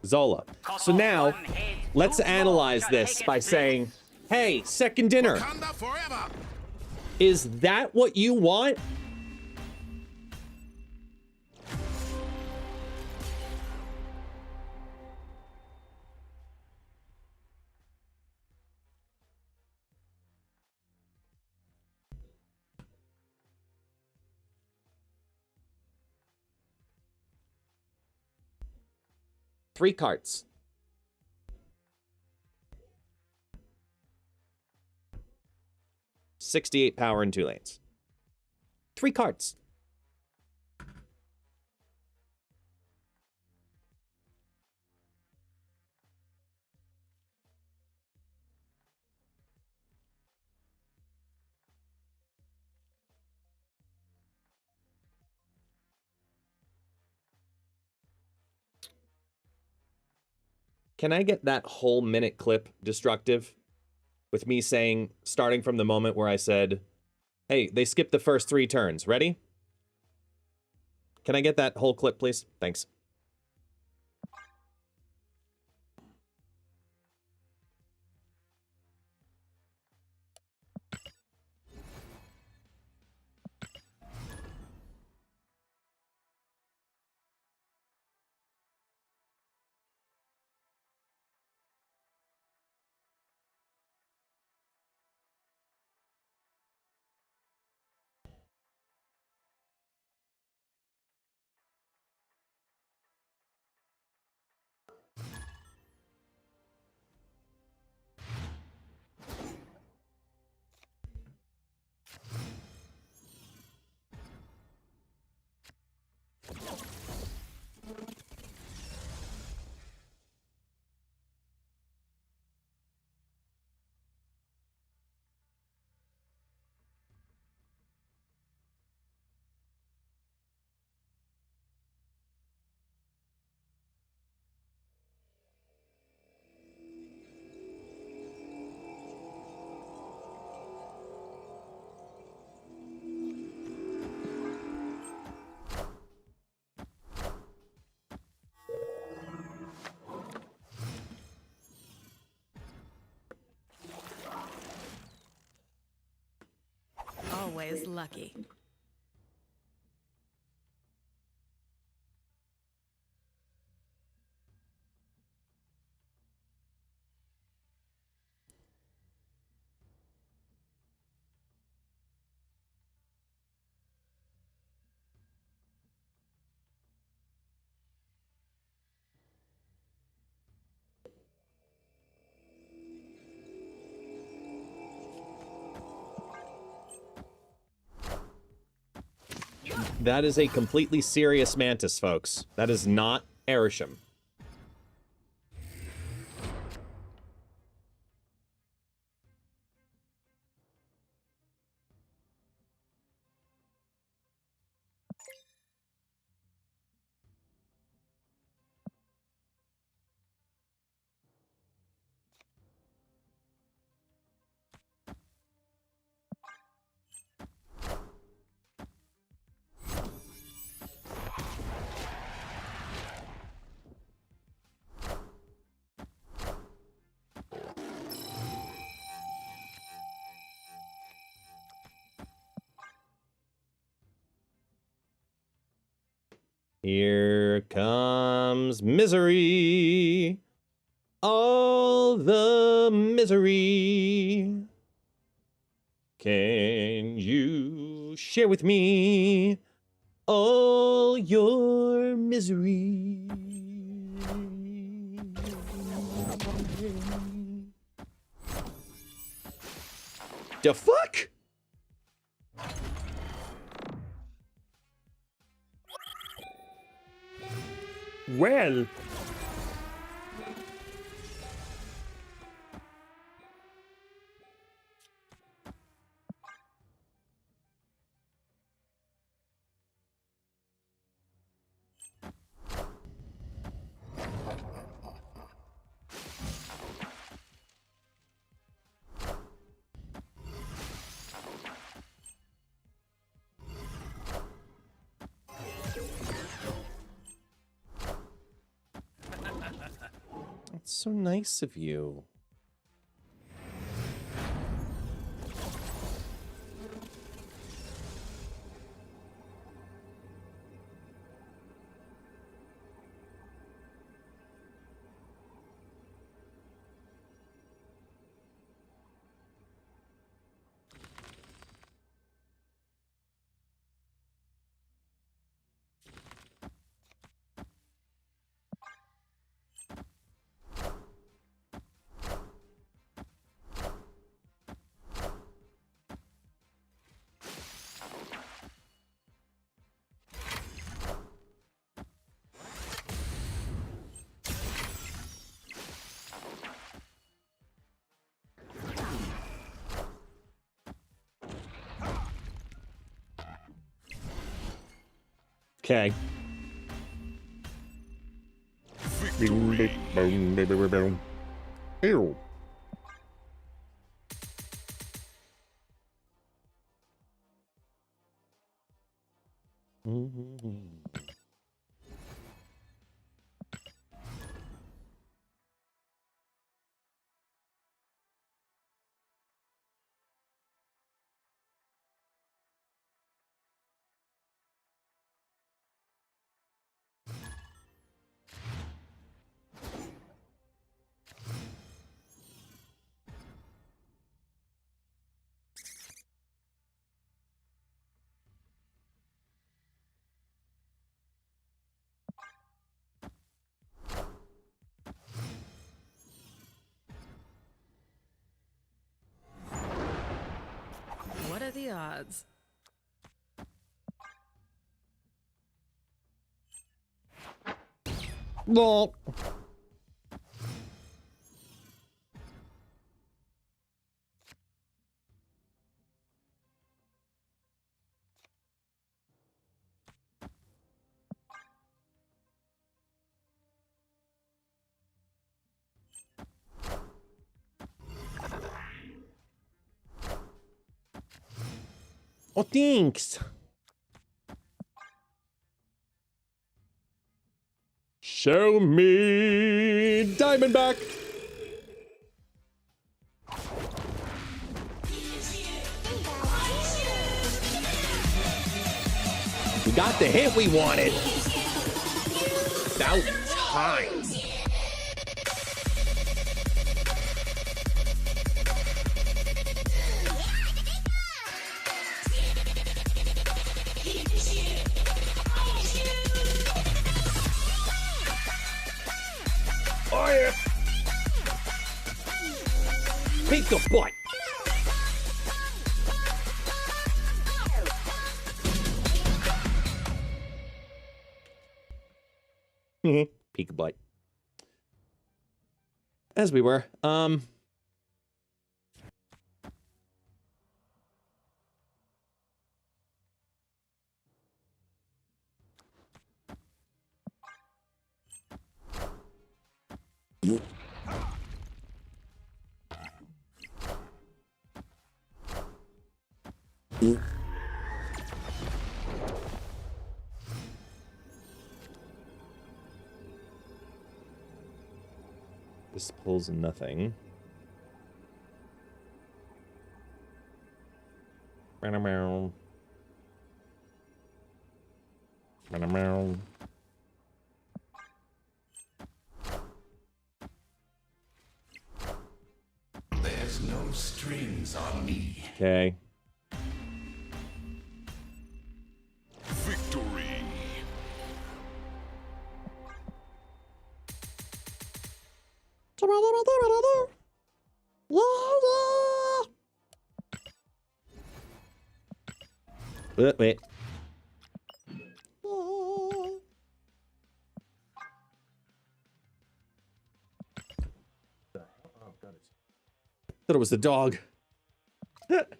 Speaker 2: Zola. So now, let's analyze this by saying, hey, second dinner,
Speaker 5: Wakanda forever!
Speaker 2: is that what you want? Three cards. $68 power in 2 lanes. 3 cards. Can I get that whole minute clip destructive? With me saying, starting from the moment where I said, hey, they skipped the first 3 turns. Ready? Can I get that whole clip, please? Thanks.
Speaker 9: always lucky.
Speaker 2: That is a completely serious mantis, folks. That is not Arisham. Here comes misery. All the misery. Can you share with me all your misery? The fuck?
Speaker 10: Well.
Speaker 2: That's so nice of you. Okay.
Speaker 10: Ew.
Speaker 9: What are the odds?
Speaker 2: No. Oh, thanks. Show me Diamondback. We got the hit we wanted. About time. Oh yeah. Take the butt. Peek a butt. As we were. This pulls nothing.
Speaker 5: There's no strings on me.
Speaker 2: Okay.
Speaker 4: Victory.
Speaker 2: Wait. Thought it was the dog.
Speaker 5: Again!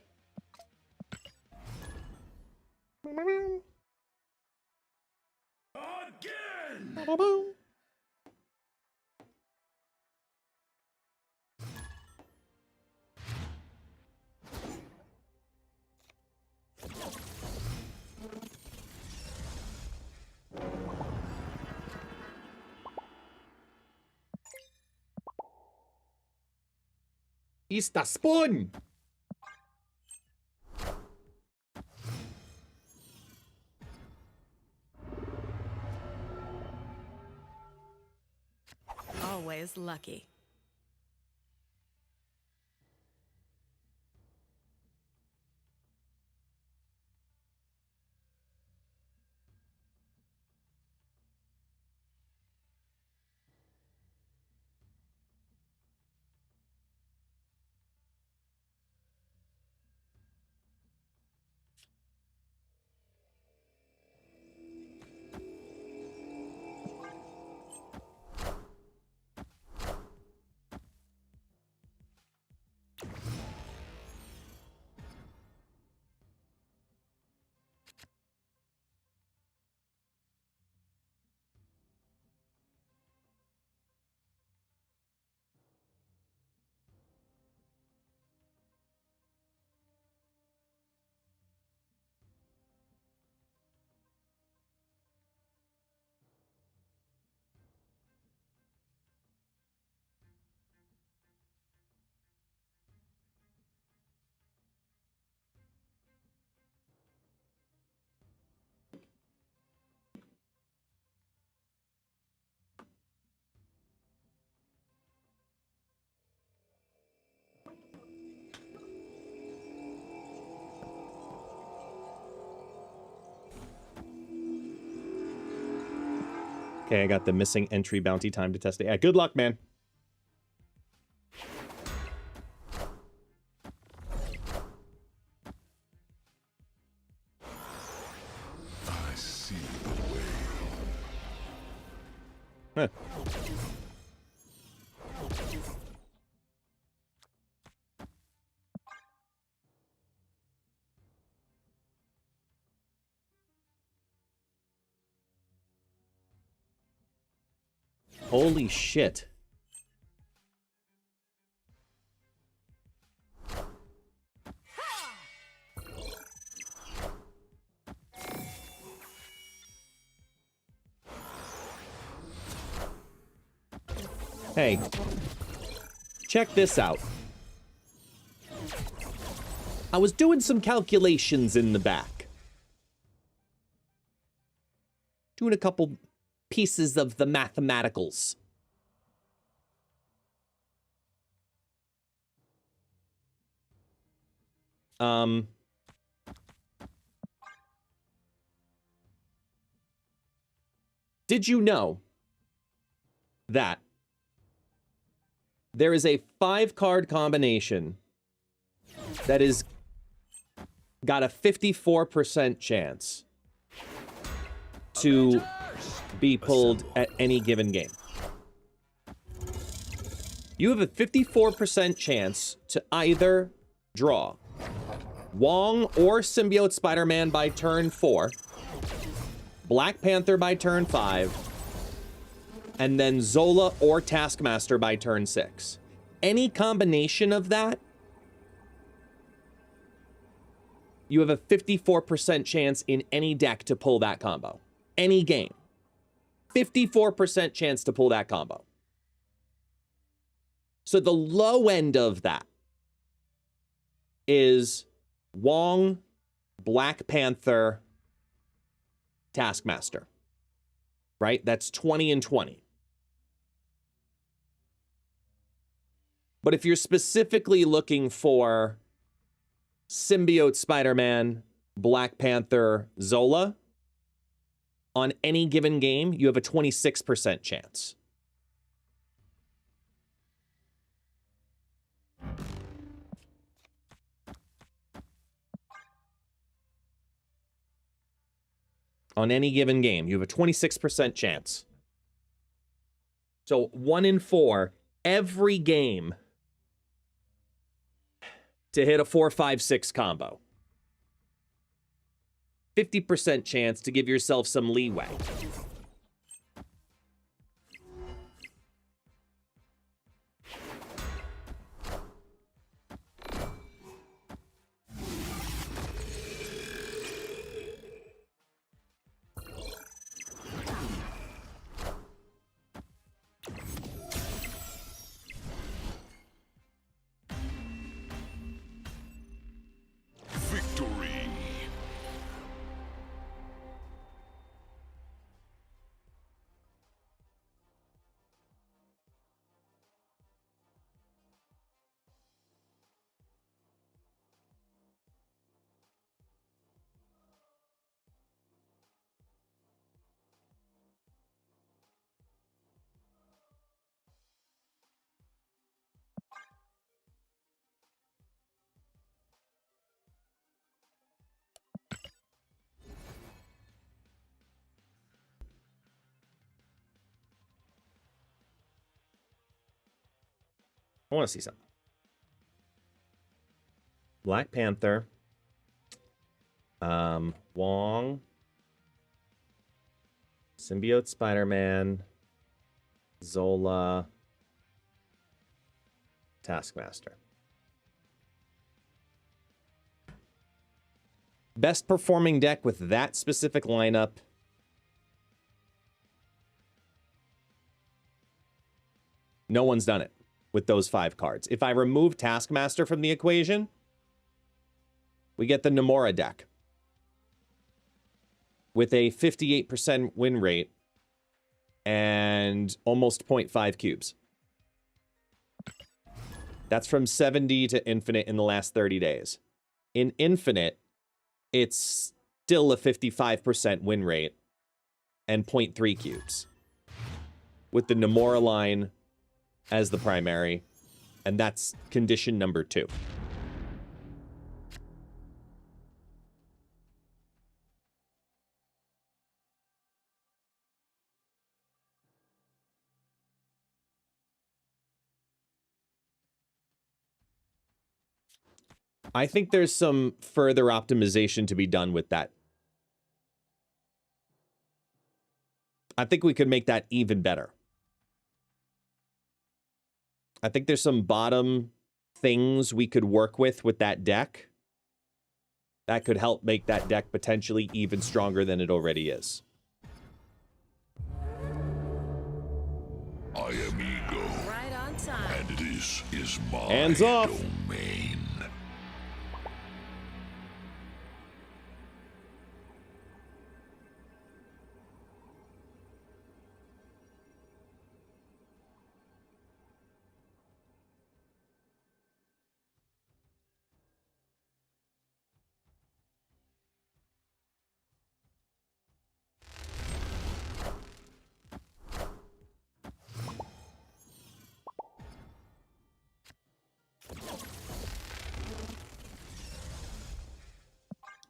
Speaker 2: It's the spoon!
Speaker 9: Always lucky.
Speaker 2: Okay, I got the missing entry bounty time to test it. Yeah, good luck, man.
Speaker 4: I see the way.
Speaker 2: Huh. Holy shit. Hey, check this out. I was doing some calculations in the back. Doing a couple pieces of the mathematicals. Did you know that there is a 5-card combination that is got a 54% chance to be pulled at any given game? You have a 54% chance to either draw Wong or Symbiote Spider-Man by turn 4, Black Panther by turn 5, and then Zola or Taskmaster by turn 6. Any combination of that, you have a 54% chance in any deck to pull that combo. Any game. 54% chance to pull that combo. So the low end of that is Wong, Black Panther, Taskmaster. Right? That's 20 and 20. But if you're specifically looking for Symbiote Spider-Man, Black Panther, Zola, on any given game, you have a 26% chance. On any given game, you have a 26% chance. So 1 in 4, every game to hit a 4, 5, 6 combo. 50% chance to give yourself some leeway.
Speaker 4: Victory.
Speaker 2: I want to see something. Black Panther. Wong. Symbiote Spider-Man. Zola. Taskmaster. Best performing deck with that specific lineup. No one's done it with those 5 cards. If I remove Taskmaster from the equation, we get the Nomura deck with a 58% win rate and almost 0.5 cubes. That's from 70 to Infinite in the last 30 days. In Infinite, it's still a 55% win rate and 0.3 cubes with the Nomura line as the primary, and that's condition number 2. I think there's some further optimization to be done with that. I think we could make that even better. I think there's some bottom things we could work with that deck that could help make that deck potentially even stronger than it already is.
Speaker 4: I am Ego.
Speaker 9: Right on time.
Speaker 4: And this is my
Speaker 2: Hands off.
Speaker 4: domain.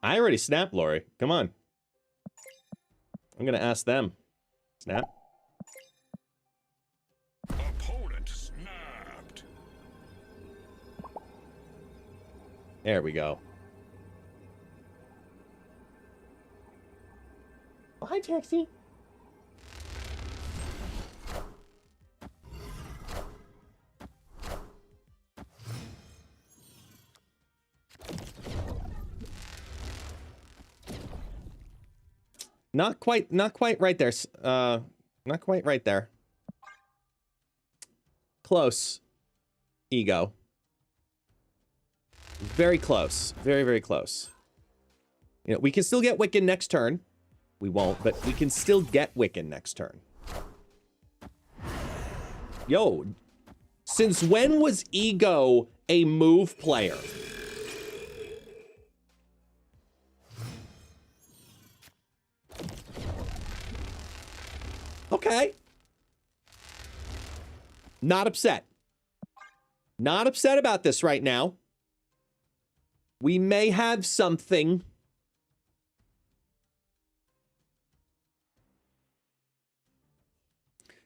Speaker 2: I already snapped, Lori. Come on. I'm gonna ask them. Snap.
Speaker 4: Opponent snapped.
Speaker 2: There we go. Oh, hi, Taxi. Not quite right there. Not quite right there. Close. Ego. Very close. Very, very close. You know, we can still get Wiccan next turn. We won't, but we can still get Wiccan next turn. Yo, since when was Ego a move player? Okay. Not upset. Not upset about this right now. We may have something.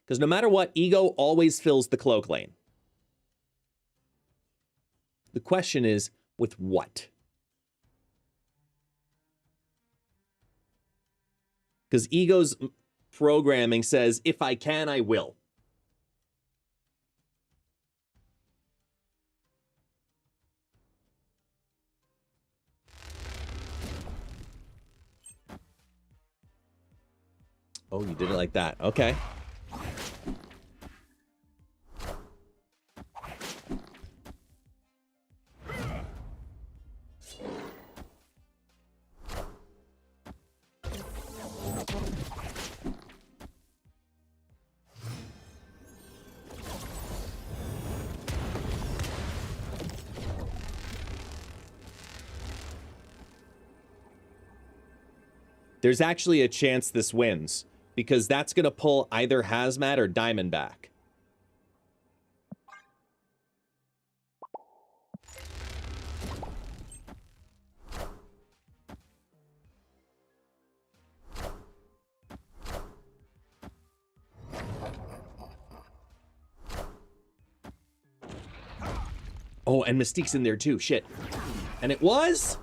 Speaker 2: Because no matter what, Ego always fills the cloak lane. The question is, with what? Because Ego's programming says, if I can, I will. Oh, you did it like that. Okay. There's actually a chance this wins, because that's going to pull either Hazmat or Diamond back. Oh, and Mystique's in there too. Shit. And it was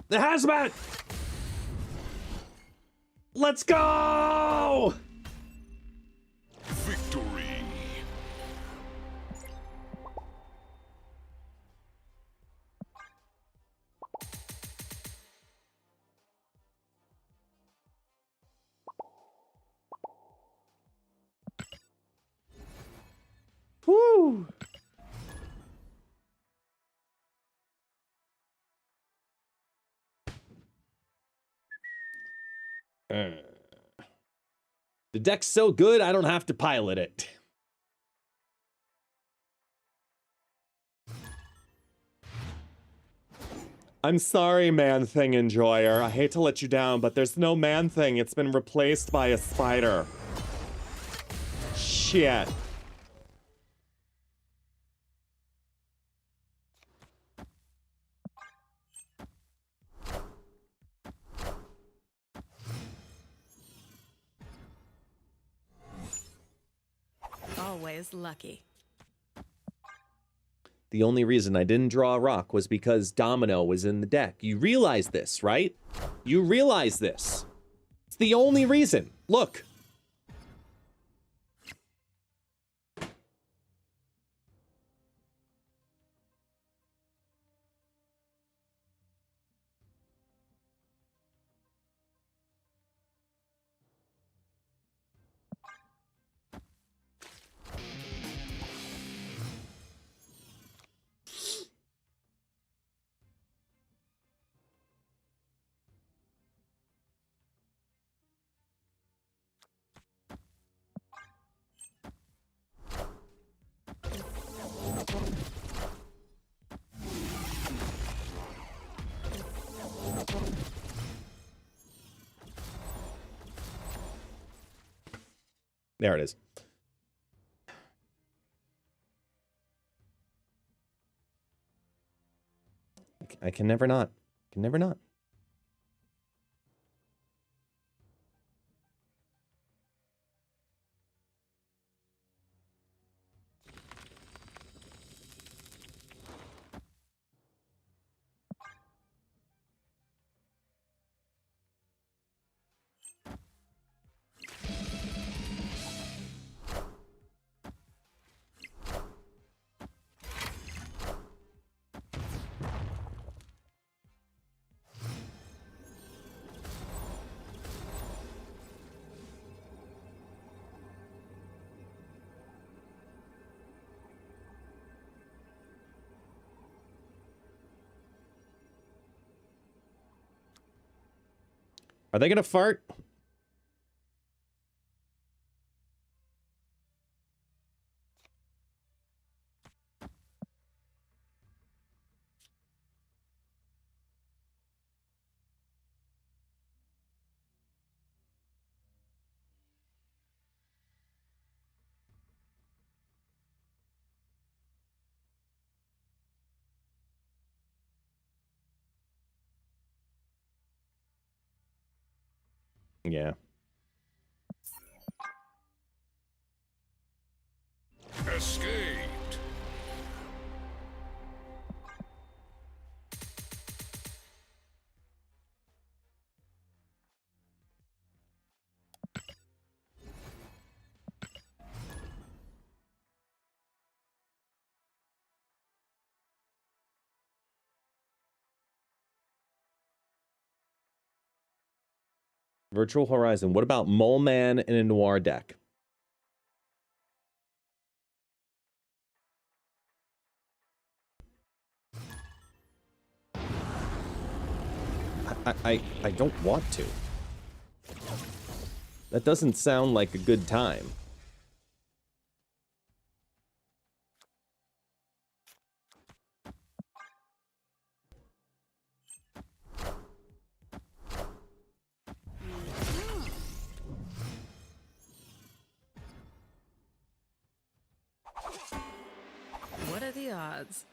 Speaker 2: the Hazmat! Let's go!
Speaker 4: Victory.
Speaker 2: Woo! The deck's so good, I don't have to pilot it. I'm sorry, Man-Thing Enjoyer. I hate to let you down, but there's no Man-Thing. It's been replaced by a spider. Shit.
Speaker 9: Always lucky.
Speaker 2: The only reason I didn't draw a rock was because Domino was in the deck. You realize this, right? You realize this. It's the only reason. Look. There it is. I can never not. Can never not. Are they gonna fart? Yeah.
Speaker 4: Escaped.
Speaker 2: Virtual Horizon. What about Mole Man in a Noir deck? I don't want to. That doesn't sound like a good time.
Speaker 9: What are the odds?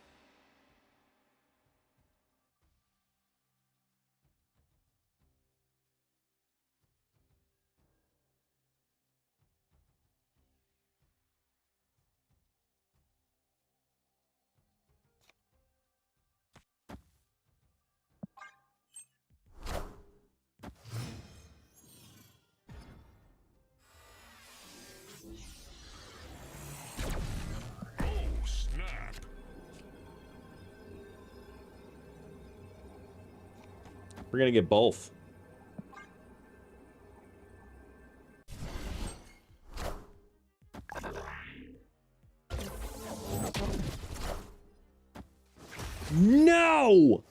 Speaker 4: Oh, snap.
Speaker 2: We're gonna get both. No!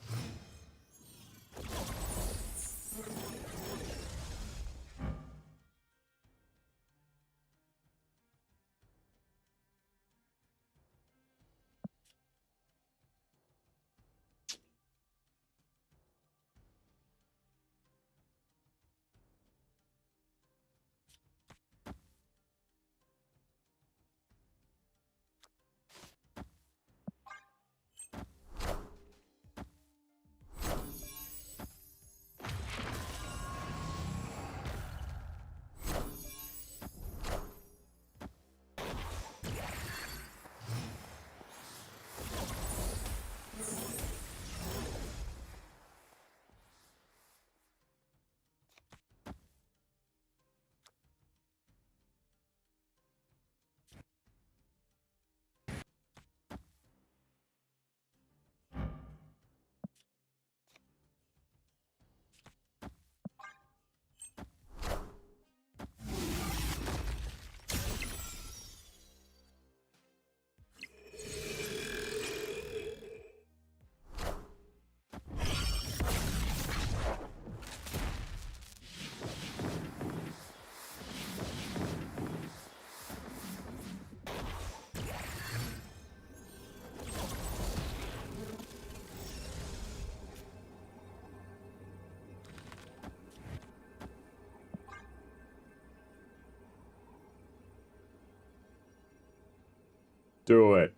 Speaker 2: Do it.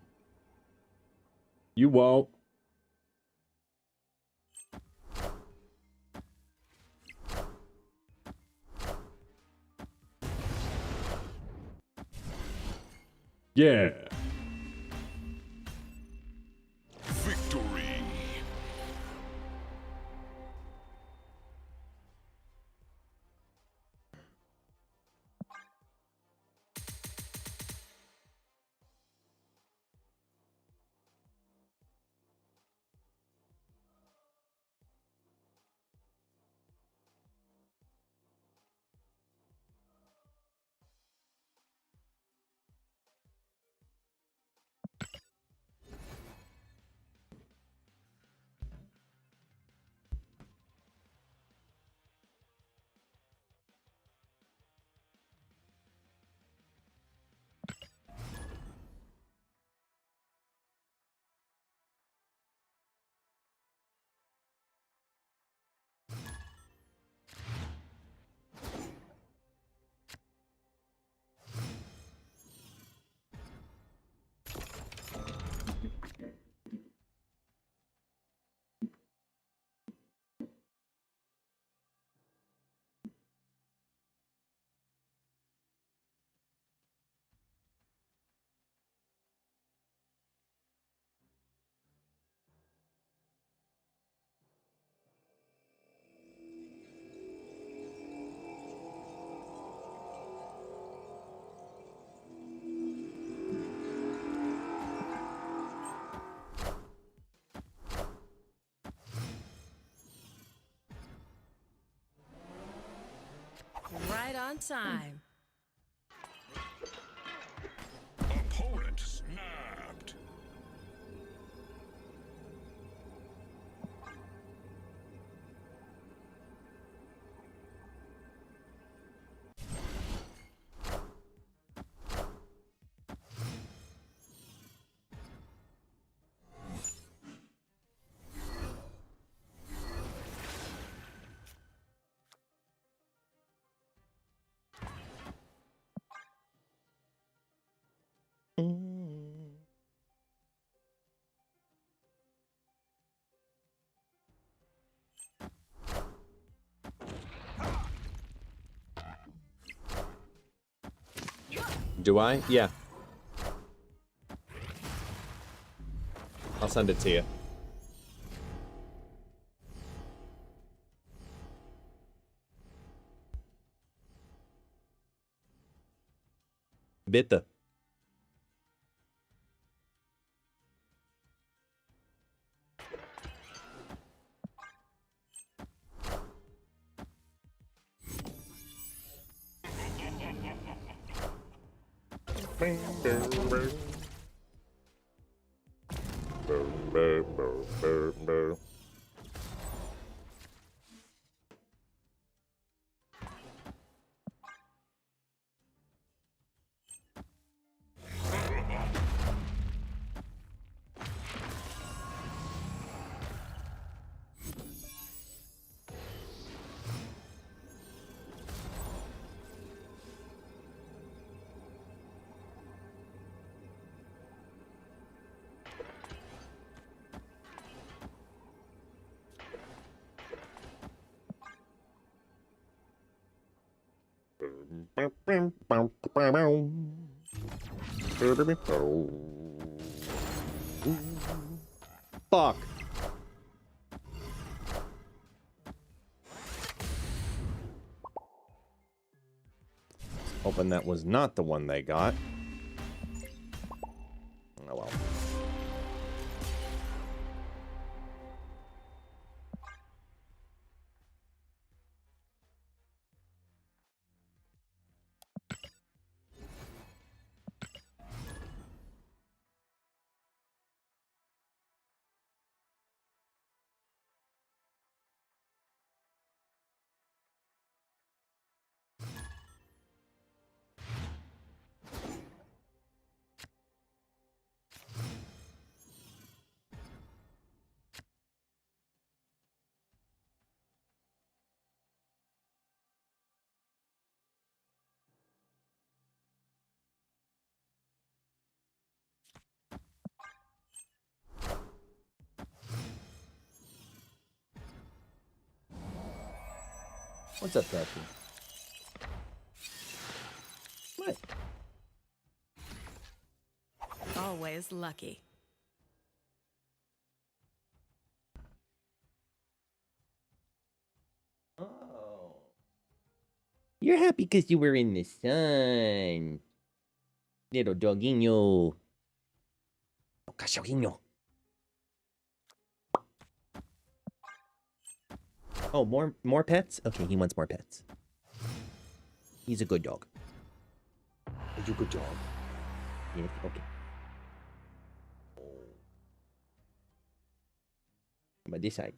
Speaker 2: You won't. Yeah.
Speaker 4: Victory.
Speaker 9: Right on time.
Speaker 4: Opponent snapped.
Speaker 2: Do I? Yeah. I'll send it to you. Bitte. Fuck. Hoping that was not the one they got. Oh well. What's up, Patrick? What?
Speaker 9: Always lucky.
Speaker 2: Oh. You're happy because you were in the sun. Little dogginho. Oh, cachorrinho. Oh, more pets? Okay, he wants more pets. He's a good dog. Are you a good dog? Yes, okay. How about this side?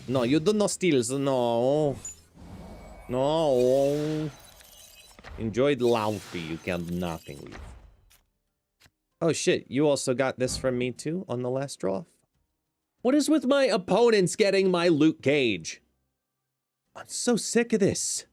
Speaker 2: No, you do not steal. No. No. Enjoy the lounge. You can nothing leave. Oh shit, you also got this from me too on the last draw? What is with my opponents getting my loot cage? I'm so sick of this.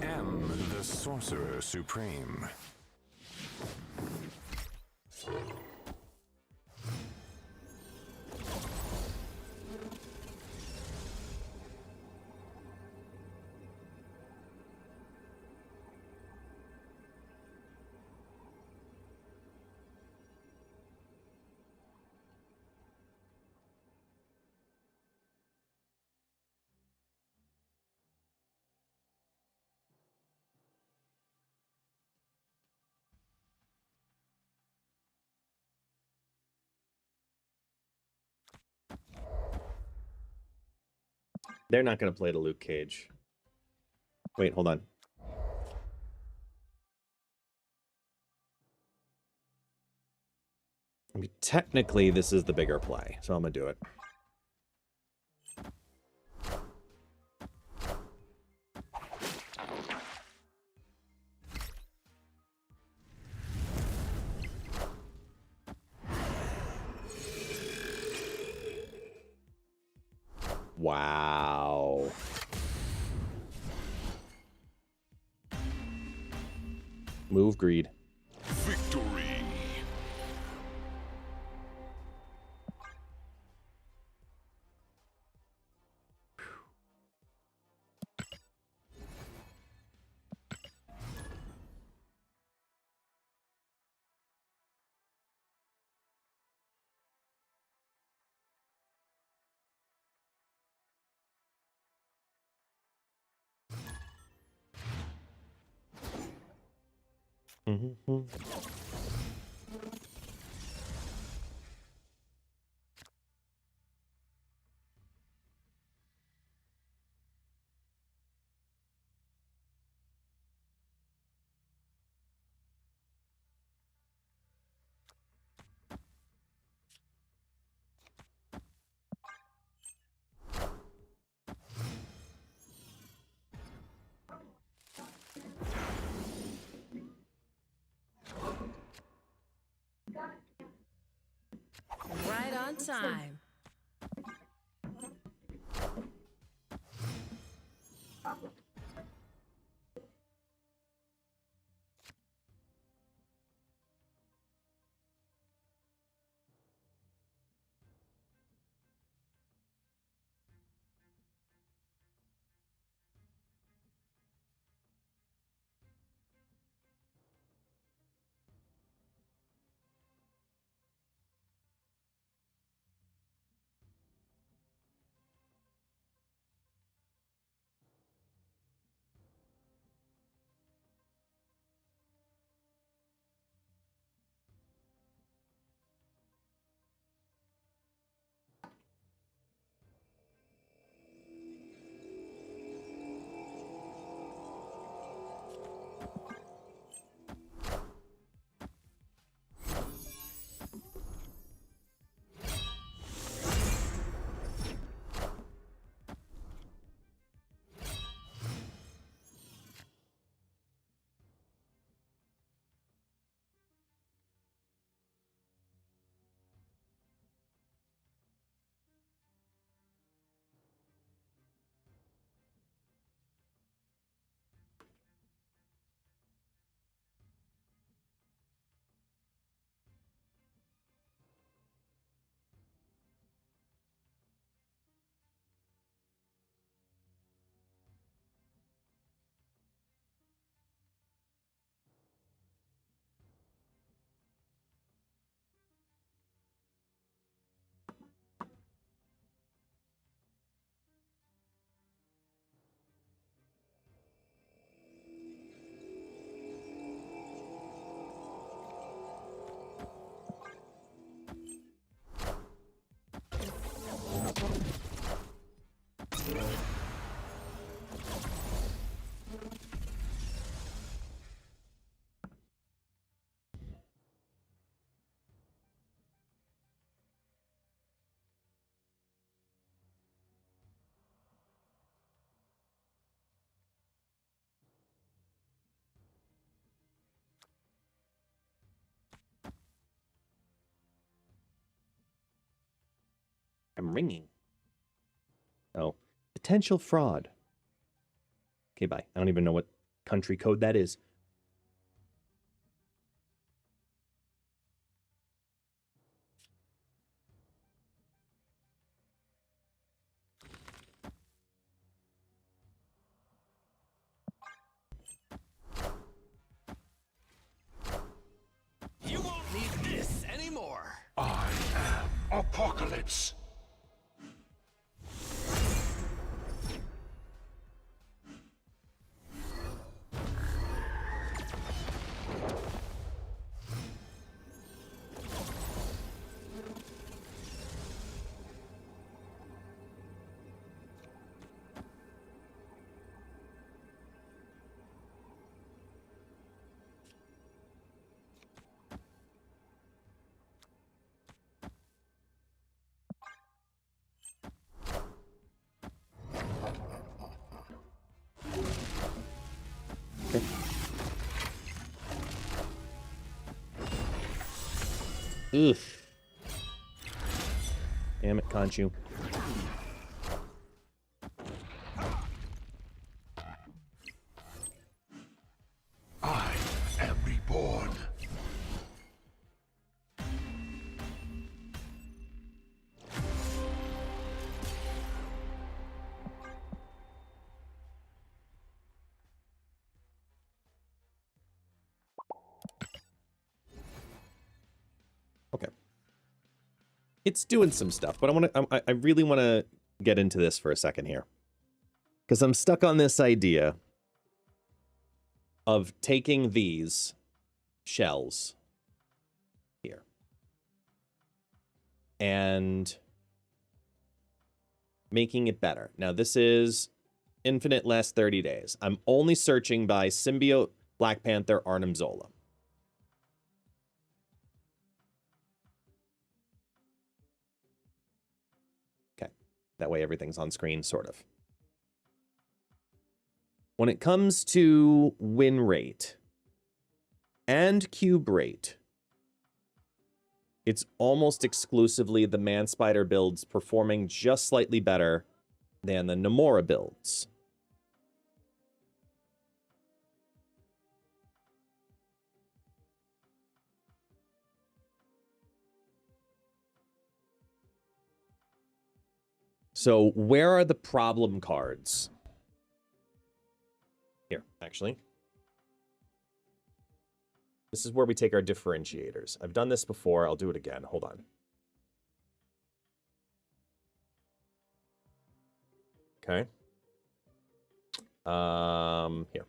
Speaker 4: am the Sorcerer Supreme.
Speaker 2: They're not going to play the Luke Cage. Wait, hold on. I mean, technically, this is the bigger play, so I'm going to do it. Wow. Move greed.
Speaker 4: Victory.
Speaker 2: Mm-hmm.
Speaker 9: Right on time. I'm ringing. Oh, potential fraud. Okay, bye. I don't even know what
Speaker 2: country code that is.
Speaker 5: You won't need this anymore. I am Apocalypse.
Speaker 2: Oof. Damn it, Conchu.
Speaker 5: I am reborn.
Speaker 2: Okay. It's doing some stuff, but I really want to get into this for a second here. Because I'm stuck on this idea of taking these shells here and making it better. Now, this is infinite last 30 days. I'm only searching by Symbiote, Black Panther, Arnim Zola. Okay, that way everything's on screen, sort of. When it comes to win rate and cube rate, it's almost exclusively the Man-Spider builds performing just slightly better than the Namora builds. So where are the problem cards? Here, actually. This is where we take our differentiators. I've done this before. I'll do it again. Hold on. Okay. Here.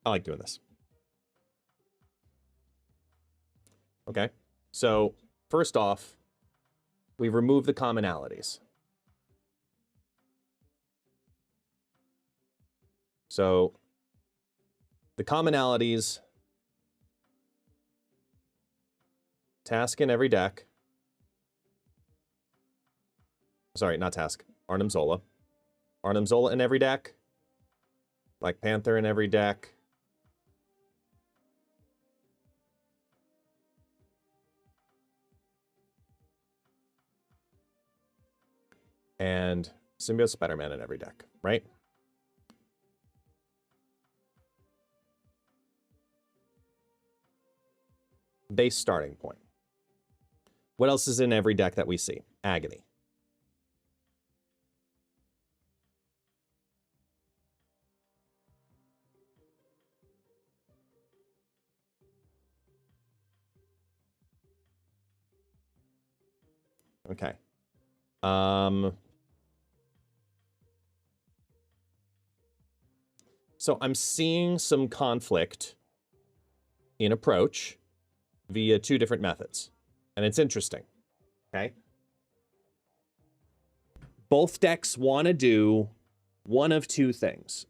Speaker 2: I like doing this. Okay, so first off, we remove the commonalities. So the commonalities, task in every deck. Sorry, not task. Arnim Zola. Arnim Zola in every deck. Black Panther in every deck. And Symbiote Spider-Man in every deck, right? Base starting point. What else is in every deck that we see? Agony. Okay. So I'm seeing some conflict in approach via 2 different methods. And it's interesting. Okay? Both decks want to do one of 2 things.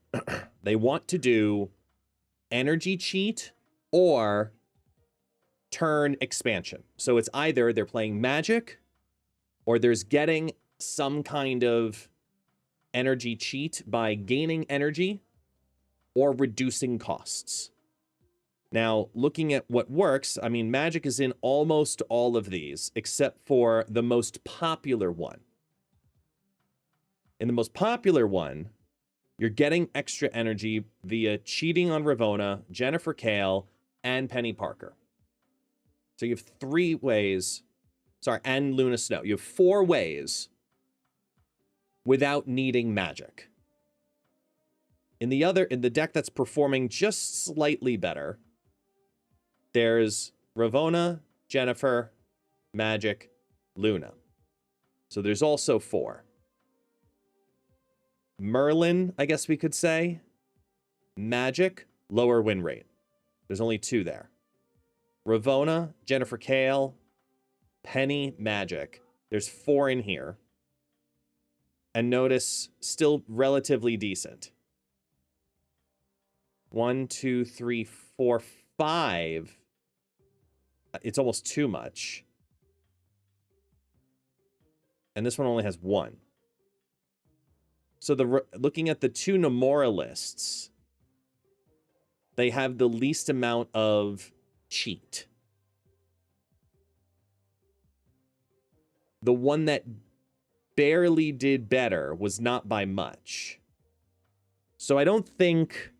Speaker 2: They want to do energy cheat or turn expansion. So it's either they're playing magic or there's getting some kind of energy cheat by gaining energy or reducing costs. Now, looking at what works, I mean, magic is in almost all of these, except for the most popular one. In the most popular one, you're getting extra energy via cheating on Ravonna, Jennifer Kale, and Penny Parker. So you have 3 ways, and Luna Snow. You have 4 ways without needing magic. In the deck that's performing just slightly better, there's Ravonna, Jennifer, Magic, Luna. So there's also 4. Merlin, I guess we could say. Magic, lower win rate. There's only 2 there. Ravonna, Jennifer Kale, Penny, Magic. There's 4 in here. And notice, still relatively decent. 1, 2, 3, 4, 5. It's almost too much. And this one only has 1. So looking at the 2 Nomura lists, they have the least amount of cheat. The one that barely did better was not by much. So I don't think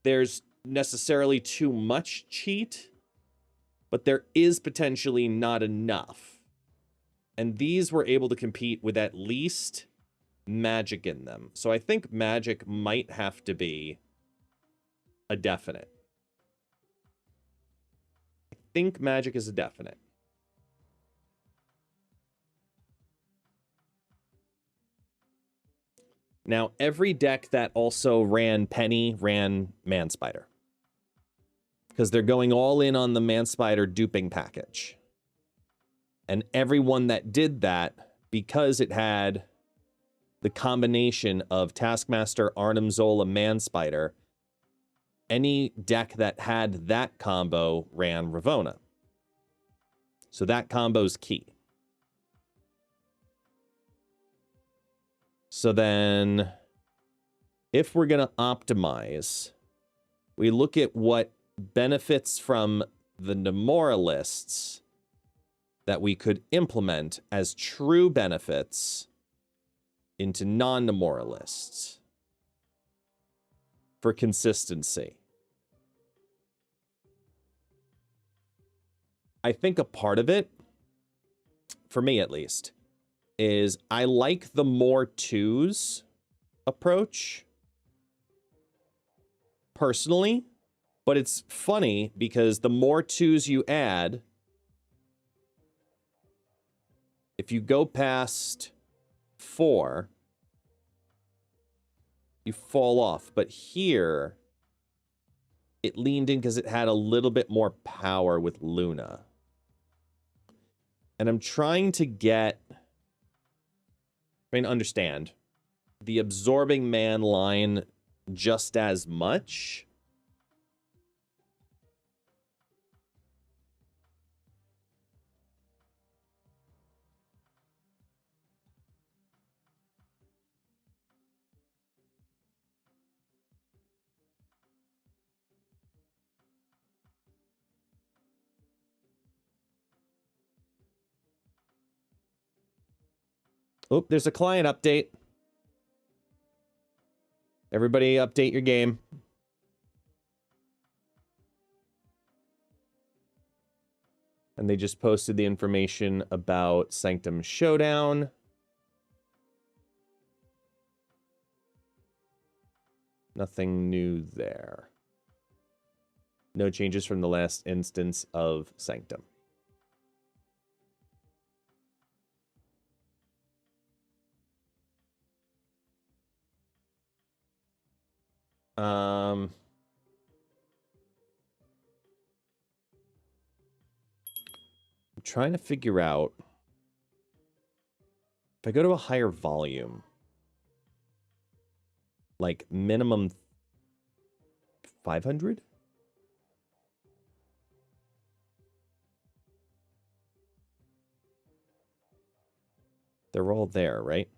Speaker 2: there's necessarily too much cheat, but there is potentially not enough. And these were able to compete with at least magic in them. So I think magic might have to be a definite. I think magic is a definite. Now, every deck that also ran Penny ran Man-Spider, because they're going all in on the Man-Spider duping package. And everyone that did that, because it had the combination of Taskmaster, Arnim Zola, Man-Spider, any deck that had that combo ran Ravonna. So that combo's key. So then, if we're going to optimize, we look at what benefits from the Nomura lists that we could implement as true benefits into non-Nomura lists for consistency. I think a part of it, for me at least, is I like the more 2s approach personally, but it's funny because the more 2s you add, if you go past 4, you fall off. But here, it leaned in because it had a little bit more power with Luna. And I'm trying to understand the absorbing man line just as much. Oh, there's a client update. Everybody update your game. And they just posted the information about Sanctum Showdown. Nothing new there. No changes from the last instance of Sanctum. I'm trying to figure out if I go to a higher volume, like minimum 500? They're all there, right?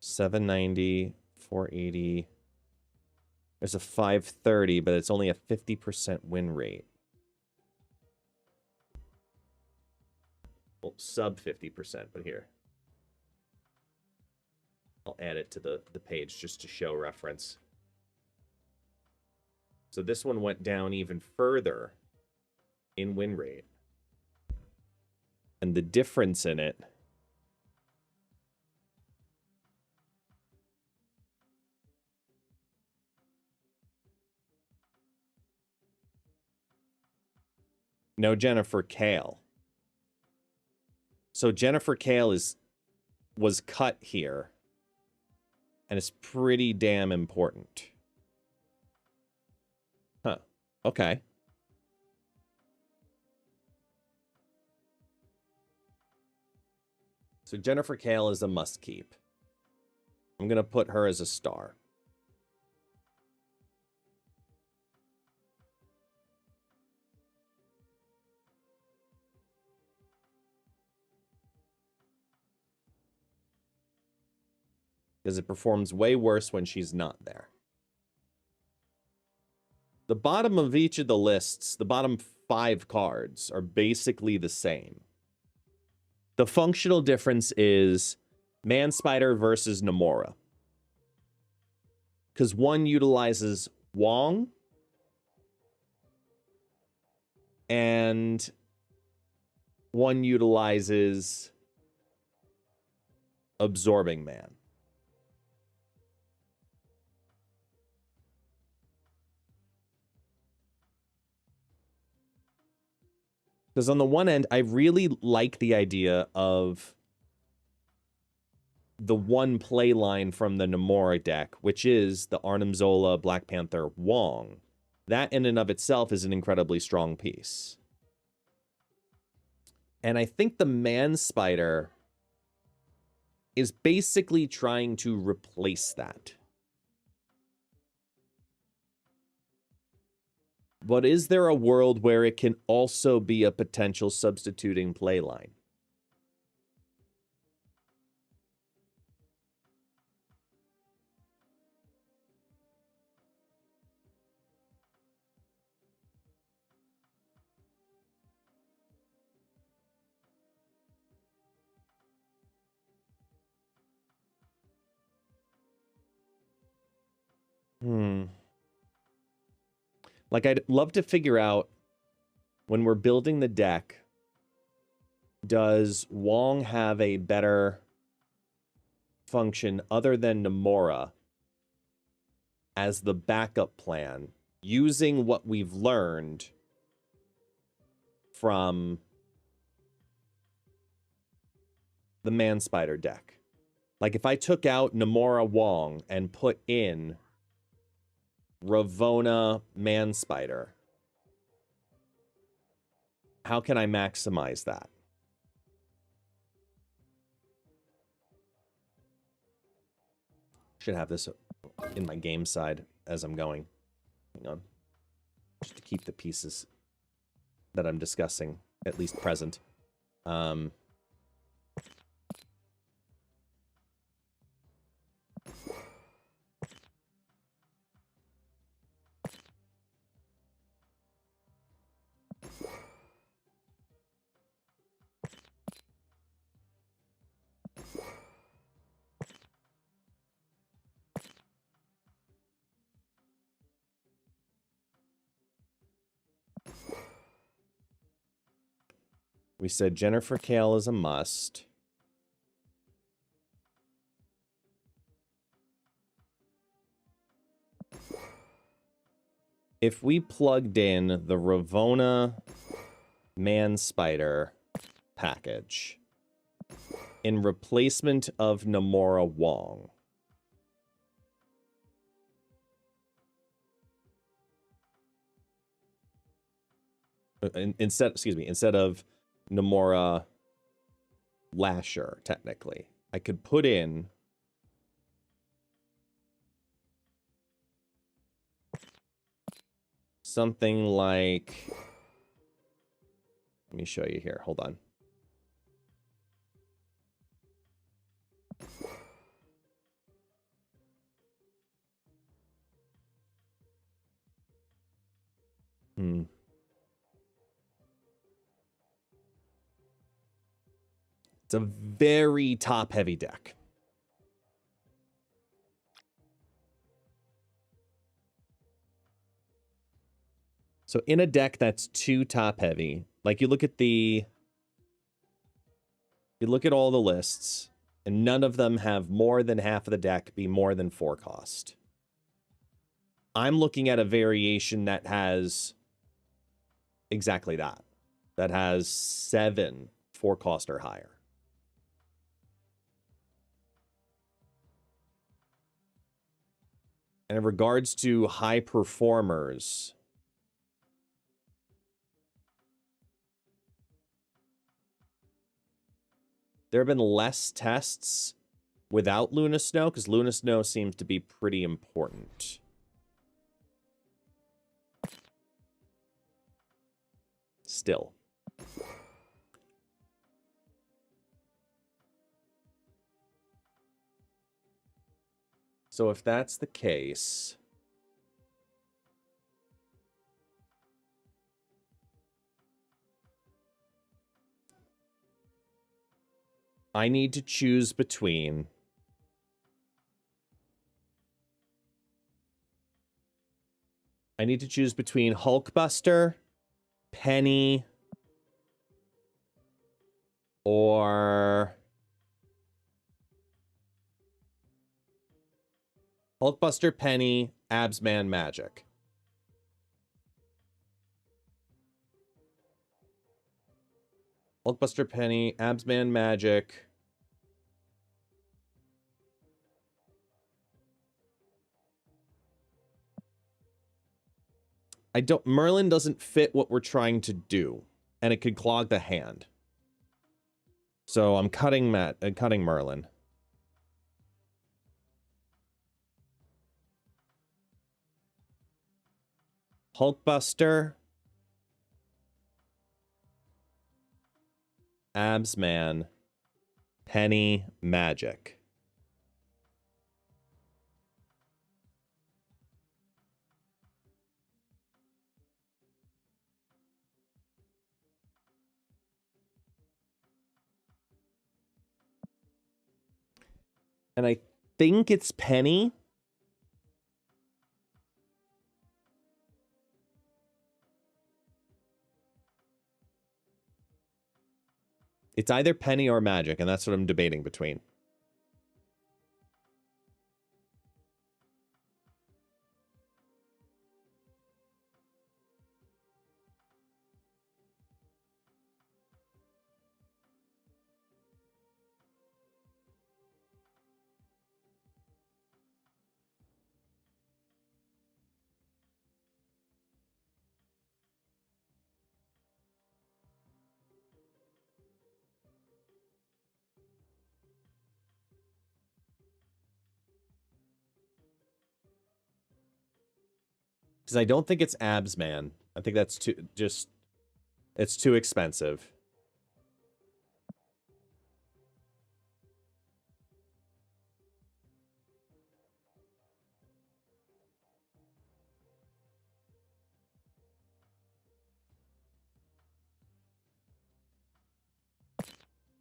Speaker 2: 790, 480. There's a 530, but it's only a 50% win rate. Well, sub 50%, but here. I'll add it to the page just to show reference. So this one went down even further in win rate. And the difference in it no Jennifer Kale. So Jennifer Kale was cut here. And it's pretty damn important. Huh. Okay. So Jennifer Kale is a must keep. I'm going to put her as a star. Because it performs way worse when she's not there. The bottom of each of the lists, the bottom 5 cards, are basically the same. The functional difference is Man Spider versus Nomura. Because one utilizes Wong and one utilizes Absorbing Man. Because on the one end, I really like the idea of the one play line from the Nomura deck, which is the Arnim Zola, Black Panther, Wong. That in and of itself is an incredibly strong piece. And I think the Man Spider is basically trying to replace that. But is there a world where it can also be a potential substituting play line? Like, I'd love to figure out, when we're building the deck, does Wong have a better function other than Nomura as the backup plan, using what we've learned from the Man Spider deck? Like, if I took out Nomura Wong and put in Ravonna Man Spider, how can I maximize that? Should have this in my game side as I'm going. Hang on. Just to keep the pieces that I'm discussing at least present. We said Jennifer Kale is a must. If we plugged in the Ravonna Man Spider package in replacement of Nomura Wong, instead of Nomura Lasher, technically. I could put in something like... Let me show you here. Hold on. It's a very top-heavy deck. So in a deck that's too top-heavy, like you look at all the lists, and none of them have more than half of the deck be more than 4 cost. I'm looking at a variation that has exactly that. That has 7 4 cost or higher. And in regards to high performers, there have been less tests without Luna Snow, because Luna Snow seems to be pretty important. Still. So if that's the case, I need to choose between Hulkbuster, Penny, or Hulkbuster, Penny, Absman, Magic. Hulkbuster, Penny, Absman, Magic. Merlin doesn't fit what we're trying to do, and it could clog the hand. So I'm cutting Merlin. Hulkbuster, Absman, Penny, Magic. And I think it's Penny. It's either Penny or Magic, and that's what I'm debating between. Because I don't think it's Absman. I think that's it's too expensive.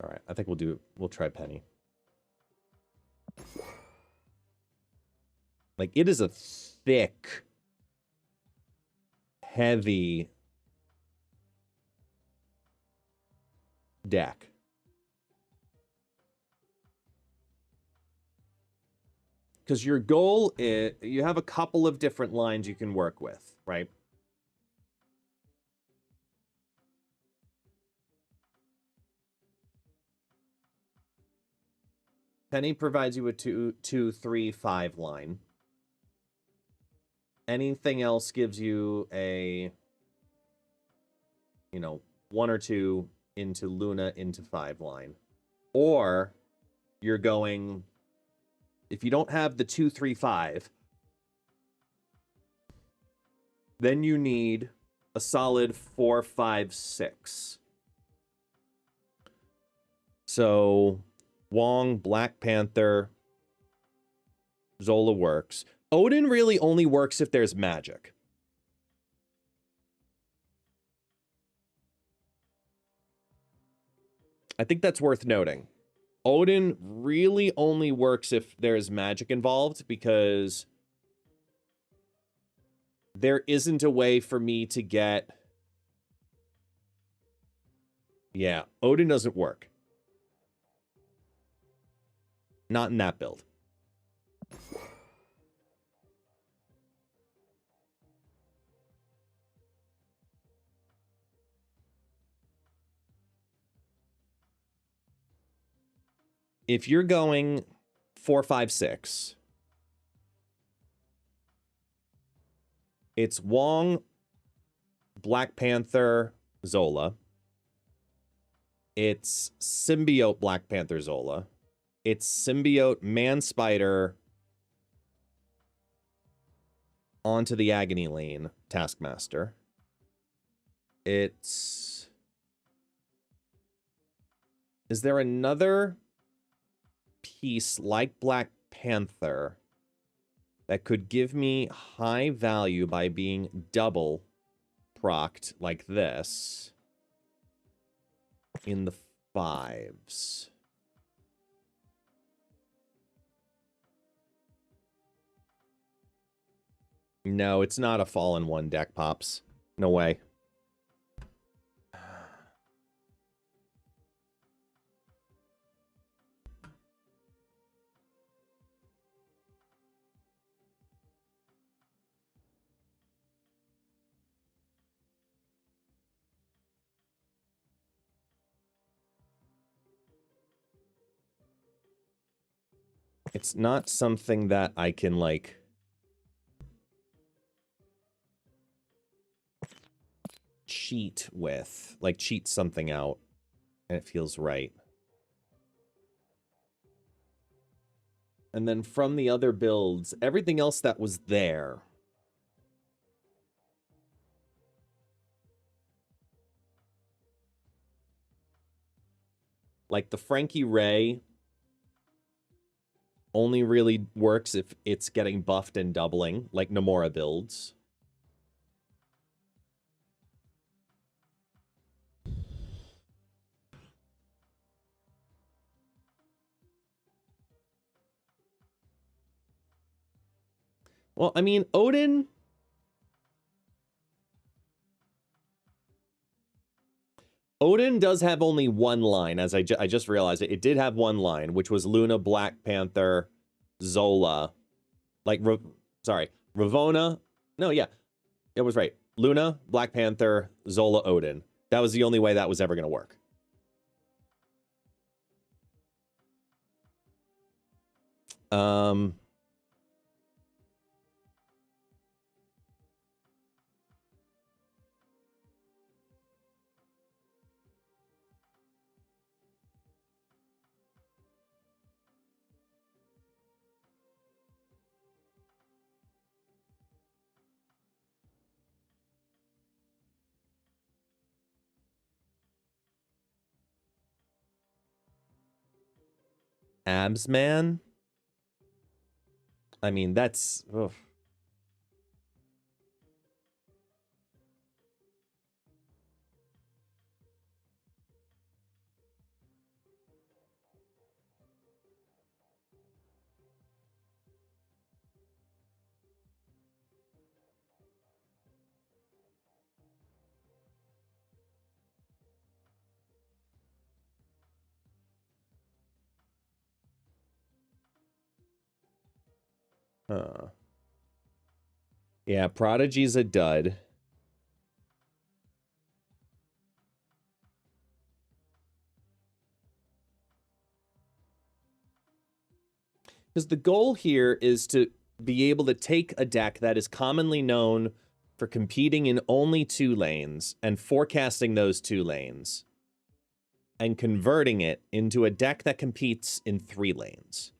Speaker 2: All right, I think we'll try Penny. Like, it is a thick, heavy deck. Because your goal is, you have a couple of different lines you can work with, right? Penny provides you a 2, 3, 5 line. Anything else gives you a, 1 or 2 into Luna into 5-line. Or you're going, if you don't have the 2-3-5, then you need a solid 4-5-6. So Wong, Black Panther, Zola works. Odin really only works if there's magic. I think that's worth noting. Odin really only works if there's magic involved, because there isn't a way for me to get... Yeah, Odin doesn't work. Not in that build. If you're going 4-5-6, it's Wong, Black Panther, Zola. It's Symbiote, Black Panther, Zola. It's Symbiote, Man Spider, onto the Agony Lane, Taskmaster. It's... Is there another piece like Black Panther that could give me high value by being double procced like this in the 5s? No, it's not a Fallen 1 deck, Pops. No way. It's not something that I can, like... cheat with. Like, cheat something out. And it feels right. And then from the other builds, everything else that was there... Like, the Frankie Ray... only really works if it's getting buffed and doubling, like Nomura builds. Well, I mean, Odin... Odin does have only one line, as I just realized it. It did have one line, which was Luna, Black Panther, Zola. Like, sorry, Ravonna. No, yeah, it was right. Luna, Black Panther, Zola, Odin. That was the only way that was ever going to work. Abs Man? I mean, that's... Ugh. Huh. Yeah, Prodigy's a dud. Because the goal here is to be able to take a deck that is commonly known for competing in only 2 lanes and forecasting those 2 lanes. and converting it into a deck that competes in 3 lanes.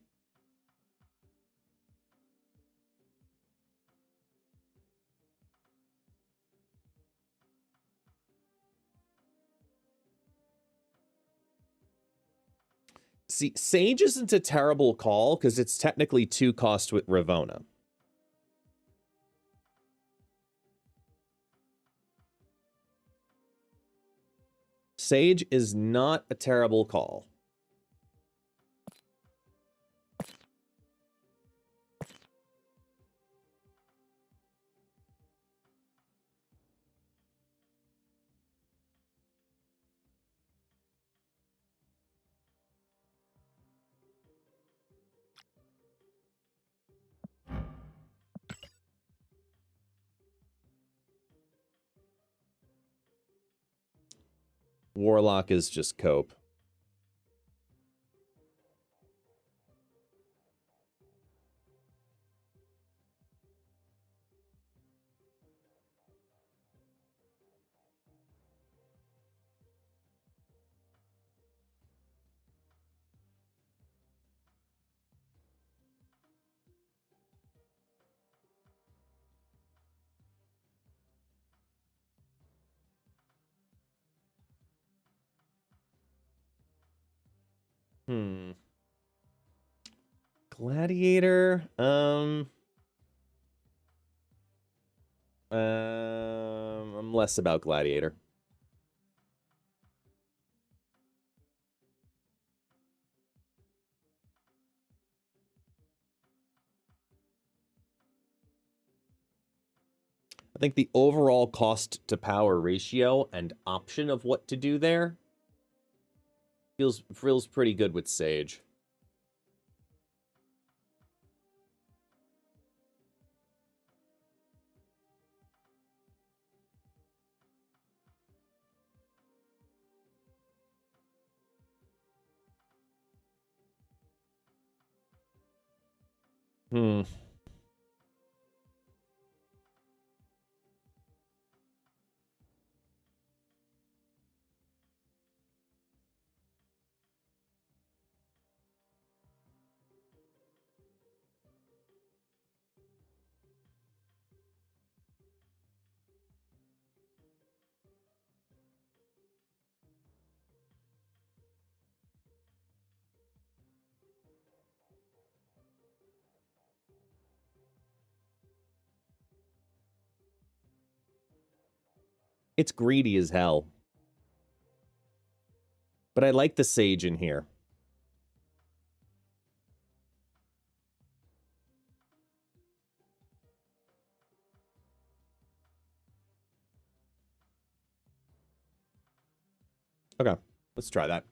Speaker 2: See, Sage isn't a terrible call because it's technically 2 cost with Ravona. Sage is not a terrible call. Warlock is just cope. Gladiator. I'm less about Gladiator. I think the overall cost to power ratio and option of what to do there feels pretty good with Sage. It's greedy as hell. But I like the Sage in here. Okay, let's try that.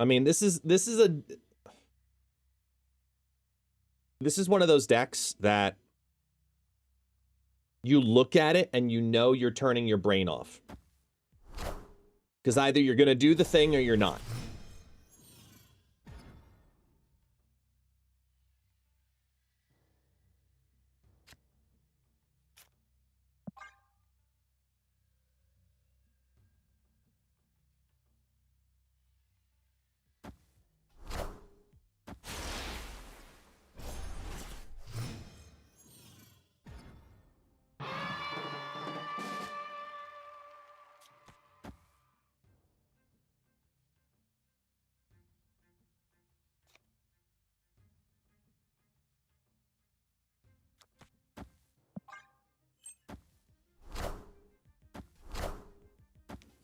Speaker 2: I mean, this is one of those decks that you look at it and you know you're turning your brain off. Because either you're going to do the thing or you're not.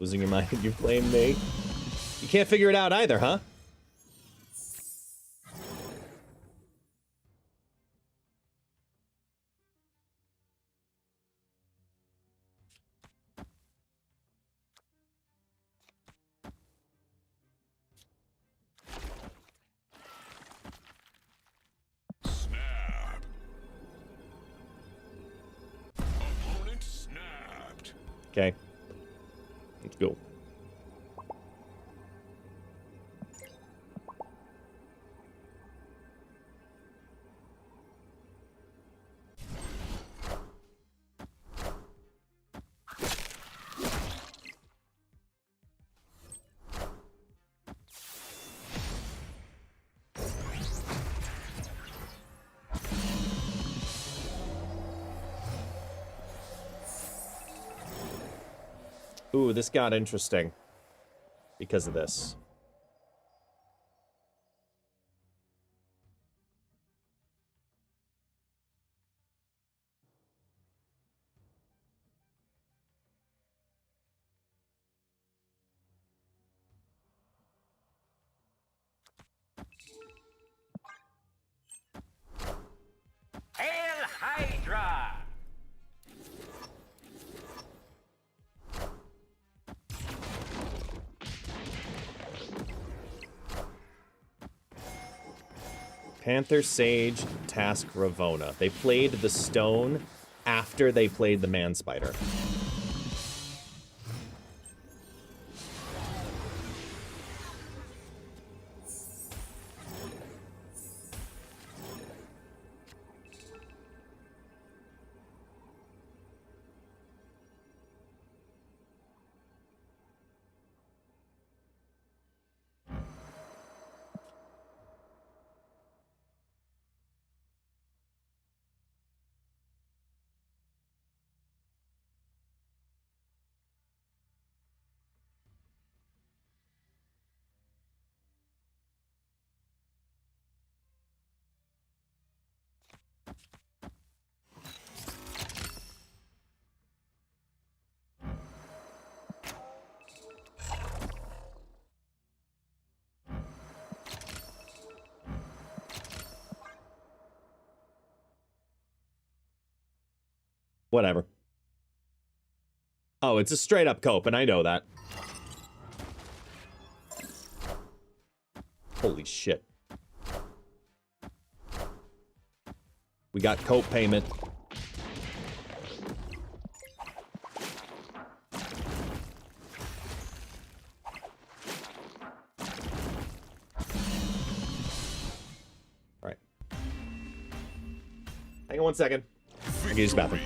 Speaker 2: Losing your mind, you blame me. You can't figure it out either, huh?
Speaker 4: Snap. Opponent snapped.
Speaker 2: Okay. Let's go. Ooh, this got interesting because of this.
Speaker 5: Hail Hydra!
Speaker 2: Panther, Sage, Task, Ravona. They played the stone after they played the Man Spider. Whatever. Oh, it's a straight up cope, and I know that. Holy shit. We got cope payment. All right. Hang on 1 second. I can use the bathroom.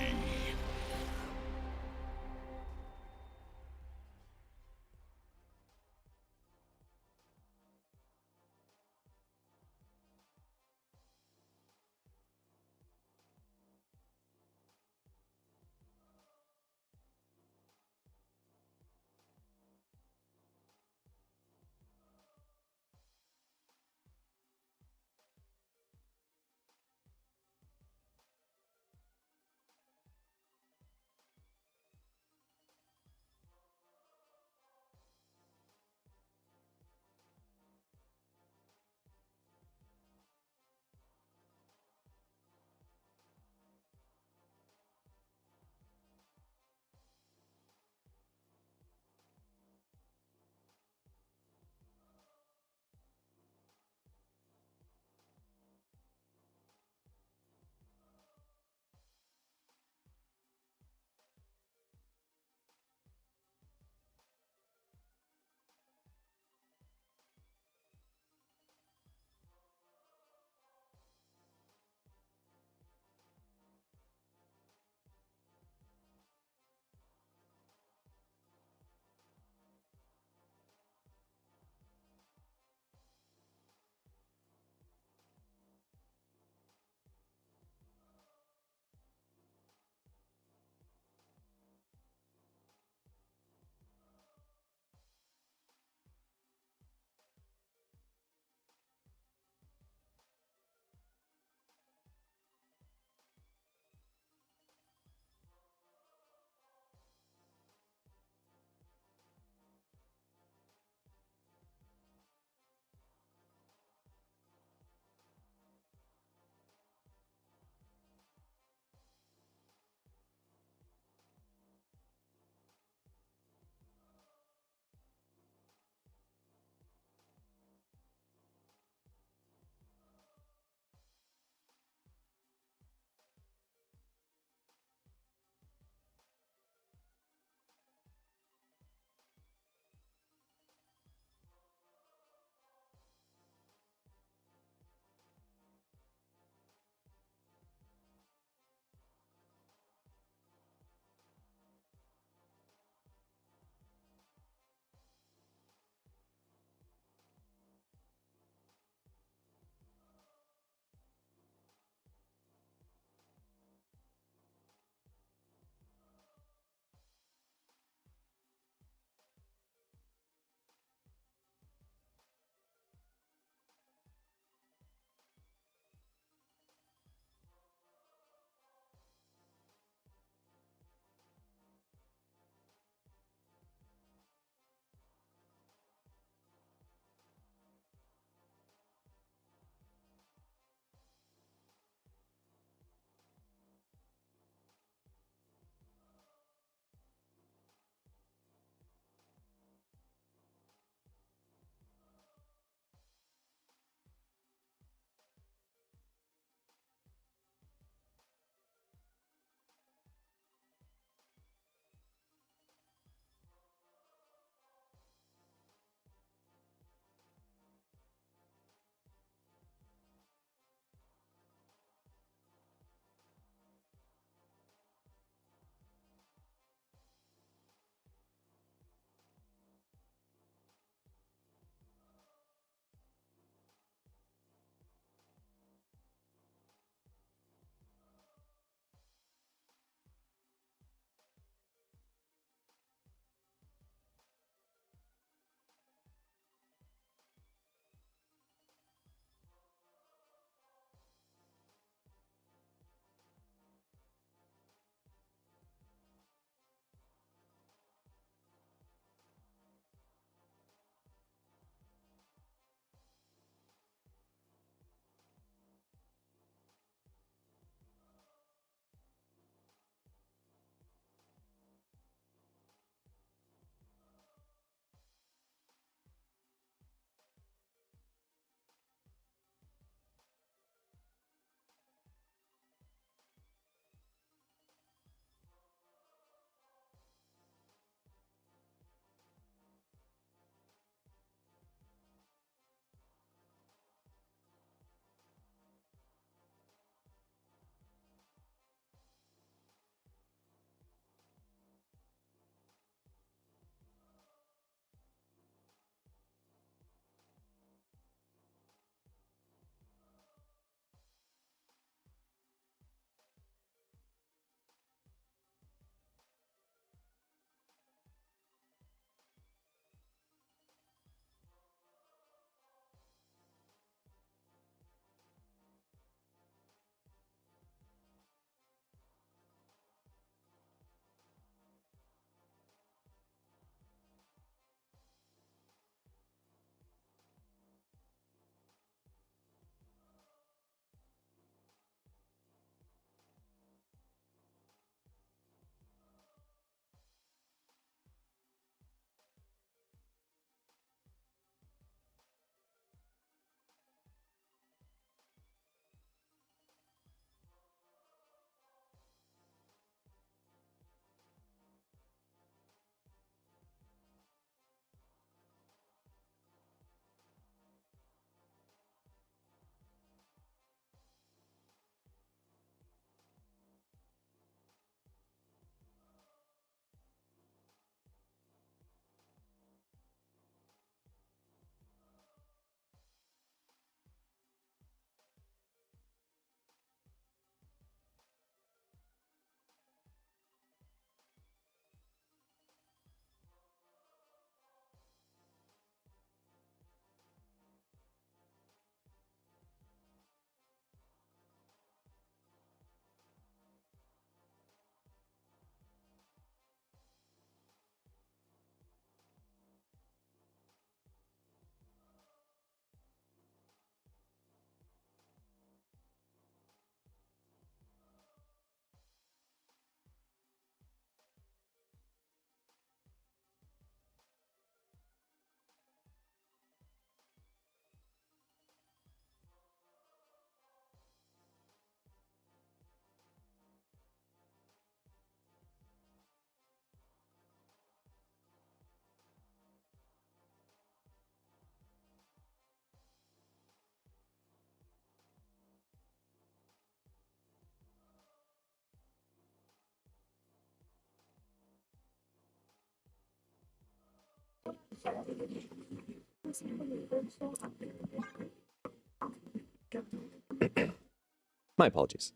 Speaker 2: My apologies.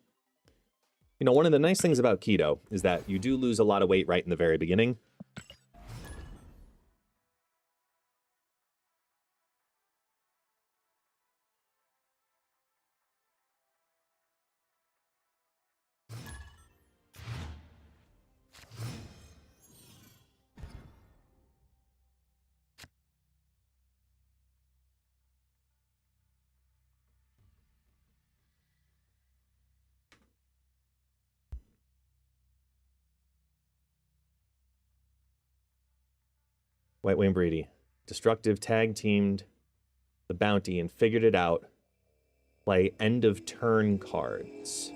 Speaker 2: You know, one of the nice things about keto is that you do lose a lot of weight right in the very beginning. White Wayne Brady. Destructive tag teamed the bounty and figured it out. Play end of turn cards.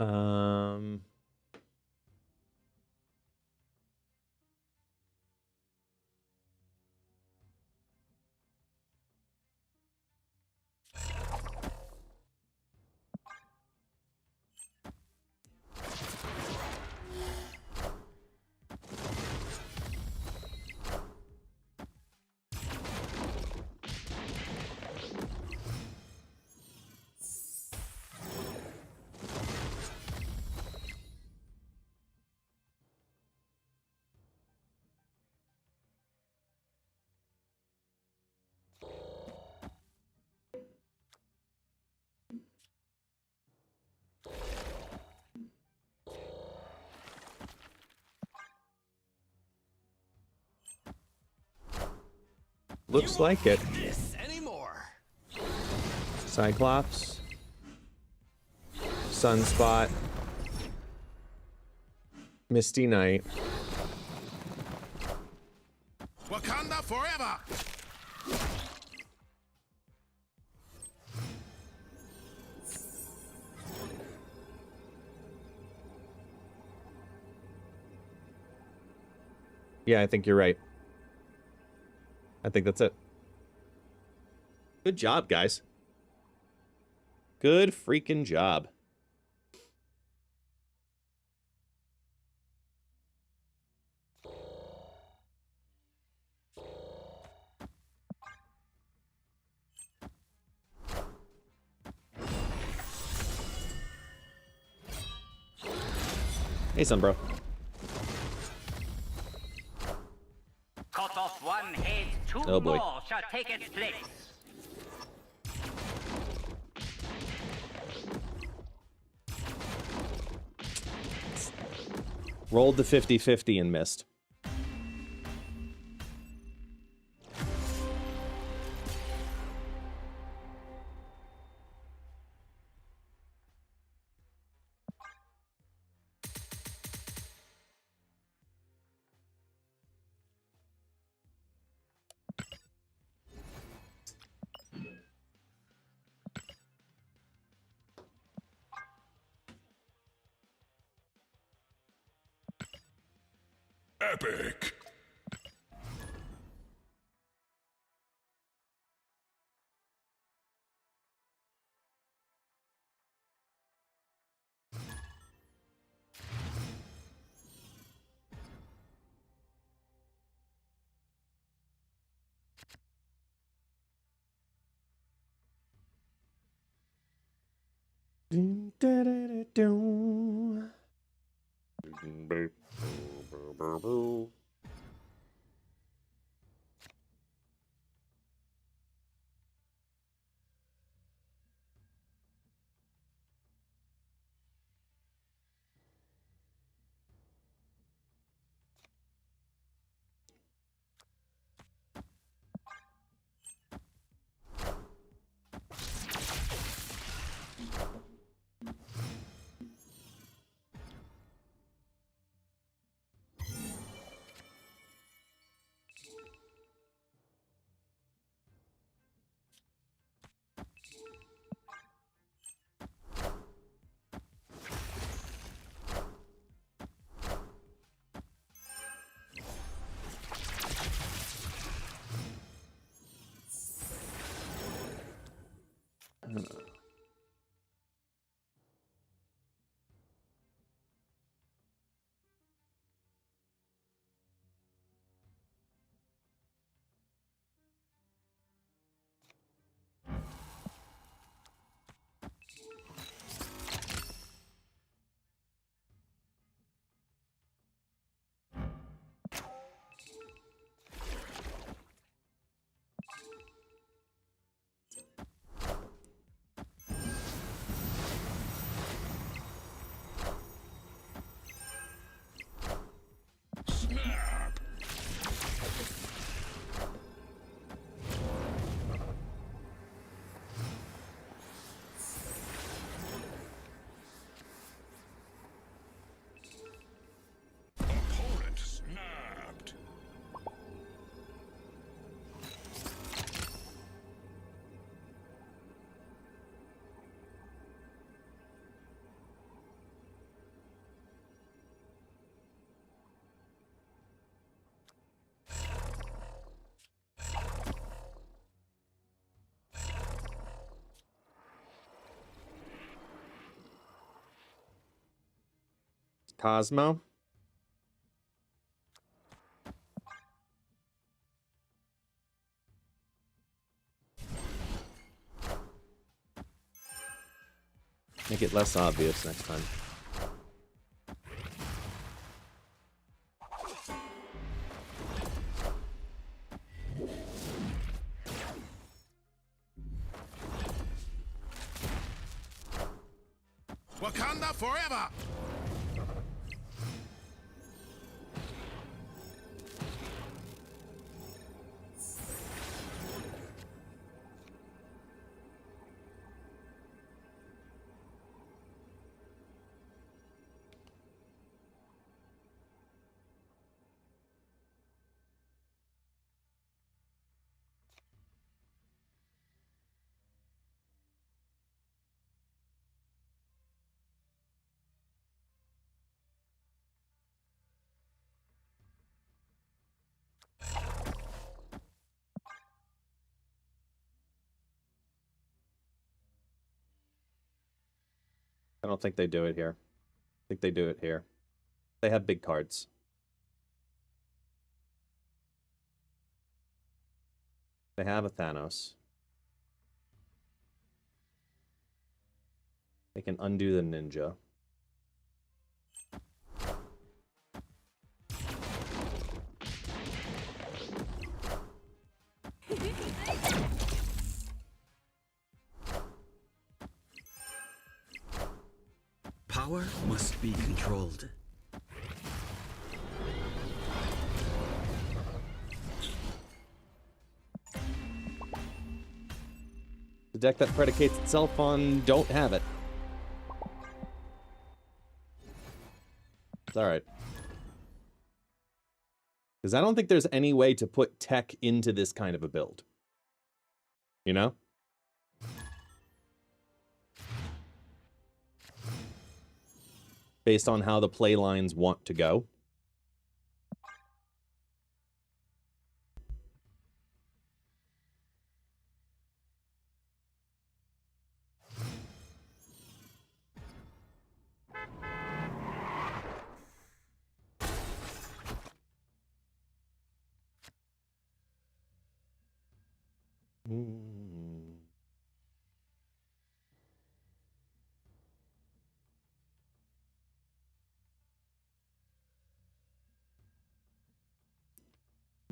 Speaker 2: Um, looks like it.
Speaker 5: This anymore.
Speaker 2: Cyclops. Sunspot. Misty Knight.
Speaker 4: Wakanda forever!
Speaker 2: Yeah, I think you're right. I think that's it. Good job, guys. Good freaking job. Hey, son, bro.
Speaker 11: Cut off one head, two
Speaker 2: Oh, boy.
Speaker 11: more shall take its place.
Speaker 2: Rolled the 50-50 and missed.
Speaker 4: Epic!
Speaker 5: Opponent snapped.
Speaker 2: Cosmo. Make it less obvious next time.
Speaker 4: Wakanda forever!
Speaker 2: I don't think they do it here. I think they do it here. They have big cards. They have a Thanos. They can undo the ninja.
Speaker 3: Power must be controlled.
Speaker 2: The deck that predicates itself on don't have it. It's alright. Because I don't think there's any way to put tech into this kind of a build. You know? Based on how the play lines want to go.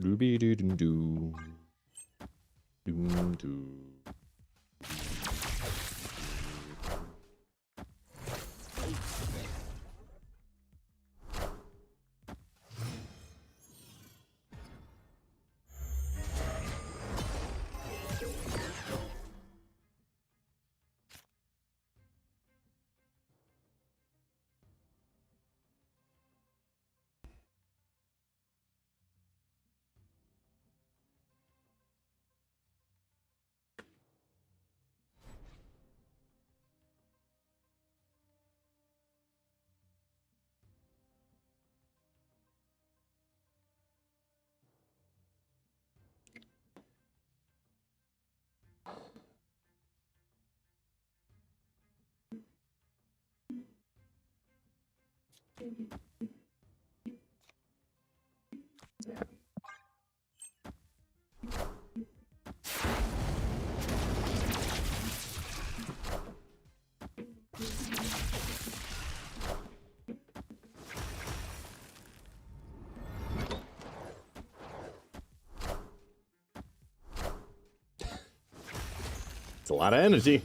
Speaker 2: Doobie doo doo doo. Doom doo. It's a lot of energy.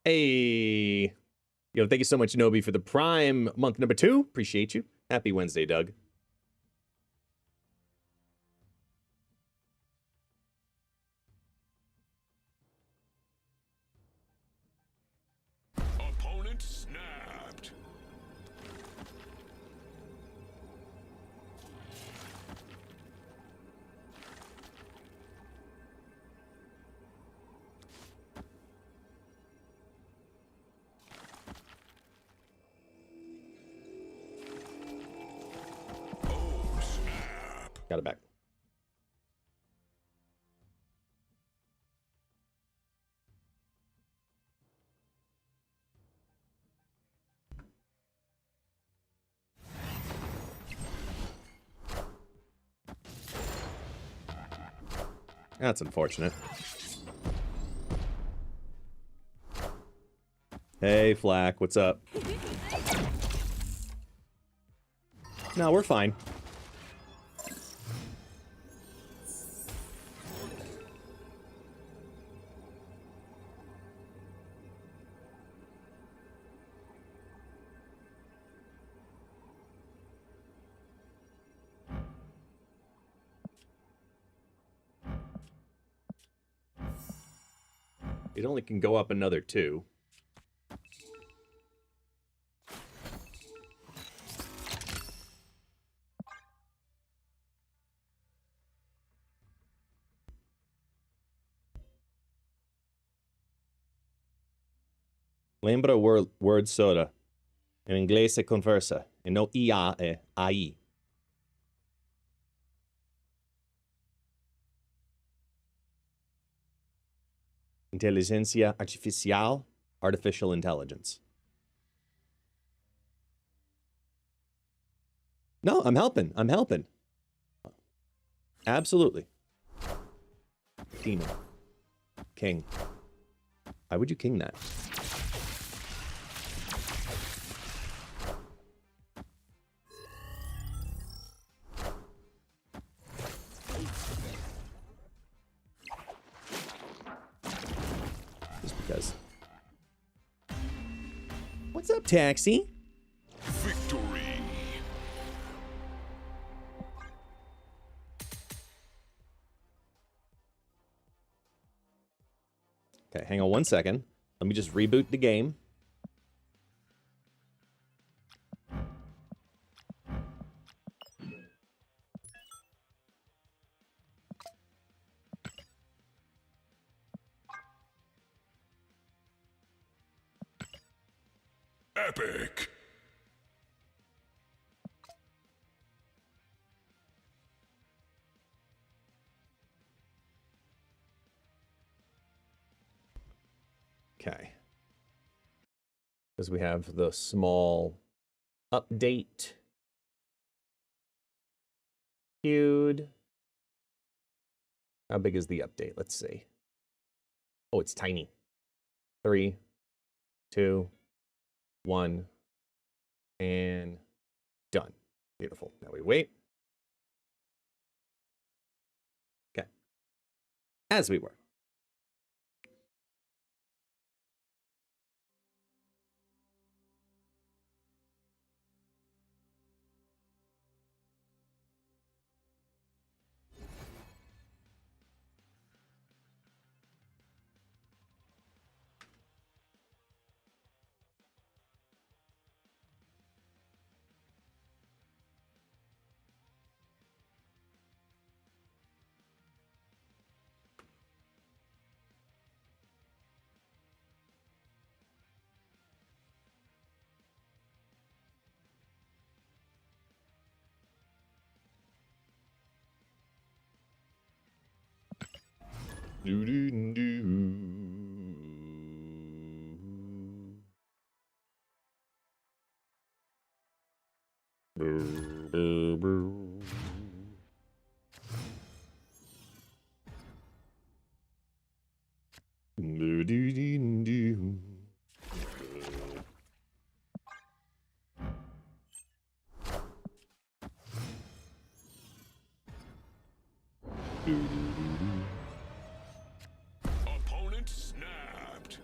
Speaker 2: Hey. Yo, thank you so much, Nobi, for the Prime month number 2. Appreciate you. Happy Wednesday, Doug.
Speaker 5: Opponent snapped. Oh, snap.
Speaker 2: Got it back. That's unfortunate. Hey, Flack, what's up? No, we're fine. It only can go up another 2. Lembra word soda. In inglese conversa. E no IA e AI. Inteligencia artificial. Artificial intelligence. No, I'm helping. I'm helping. Absolutely. Demon. King. Why would you king that? Just because. What's up, Taxi?
Speaker 5: Victory.
Speaker 2: Okay, hang on one second. Let me just reboot the game.
Speaker 5: Epic.
Speaker 2: Okay. Because we have the small update. Queued. How big is the update? Let's see. Oh, it's tiny. 3, 2, 1, and done. Beautiful. Now we wait. Okay. As we were. Do do do. Brr, brr, brr. Do do do do.
Speaker 5: Opponent snapped.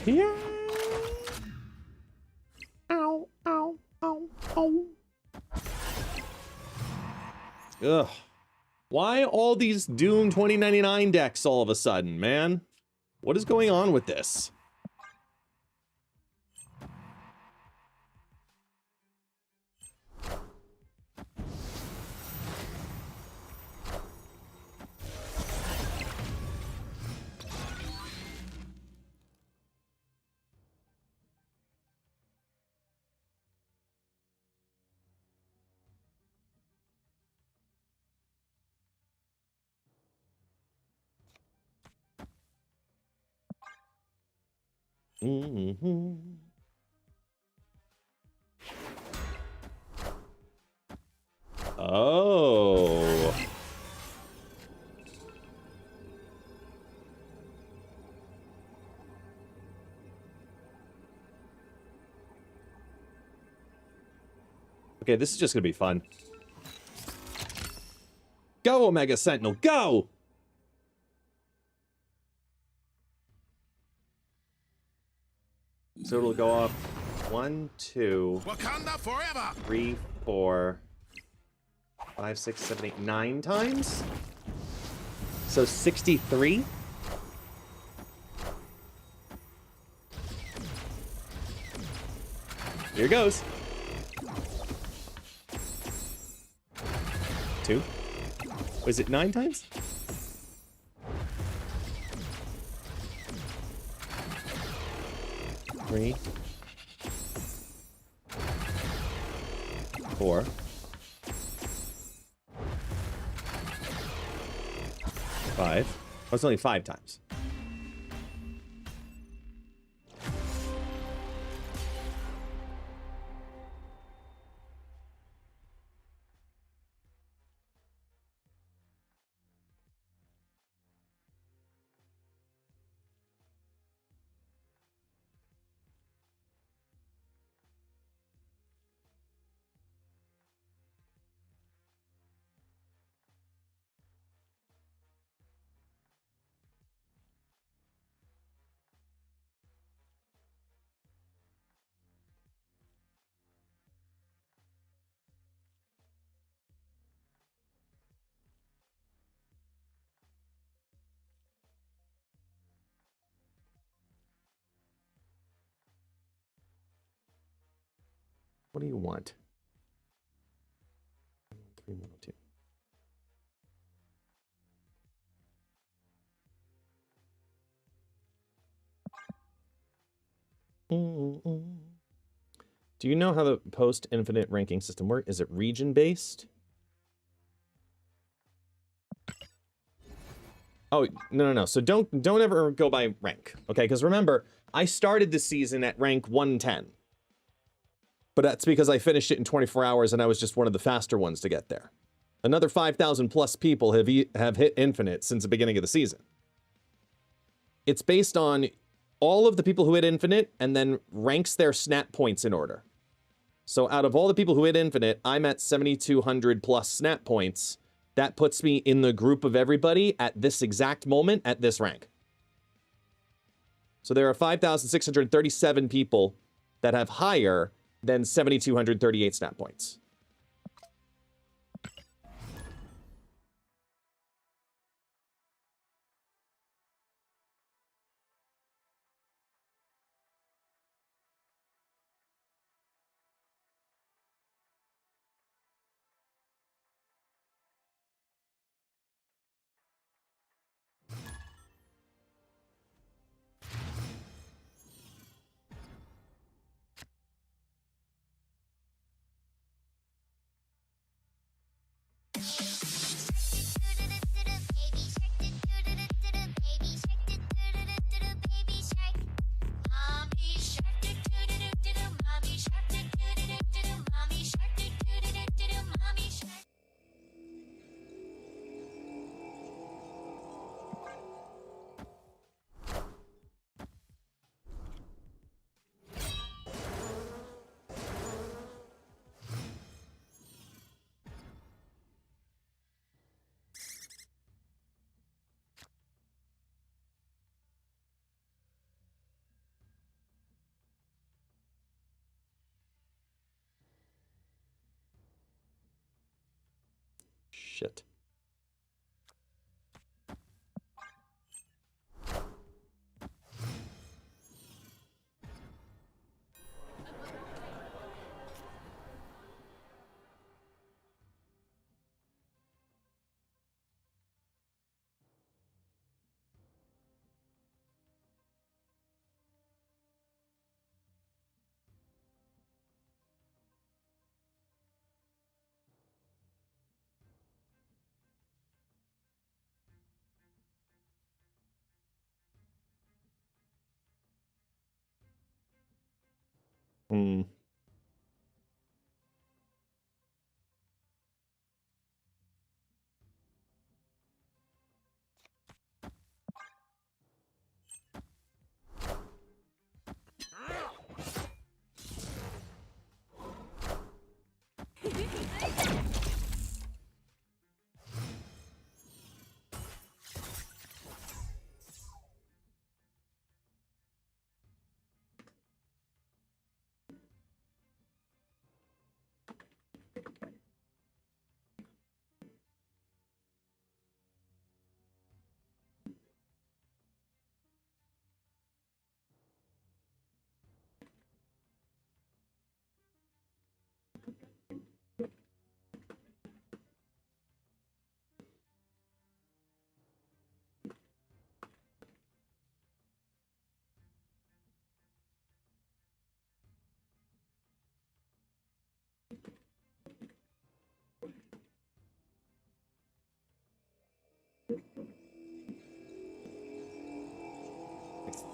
Speaker 2: Yeah. Ow, ow, ow, ow. Ugh. Why all these Doom 2099 decks all of a sudden, man? What is going on with this? Oh. Okay, this is just gonna be fun. Go, Omega Sentinel, go! So it'll go up 1, 2,
Speaker 4: Wakanda forever!
Speaker 2: 3, 4, 5, 6, 7, 8, 9 times. So 63. Here goes. 2. Was it 9 times? 3. 4. 5. Oh, it's only 5 times. What do you want? 3102. Do you know how the post-infinite ranking system works? Is it region-based? Oh, no. So don't ever go by rank, okay? Because remember, I started the season at rank 110. But that's because I finished it in 24 hours and I was just one of the faster ones to get there. Another 5,000 plus people have hit infinite since the beginning of the season. It's based on all of the people who hit infinite and then ranks their snap points in order. So out of all the people who hit infinite, I'm at 7,200 plus snap points. That puts me in the group of everybody at this exact moment at this rank. So there are 5,637 people that have higher than 7,238 snap points. Shit. Hmm.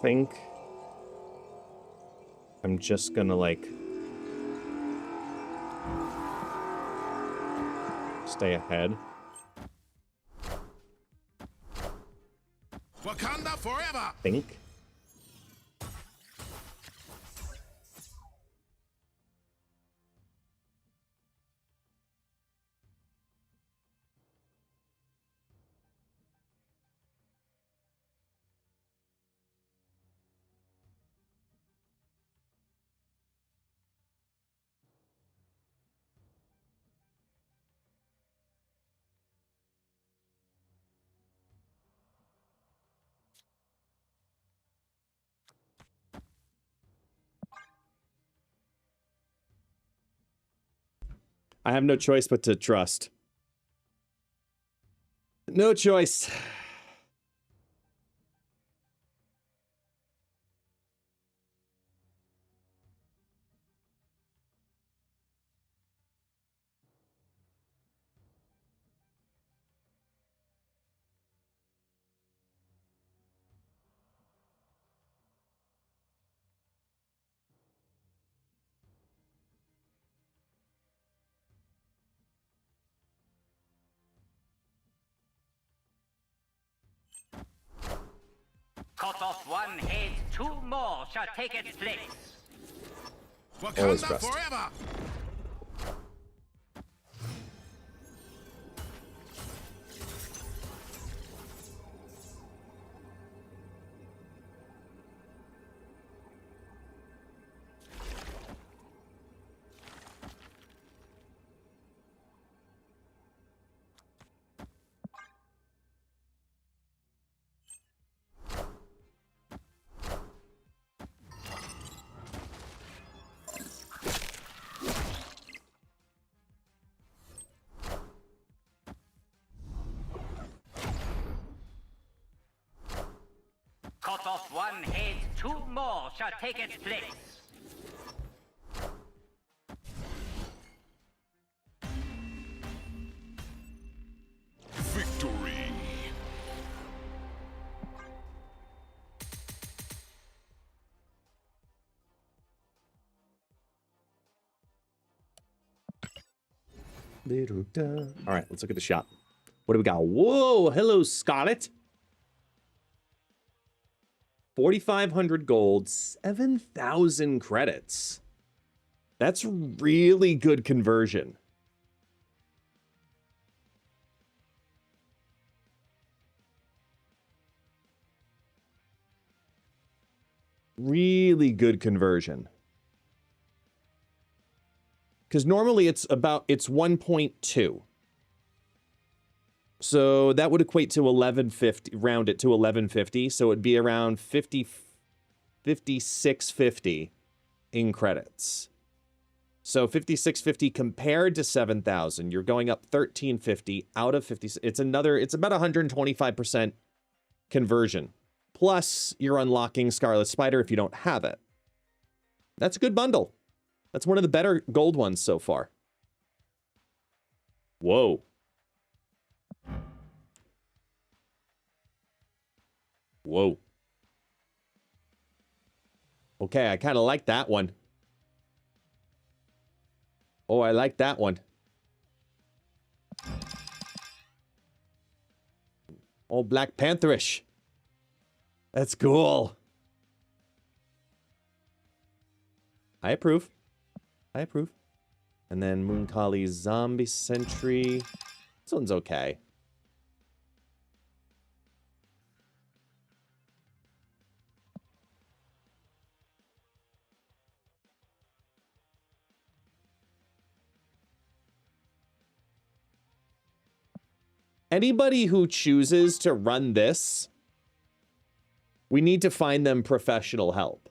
Speaker 2: think I'm just gonna, like, stay ahead.
Speaker 4: Wakanda forever!
Speaker 2: Think. I have no choice but to trust. No choice.
Speaker 11: Cut off one head, two more shall take its place.
Speaker 2: Always
Speaker 4: Wakanda
Speaker 2: trust.
Speaker 4: forever!
Speaker 11: Cut off one head, two more shall take its place.
Speaker 4: Victory!
Speaker 2: All right, let's look at the shop. What do we got? Whoa, hello, Scarlet. 4,500 gold, 7,000 credits. That's really good conversion. Really good conversion. Because normally it's 1.2. So that would equate to 1150, round it to 1150. So it'd be around 5650 in credits. So 5650 compared to 7,000, you're going up 1350 out of 50. It's about 125% conversion. Plus you're unlocking Scarlet Spider if you don't have it. That's a good bundle. That's one of the better gold ones so far. Whoa. Whoa. Okay, I kind of like that one. Oh, I like that one. Oh, Black Pantherish. That's cool. I approve. I approve. And then Moonkali's Zombie Sentry. This one's okay. Anybody who chooses to run this, we need to find them professional help.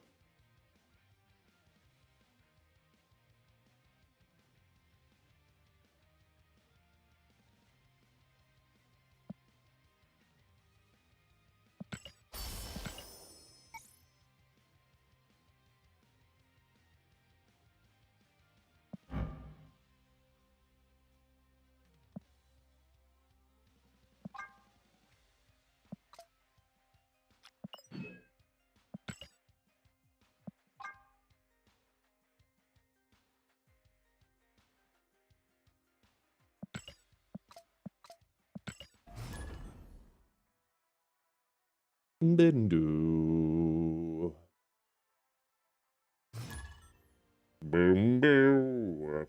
Speaker 2: Bindu. Boom, boom.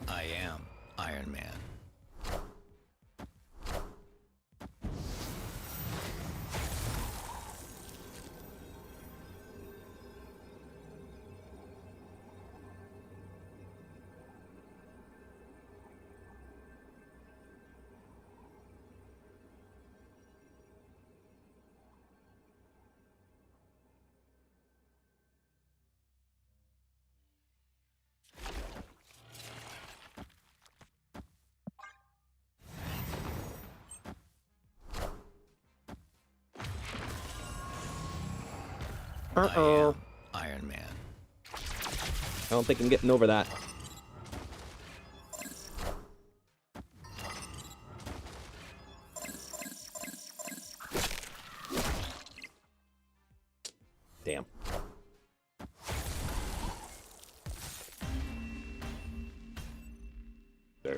Speaker 5: I am Iron Man.
Speaker 2: Uh-oh.
Speaker 5: I am Iron Man.
Speaker 2: I don't think I'm getting over that. Damn. There.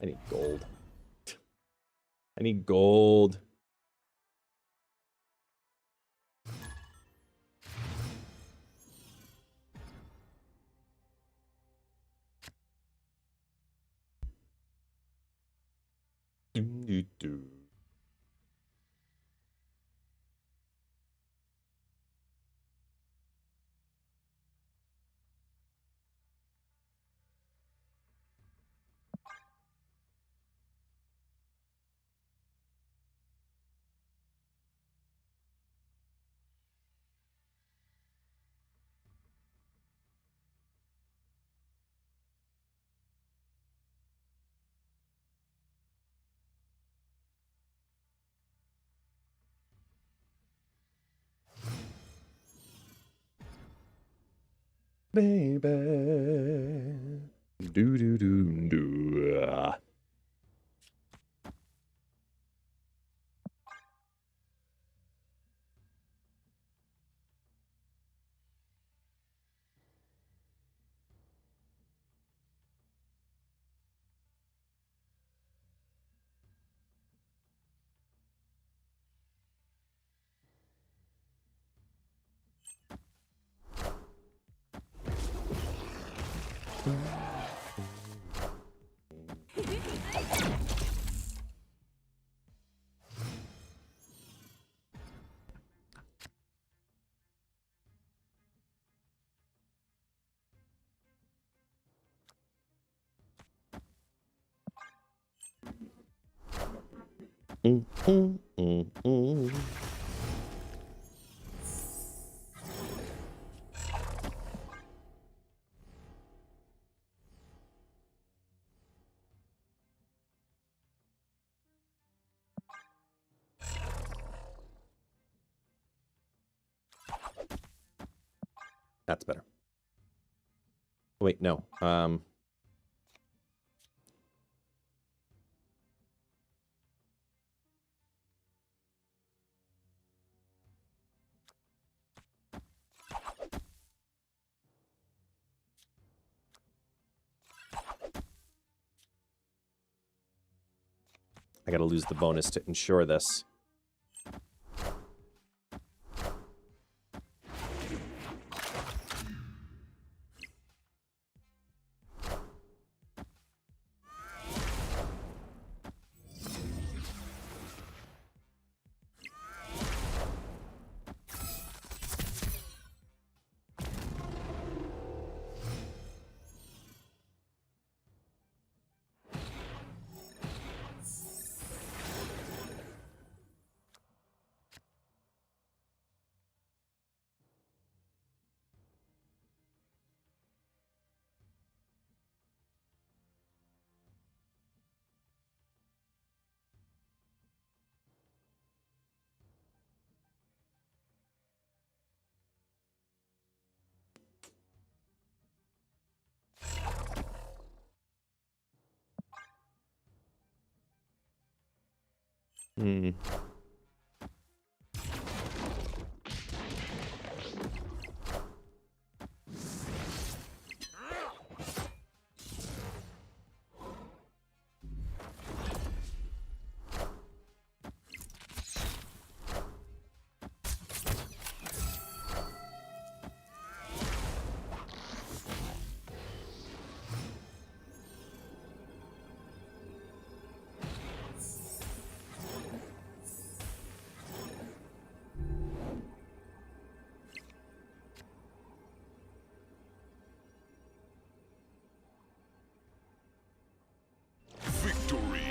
Speaker 2: I need gold. I need gold. Do-do-do. baby. Do do do do. Mm, mm, mm, mm. That's better. Wait, no. I gotta lose the bonus to ensure this. Hmm.
Speaker 4: Victory!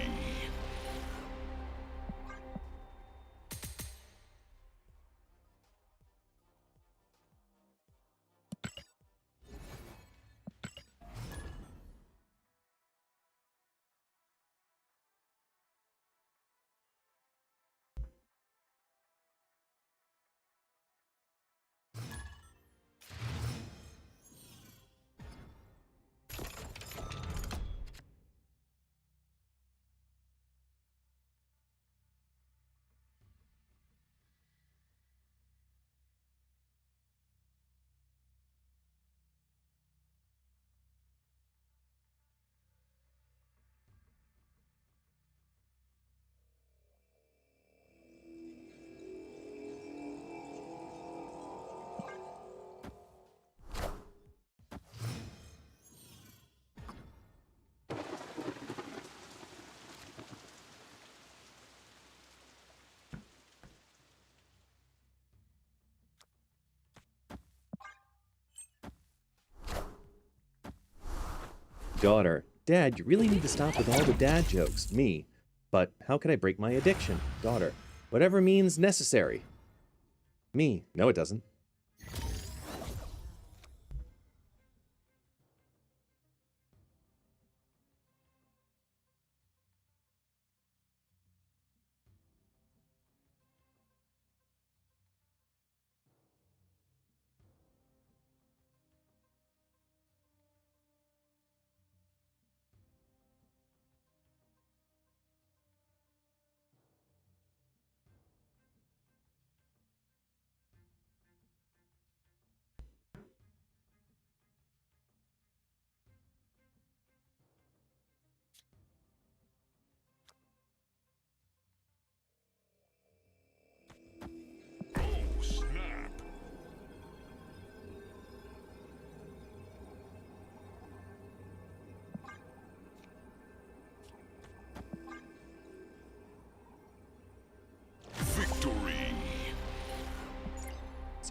Speaker 4: Daughter, Dad, you really need to stop with all the dad jokes. Me. But how can I break my addiction? Daughter, whatever means necessary. Me. No, it doesn't.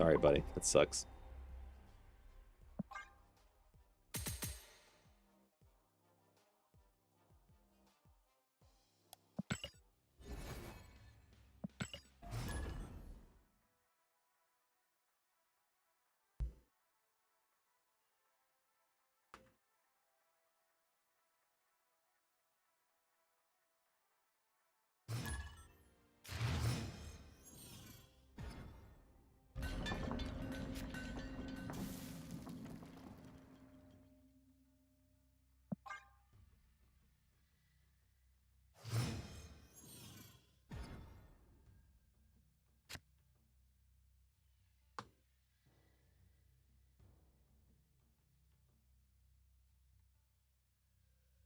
Speaker 2: Sorry, buddy. That sucks.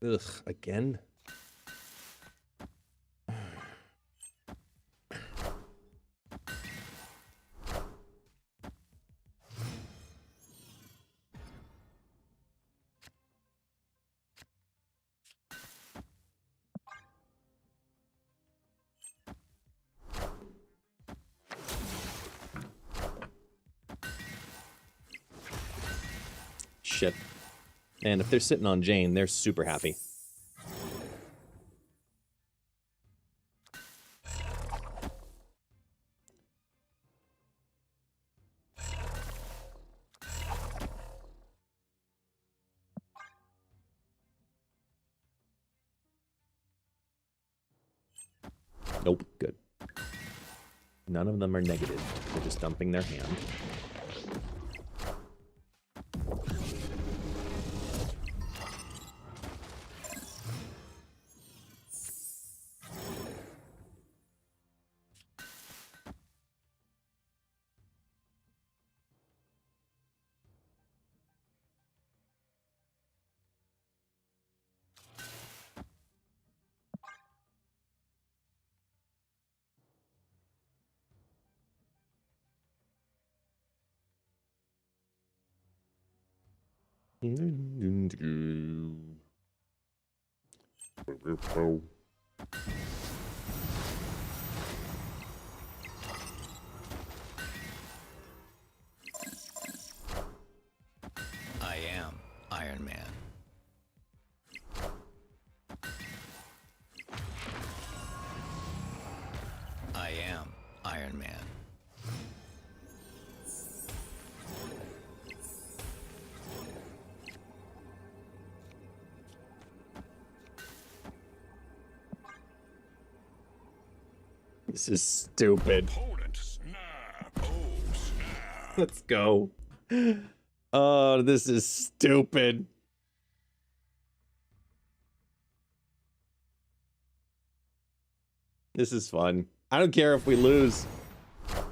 Speaker 2: Ugh, again? Shit. And if they're sitting on Jane, they're super happy. Nope, good. None of them are negative. They're just dumping their hand.
Speaker 5: I am Iron Man. I am Iron Man.
Speaker 2: This is stupid.
Speaker 5: Opponent snap. Oh, snap.
Speaker 2: Let's go. Oh, this is stupid. This is fun. I don't care if we lose.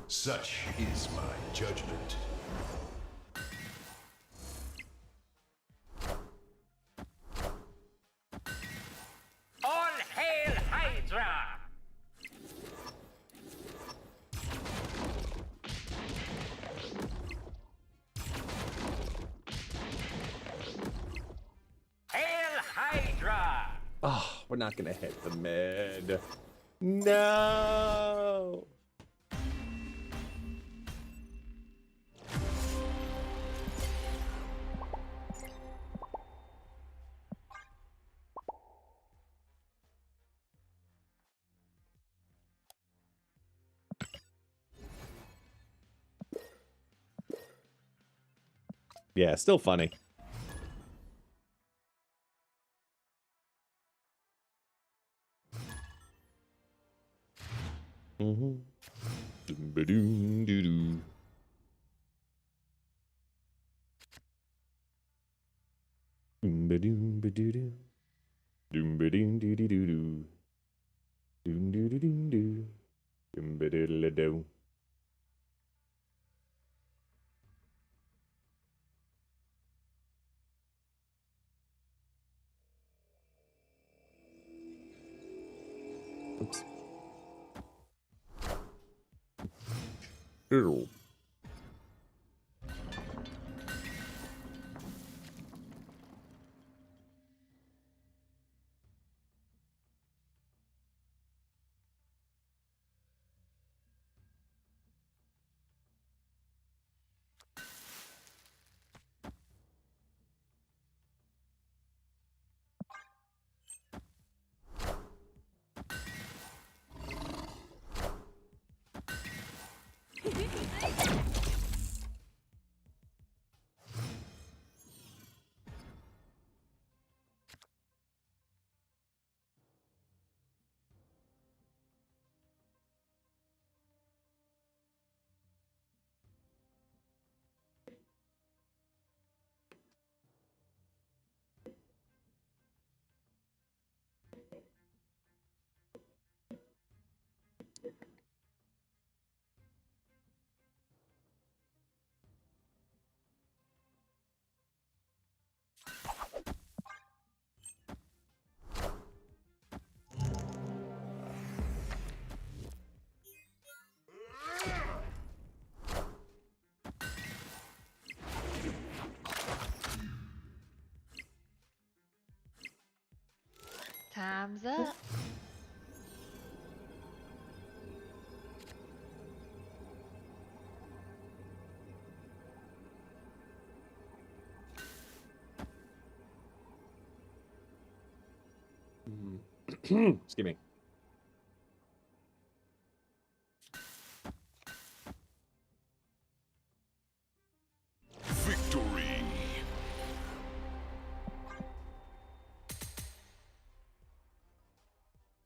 Speaker 5: Such is my judgment.
Speaker 11: All hail Hydra! Hail Hydra!
Speaker 2: Oh, we're not gonna hit the mid. No. Yeah, still funny. Mm-hmm. Doom-ba-doom-doo-doo. Doom-ba-doom-ba-doo-doo. Doom-ba-doom-doo-doo-doo-doo. Doom-doo-doo-doo-doo. Doom-ba-doodle-doo. Oops. Ew.
Speaker 12: Time's up.
Speaker 2: Excuse me.
Speaker 5: Victory.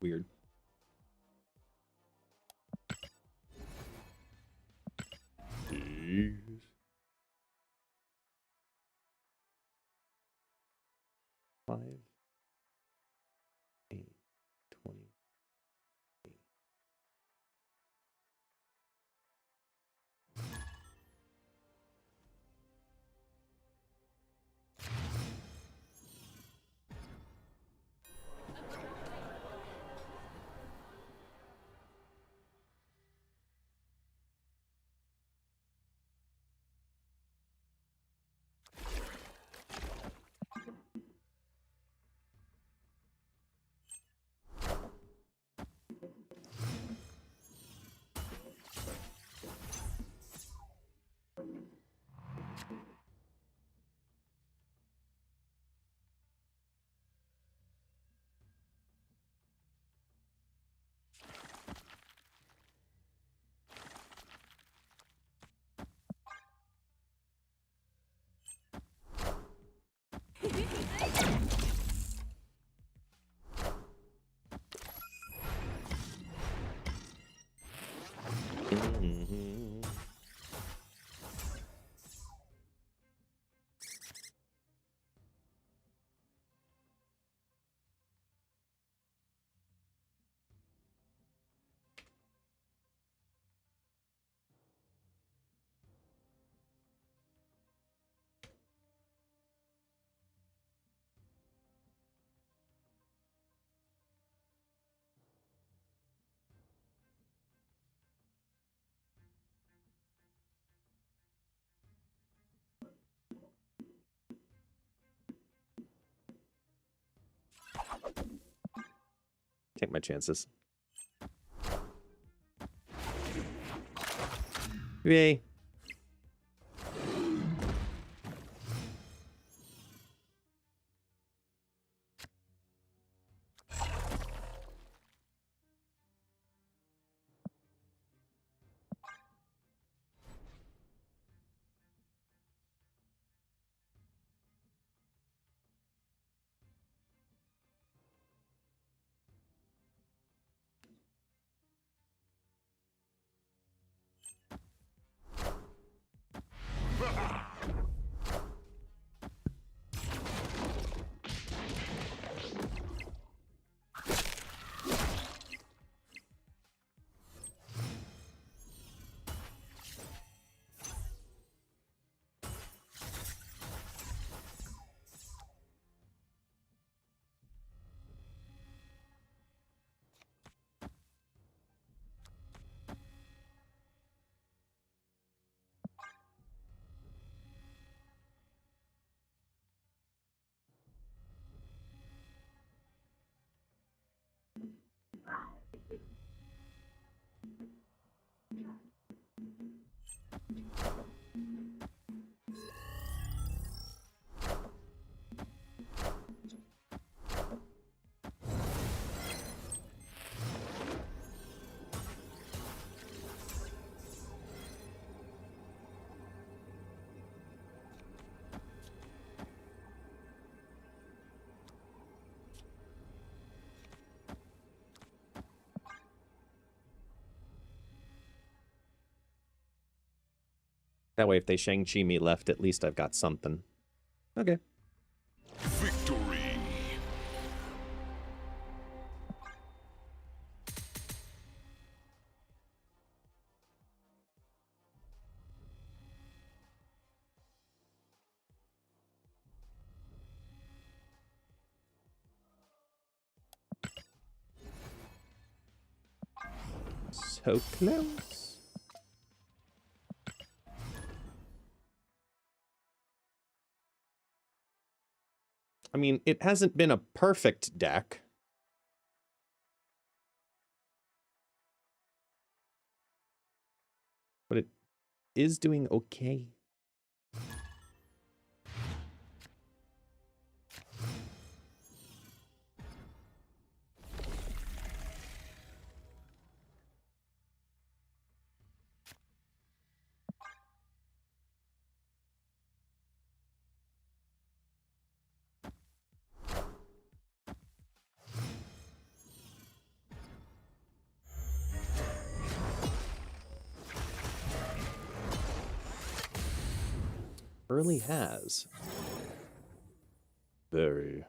Speaker 2: Weird. Jeez. 5, 8, 20. Take my chances. Yay. That way, if they Shang-Chi me left, at least I've got something. Okay.
Speaker 5: Victory.
Speaker 2: So close. I mean, it hasn't been a perfect deck. is doing okay. Early has. Very.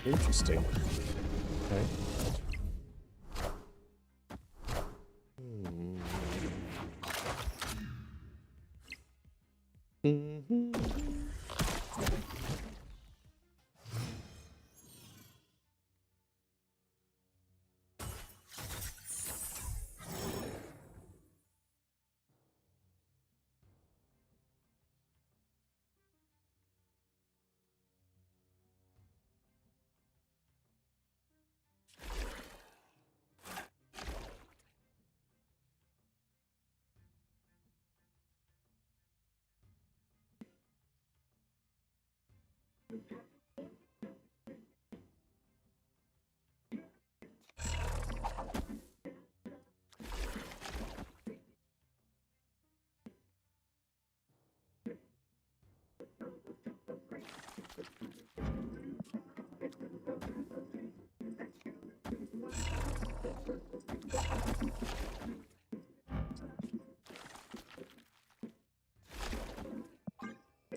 Speaker 2: Interesting. Okay.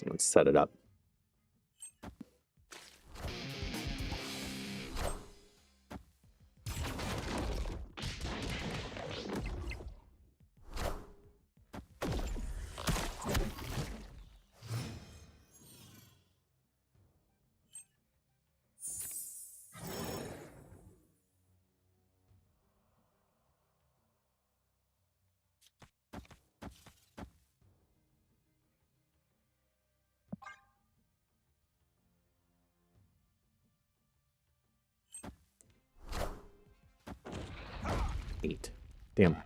Speaker 2: Let's set it up. Eight. Damn.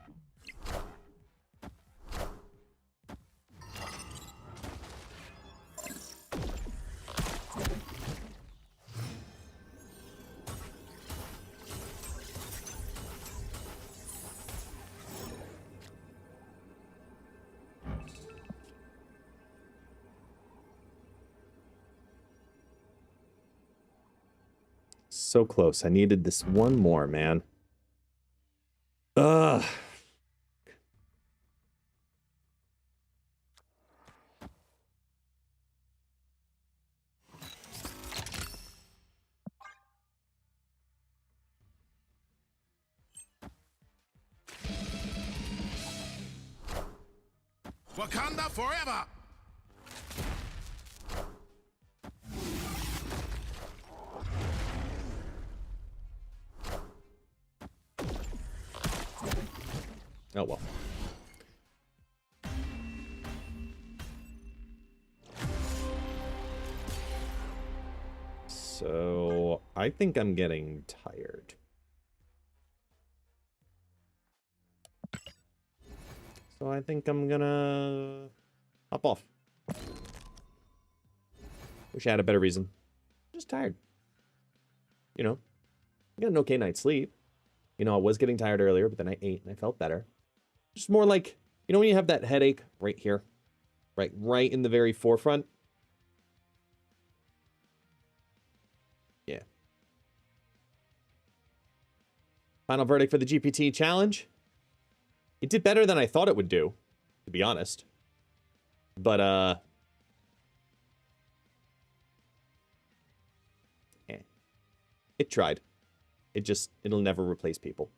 Speaker 2: So close. I needed this one more, man. Ugh.
Speaker 5: Wakanda forever!
Speaker 2: Oh, well. So, I think I'm getting tired. So I think I'm gonna hop off. Wish I had a better reason. Just tired. You know, I got an okay night's sleep. You know, I was getting tired earlier, but then I ate and I felt better. Just more like, you know when you have that headache right here? Right in the very forefront? Yeah. Final verdict for the GPT challenge. It did better than I thought it would do, to be honest. But, it tried. It'll never replace people.